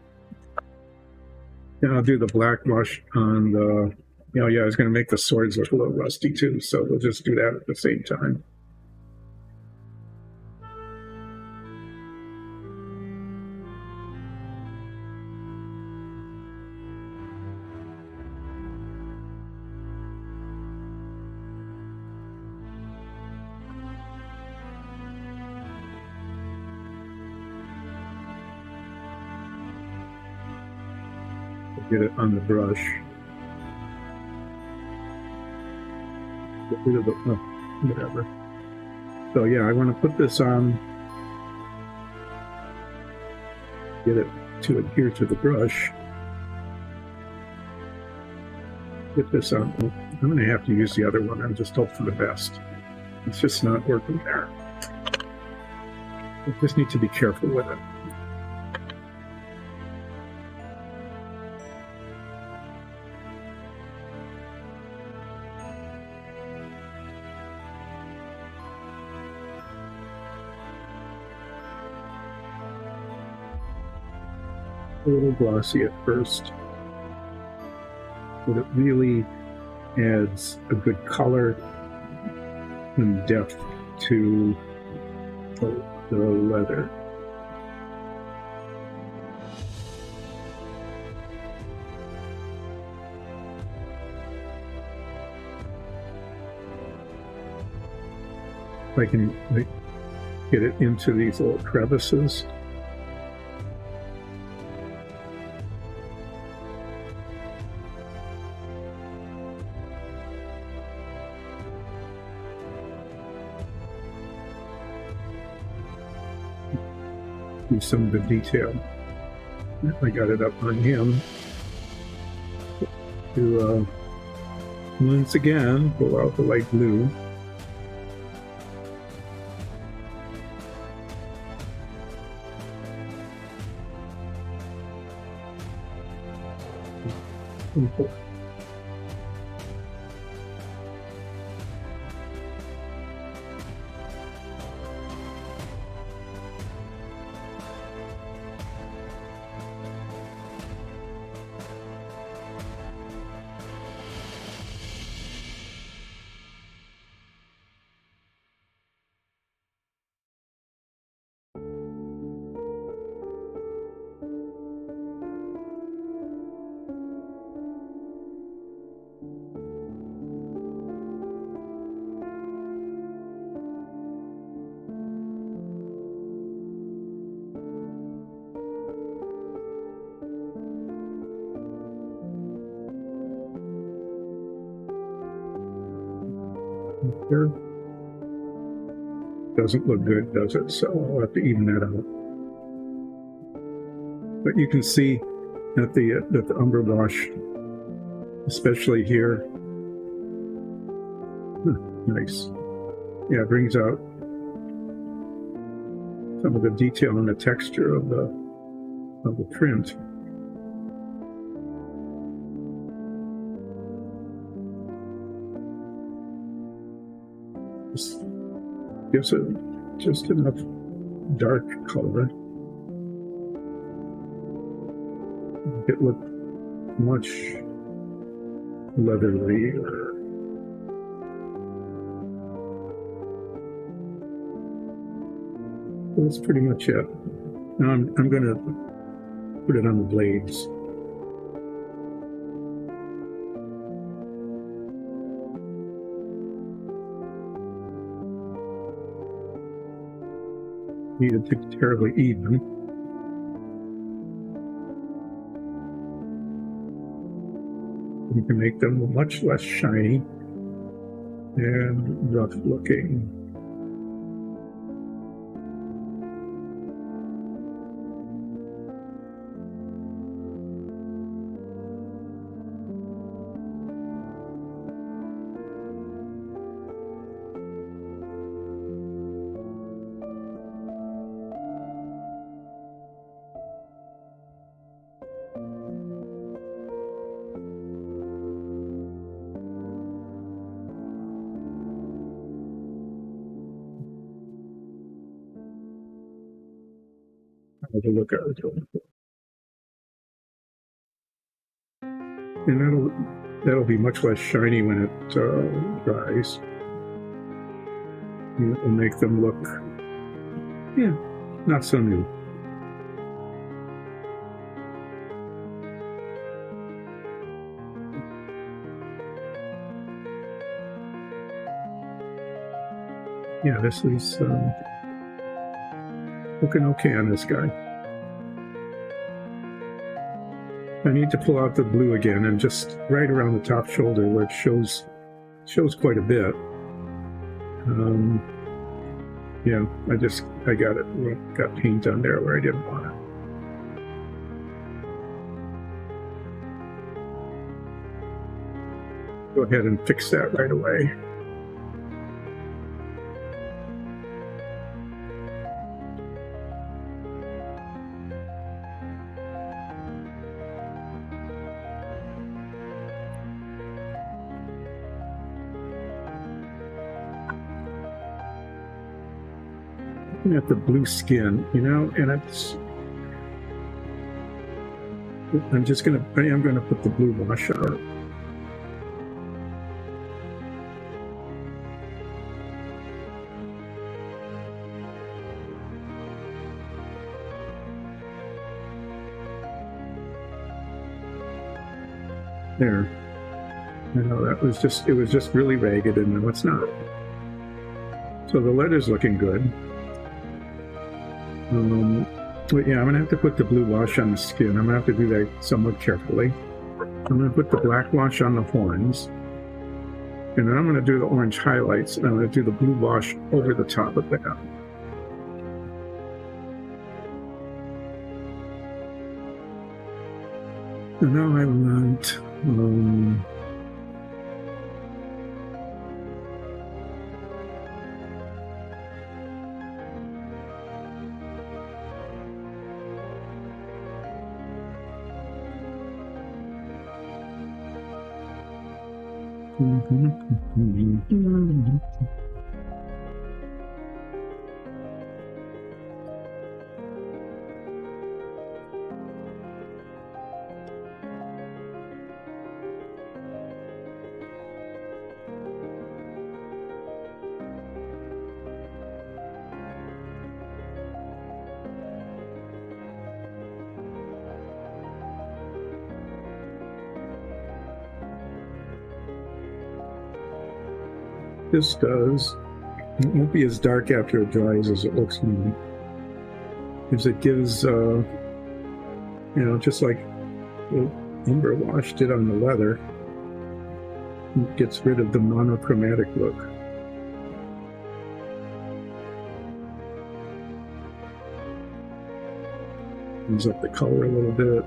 Speaker 1: And I'll do the black wash on the, yeah, I was going to make the swords look a little rusty too, so we'll just do that at the same time. Get it on the brush. Get rid of the, whatever. So yeah, I want to put this on, get it to adhere to the brush. get this on. I'm going to have to use the other one and just hope for the best. It's just not working there. I just need to be careful with it. A little glossy at first, but it really adds a good color and depth to the leather. If I can get it into these little crevices. Do some of the detail. I got it up on him. To once again pull out the light blue. Simple. There. Doesn't look good, does it? So I'll have to even that out. But you can see that the umber wash, especially here, nice. Yeah, it brings out some of the detail and the texture of the print. This gives it just enough dark color. It looked much leathery. That's pretty much it. Now I'm going to put it on the blades. Needed to be terribly even. You can make them much less shiny and rough looking. Have a look at it. And that'll be much less shiny when it dries. And it will make them look, yeah, not so new. Yeah, this is looking okay on this guy. I need to pull out the blue again and just right around the top shoulder where it shows quite a bit. Yeah, I got paint on there where I didn't want it. go ahead and fix that right away. Looking at the blue skin, you know, and it's. I am gonna put the blue wash out. There. You know, it was just really ragged, and now it's not. So the letter's looking good. But yeah, I'm gonna have to put the blue wash on the skin. I'm gonna have to do that somewhat carefully. I'm gonna put the black wash on the horns, and then I'm gonna do the orange highlights, and I'm gonna do the blue wash over the top of that. And now I want this does. It won't be as dark after it dries as it looks now, because it gives, you know, just like the umber wash did on the leather, it gets rid of the monochromatic look. Brings up the color a little bit.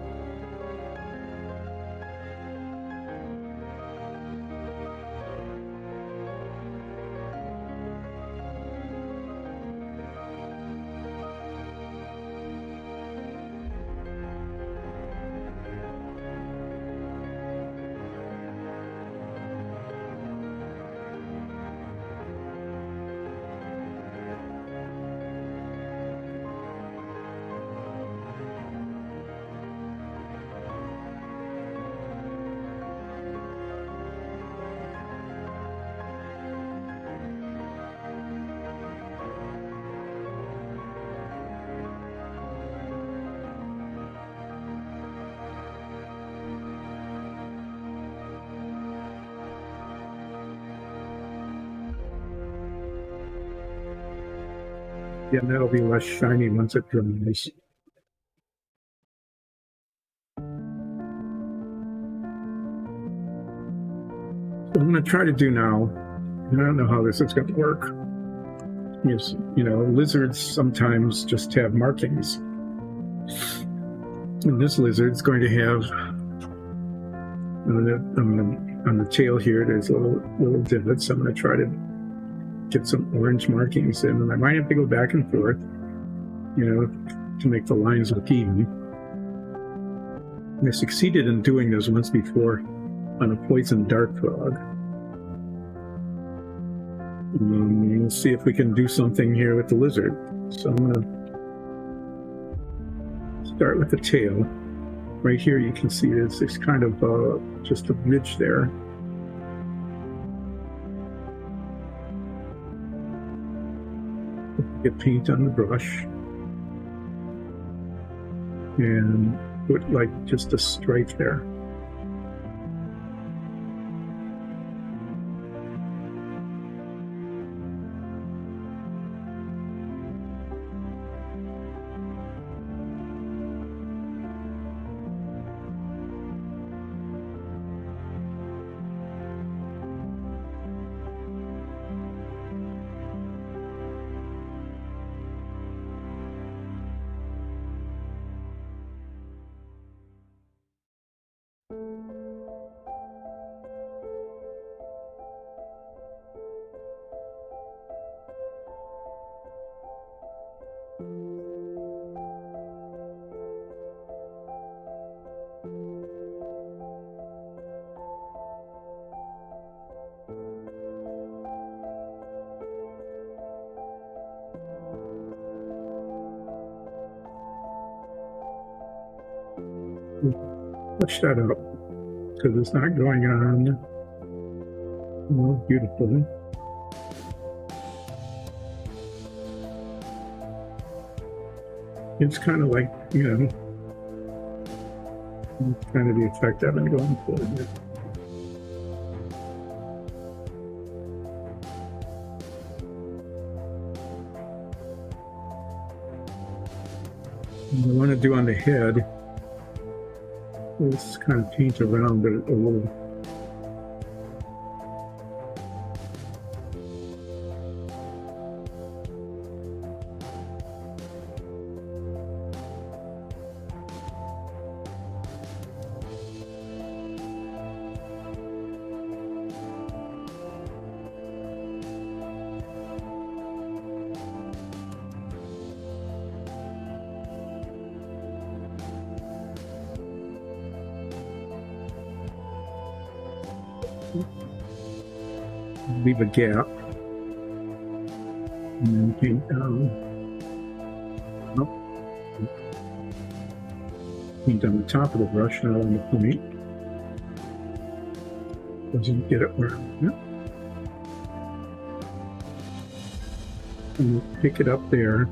Speaker 1: Yeah, and that'll be less shiny once it dries. What I'm going to try to do now, and I don't know how this is going to work, is, you know, lizards sometimes just have markings. And this lizard's going to have, on the tail here, there's little divots. I'm going to try to get some orange markings in, and I might have to go back and forth, you know, to make the lines look even. And I succeeded in doing this once before on a poison dart frog. We'll see if we can do something here with the lizard. So I'm going to start with the tail. Right here you can see it's kind of just a ridge there. Get paint on the brush and put like just a stripe there. Push that up because it's not going on beautifully. It's kind of like, kind of the effect I've been going for here. What I want to do on the head is kind of paint around it a little. Leave a gap and then paint down. Paint on the top of the brush, not on the point. Doesn't get it where I want it. And pick it up there.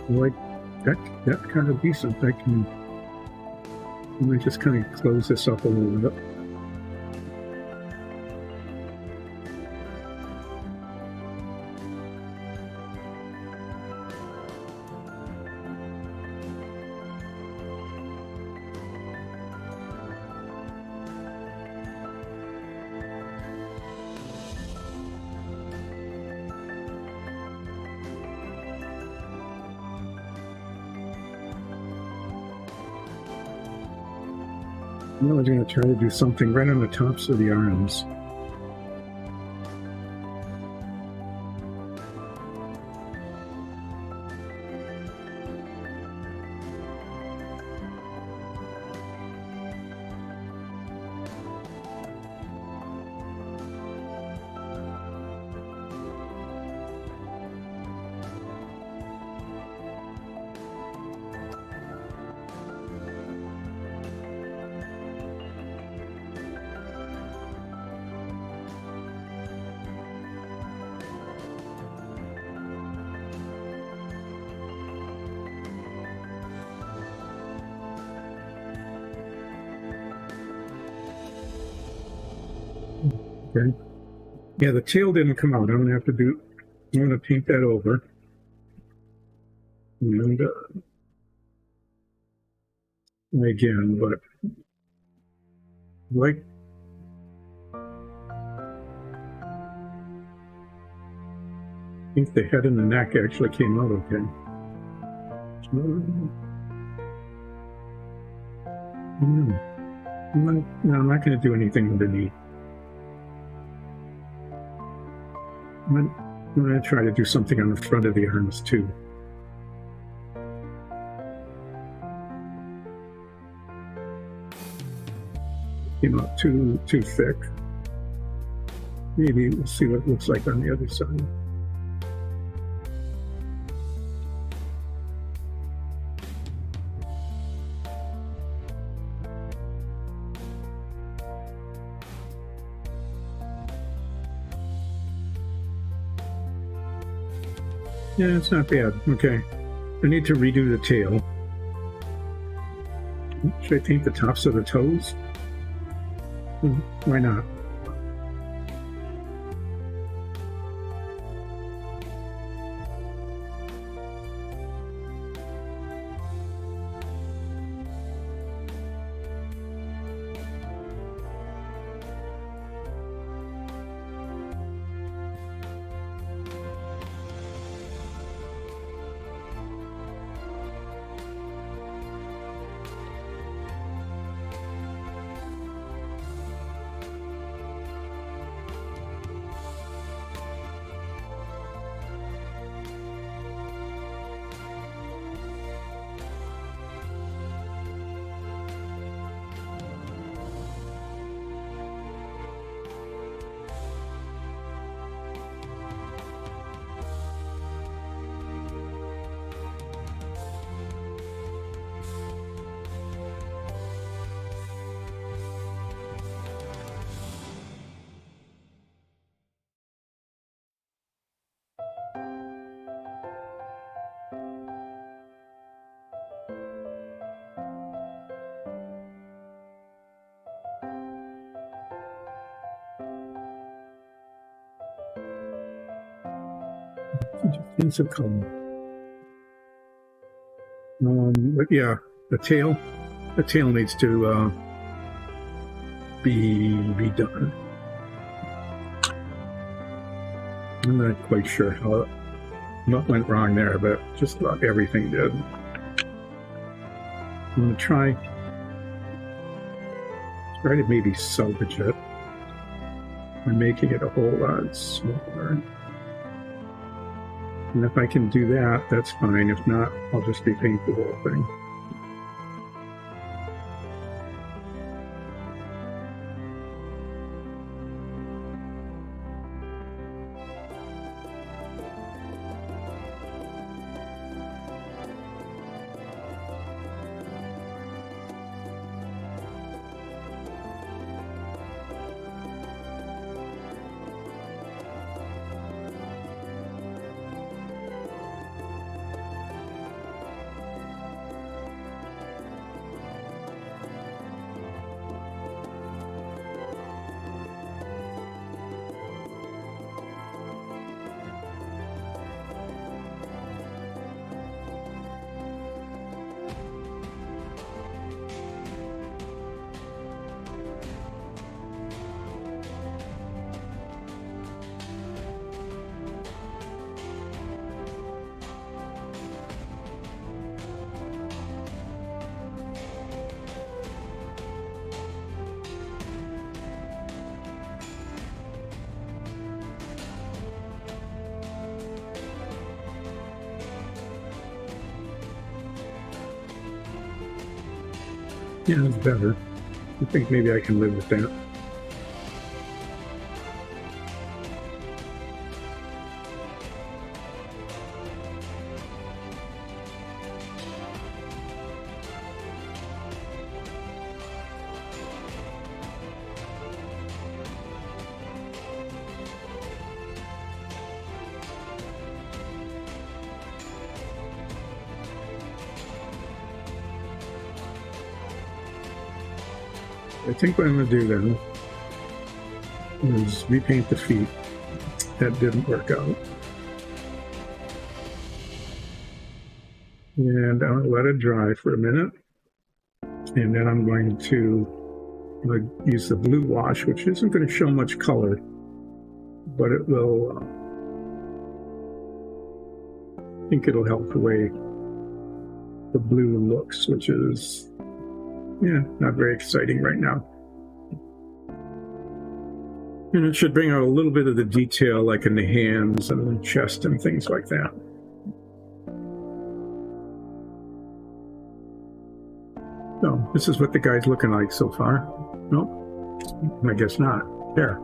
Speaker 1: Like that kind of decent. I just kind of close this up a little bit. I was going to try to do something right on the tops of the arms. Okay. Yeah, the tail didn't come out. I'm going to paint that over. And again, but like I think the head and the neck actually came out okay. No, I'm not going to do anything underneath. I'm going to try to do something on the front of the arms too. Came out too thick. Maybe we'll see what it looks like on the other side. Yeah, it's not bad. Okay. I need to redo the tail. Should I paint the tops of the toes? Why not? Just need some color. But yeah, the tail needs to be redone. I'm not quite sure what went wrong there, but just about everything did. I'm going to try to maybe salvage it by making it a whole lot smaller. And if I can do that, that's fine. If not, I'll just repaint the whole thing. Yeah, it's better. I think maybe I can live with that. I think what I'm going to do then is repaint the feet. That didn't work out. And I'll let it dry for a minute. And then I'm going to use the blue wash, which isn't going to show much color, but it will, I think it'll help the way the blue looks, which is, yeah, not very exciting right now. And it should bring out a little bit of the detail, like in the hands and the chest and things like that. So this is what the guy's looking like so far. Nope, I guess not. There.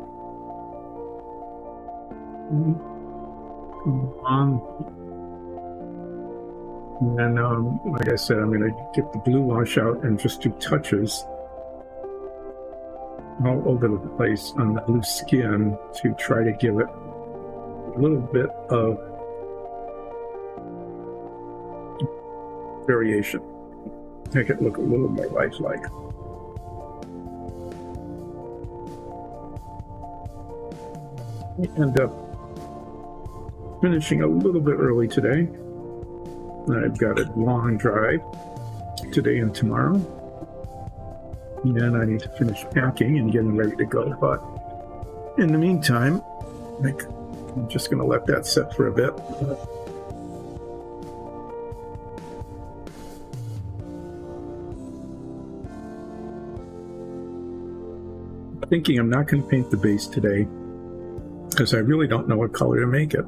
Speaker 1: Come on. And then, like I said, I'm going to get the blue wash out and just do touches all over the place on the blue skin to try to give it a little bit of variation, make it look a little more lifelike. And finishing a little bit early today. I've got a long drive today and tomorrow, and I need to finish packing and getting ready to go. But in the meantime, I'm just going to let that set for a bit. Thinking I'm not going to paint the base today because I really don't know what color to make it.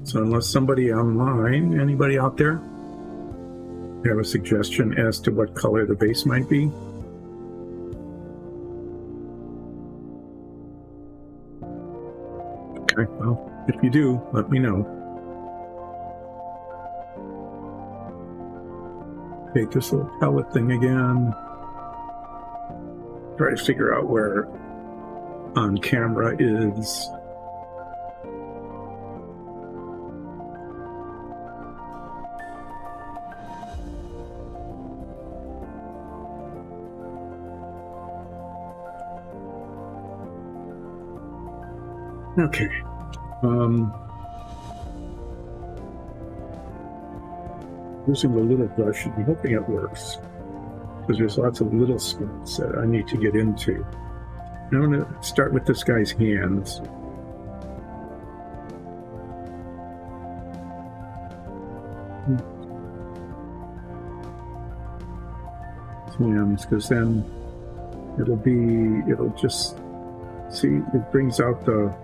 Speaker 1: So unless somebody online, anybody out there, have a suggestion as to what color the base might be. Okay, well, if you do, let me know. Take this little pellet thing again. Try to figure out where on camera is. Okay. using the little brush, I'm hoping it works, because there's lots of little spots that I need to get into. Now I'm going to start with this guy's hands. Hands, because then it'll just, see, it brings out the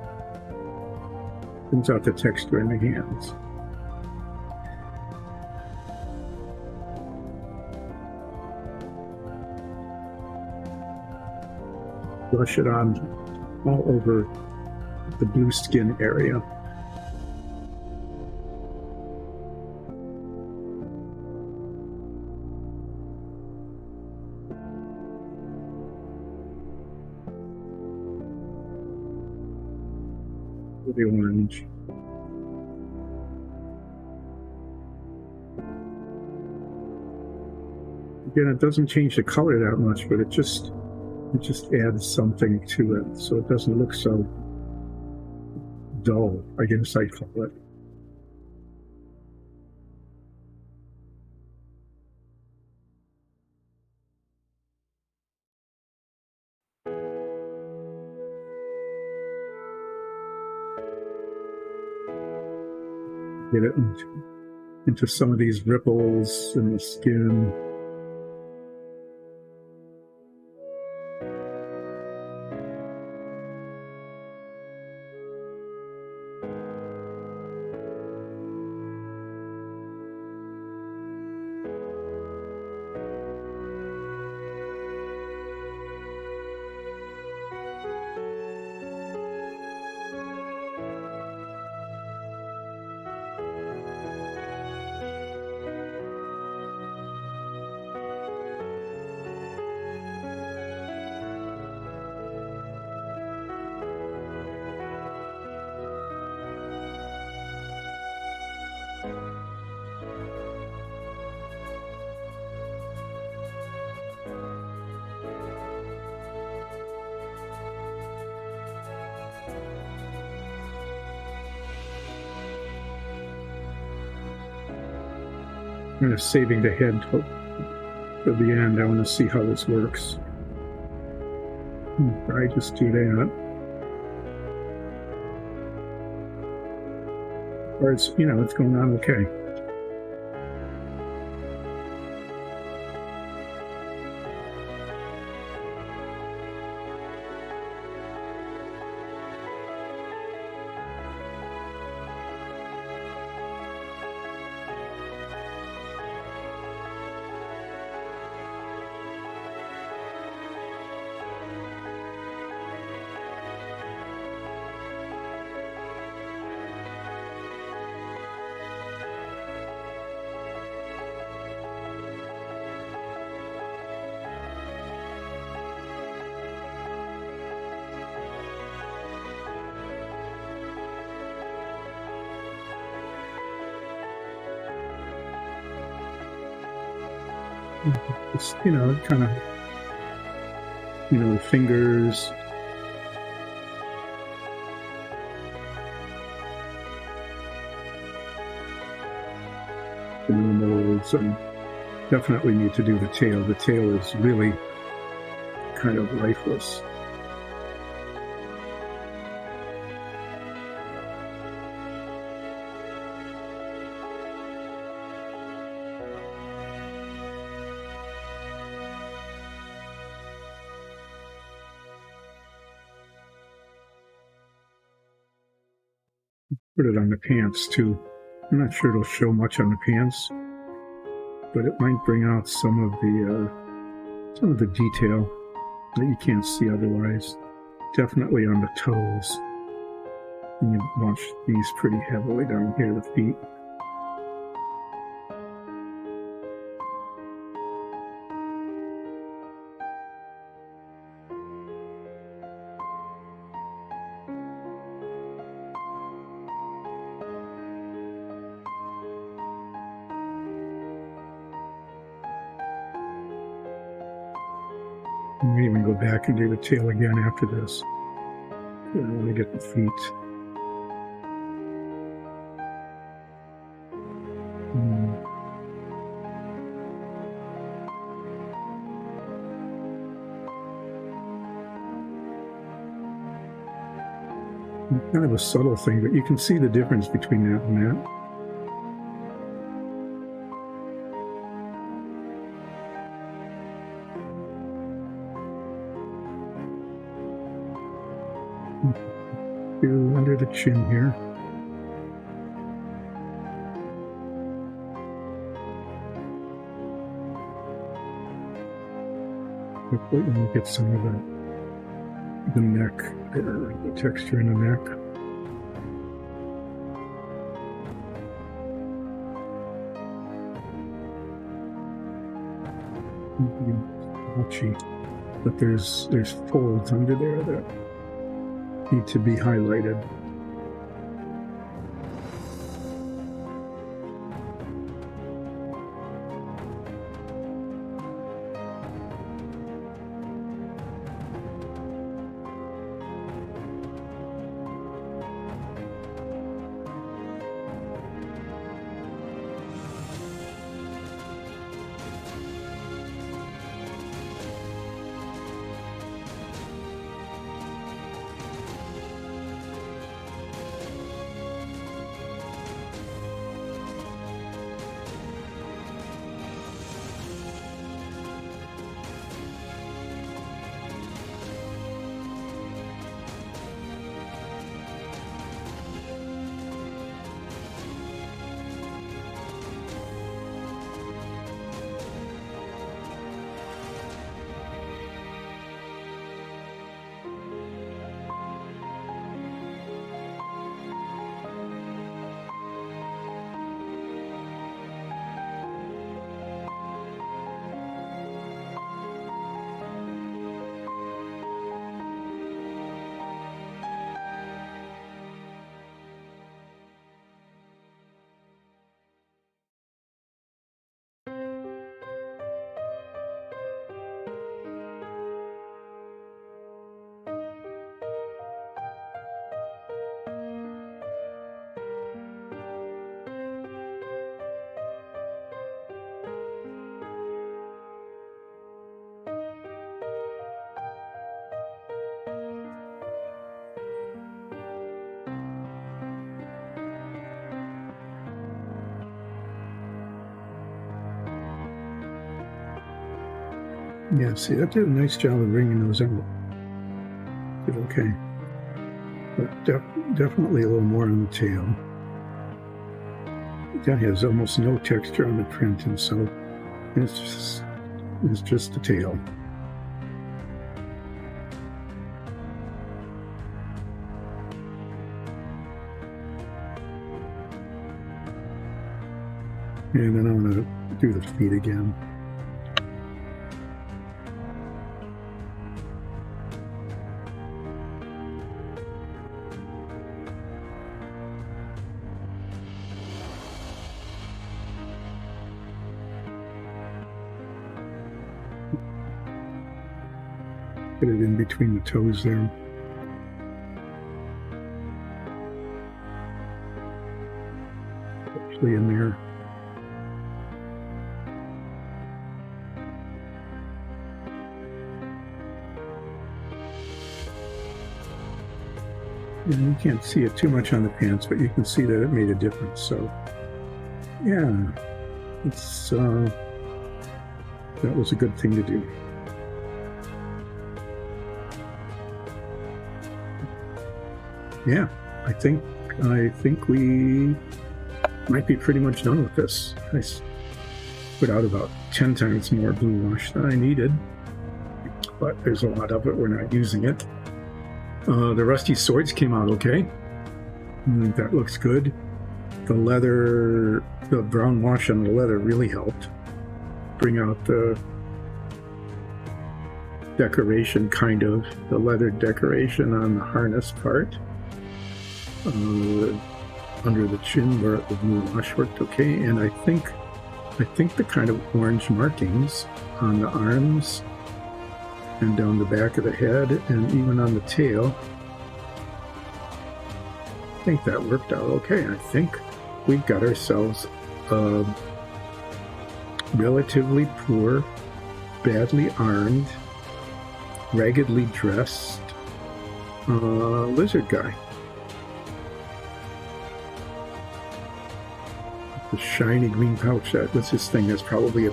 Speaker 1: texture in the hands. Brush it on all over the blue skin area. The orange. Again, it doesn't change the color that much, but it just adds something to it, so it doesn't look so dull, I guess I'd call it. Get it into some of these ripples in the skin. I'm kind of saving the head for the end. I want to see how this works. I just do that. Or it's, it's going on okay. Just, kind of, the fingers. The molds, and definitely need to do the tail. The tail is really kind of lifeless. Put it on the pants too. I'm not sure it'll show much on the pants, but it might bring out some of the detail that you can't see otherwise. Definitely on the toes. And you wash these pretty heavily down here, the feet. I may even go back and do the tail again after this. I want to get the feet. kind of a subtle thing, but you can see the difference between that and that. Under the chin here. Hopefully we'll get some of the neck there, the texture in the neck. Patchy, but there's folds under there that need to be highlighted. Yeah, see, that did a nice job of bringing those out. Did okay. But definitely a little more on the tail. That has almost no texture on the print, and so it's just the tail. And then I'm going to do the feet again. Put it in between the toes there. Actually in there. And you can't see it too much on the pants, but you can see that it made a difference. So, yeah, it's that was a good thing to do. Yeah, I think we might be pretty much done with this. I put out about 10 times more blue wash than I needed, but there's a lot of it. We're not using it. The rusty swords came out okay. I think that looks good. The leather, the brown wash on the leather really helped bring out the decoration, kind of, the leather decoration on the harness part. Under the chin where the blue wash worked okay, and I think the kind of orange markings on the arms and down the back of the head and even on the tail, I think that worked out okay. I think we've got ourselves a relatively poor, badly armed, raggedly dressed lizard guy. The shiny green pouch, that was his thing. That's probably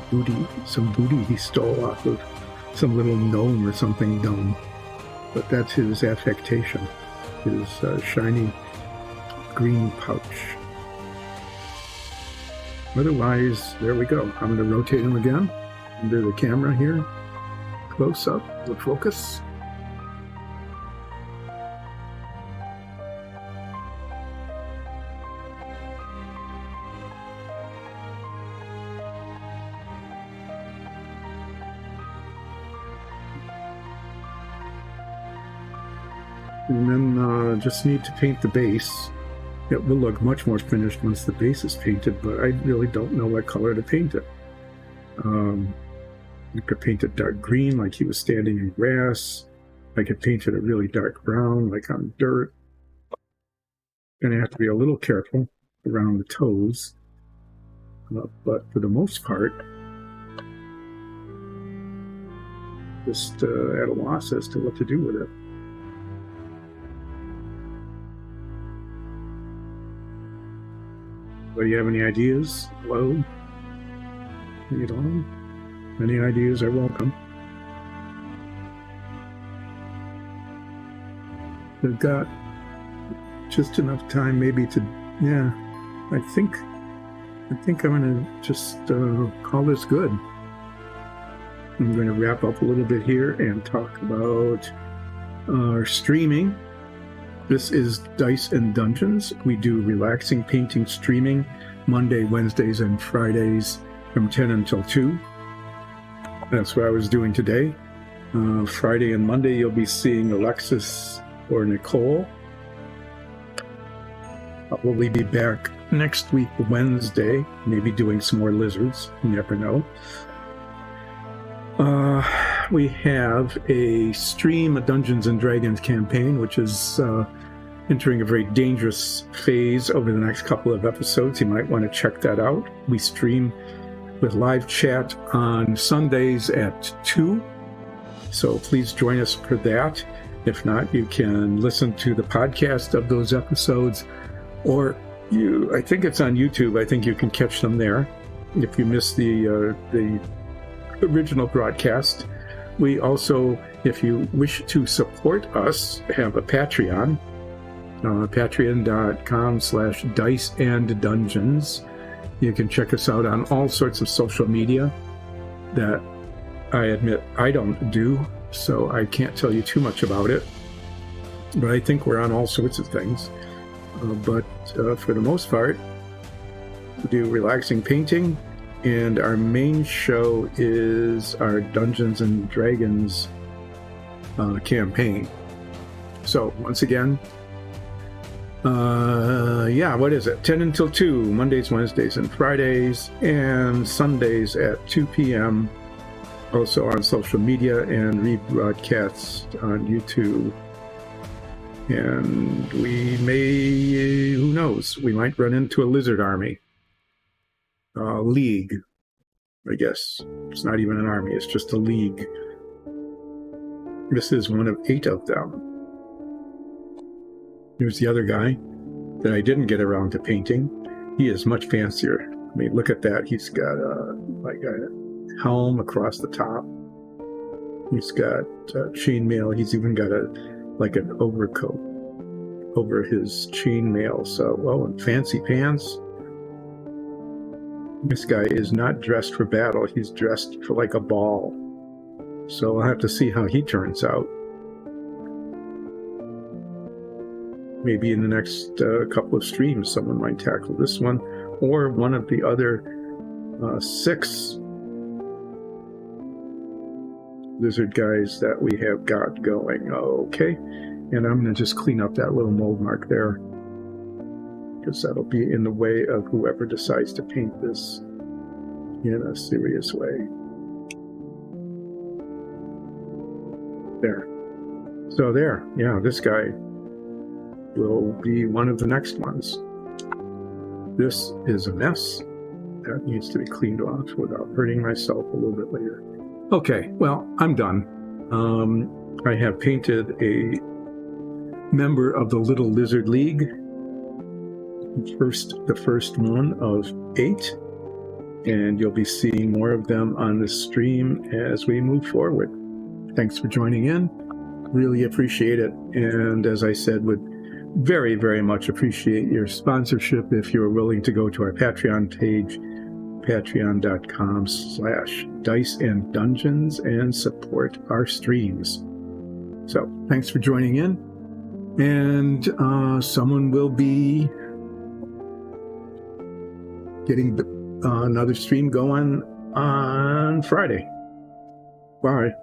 Speaker 1: some booty he stole off of some little gnome or something dumb. But that's his affectation, his shiny green pouch. Otherwise, there we go. I'm going to rotate him again under the camera here. Close up, the focus. And then just need to paint the base. It will look much more finished once the base is painted, but I really don't know what color to paint it. You could paint it dark green like he was standing in grass. I could paint it a really dark brown like on dirt. Gonna have to be a little careful around the toes. But for the most part, just at a loss as to what to do with it. Do you have any ideas? Hello? Any ideas are welcome. We've got just enough time maybe to, I think I'm going to just call this good. I'm going to wrap up a little bit here and talk about our streaming. This is Dice and Dungeons. We do relaxing painting streaming Monday, Wednesdays, and Fridays from 10 until 2. That's what I was doing today. Friday and Monday, you'll be seeing Alexis or Nicole. I'll probably be back next week, Wednesday, maybe doing some more lizards. You never know. We have a stream, a Dungeons and Dragons campaign, which is entering a very dangerous phase over the next couple of episodes. You might want to check that out. We stream with live chat on Sundays at 2, so please join us for that. If not, you can listen to the podcast of those episodes, or I think it's on YouTube. I think you can catch them there if you missed the original broadcast. We also, if you wish to support us, have a Patreon, patreon.com/diceanddungeons. You can check us out on all sorts of social media that I admit I don't do, so I can't tell you too much about it. But I think we're on all sorts of things. But for the most part, we do relaxing painting, and our main show is our Dungeons and Dragons campaign. So once again, what is it? 10 until 2, Mondays, Wednesdays, and Fridays, and Sundays at 2 p.m. Also on social media and rebroadcast on YouTube. And we may, who knows, we might run into a lizard army. League, I guess. It's not even an army, it's just a league. This is one of 8 of them. Here's the other guy that I didn't get around to painting. He is much fancier. I mean, look at that. He's got a helm across the top. He's got chainmail. He's even got an overcoat over his chainmail. So, and fancy pants. This guy is not dressed for battle. He's dressed for like a ball. So I'll have to see how he turns out. Maybe in the next couple of streams, someone might tackle this one, or one of the other 6 lizard guys that we have got going. Okay, and I'm going to just clean up that little mold mark there, because that'll be in the way of whoever decides to paint this in a serious way. There. So there, this guy will be one of the next ones. This is a mess that needs to be cleaned off without hurting myself a little bit later. Okay, well, I'm done. I have painted a member of the Little Lizard League. the first one of 8, and you'll be seeing more of them on the stream as we move forward. Thanks for joining in. Really appreciate it. And as I said, would very, very much appreciate your sponsorship if you're willing to go to our Patreon page, patreon.com/diceanddungeons, and support our streams. So thanks for joining in. And someone will be getting another stream going on Friday. Bye.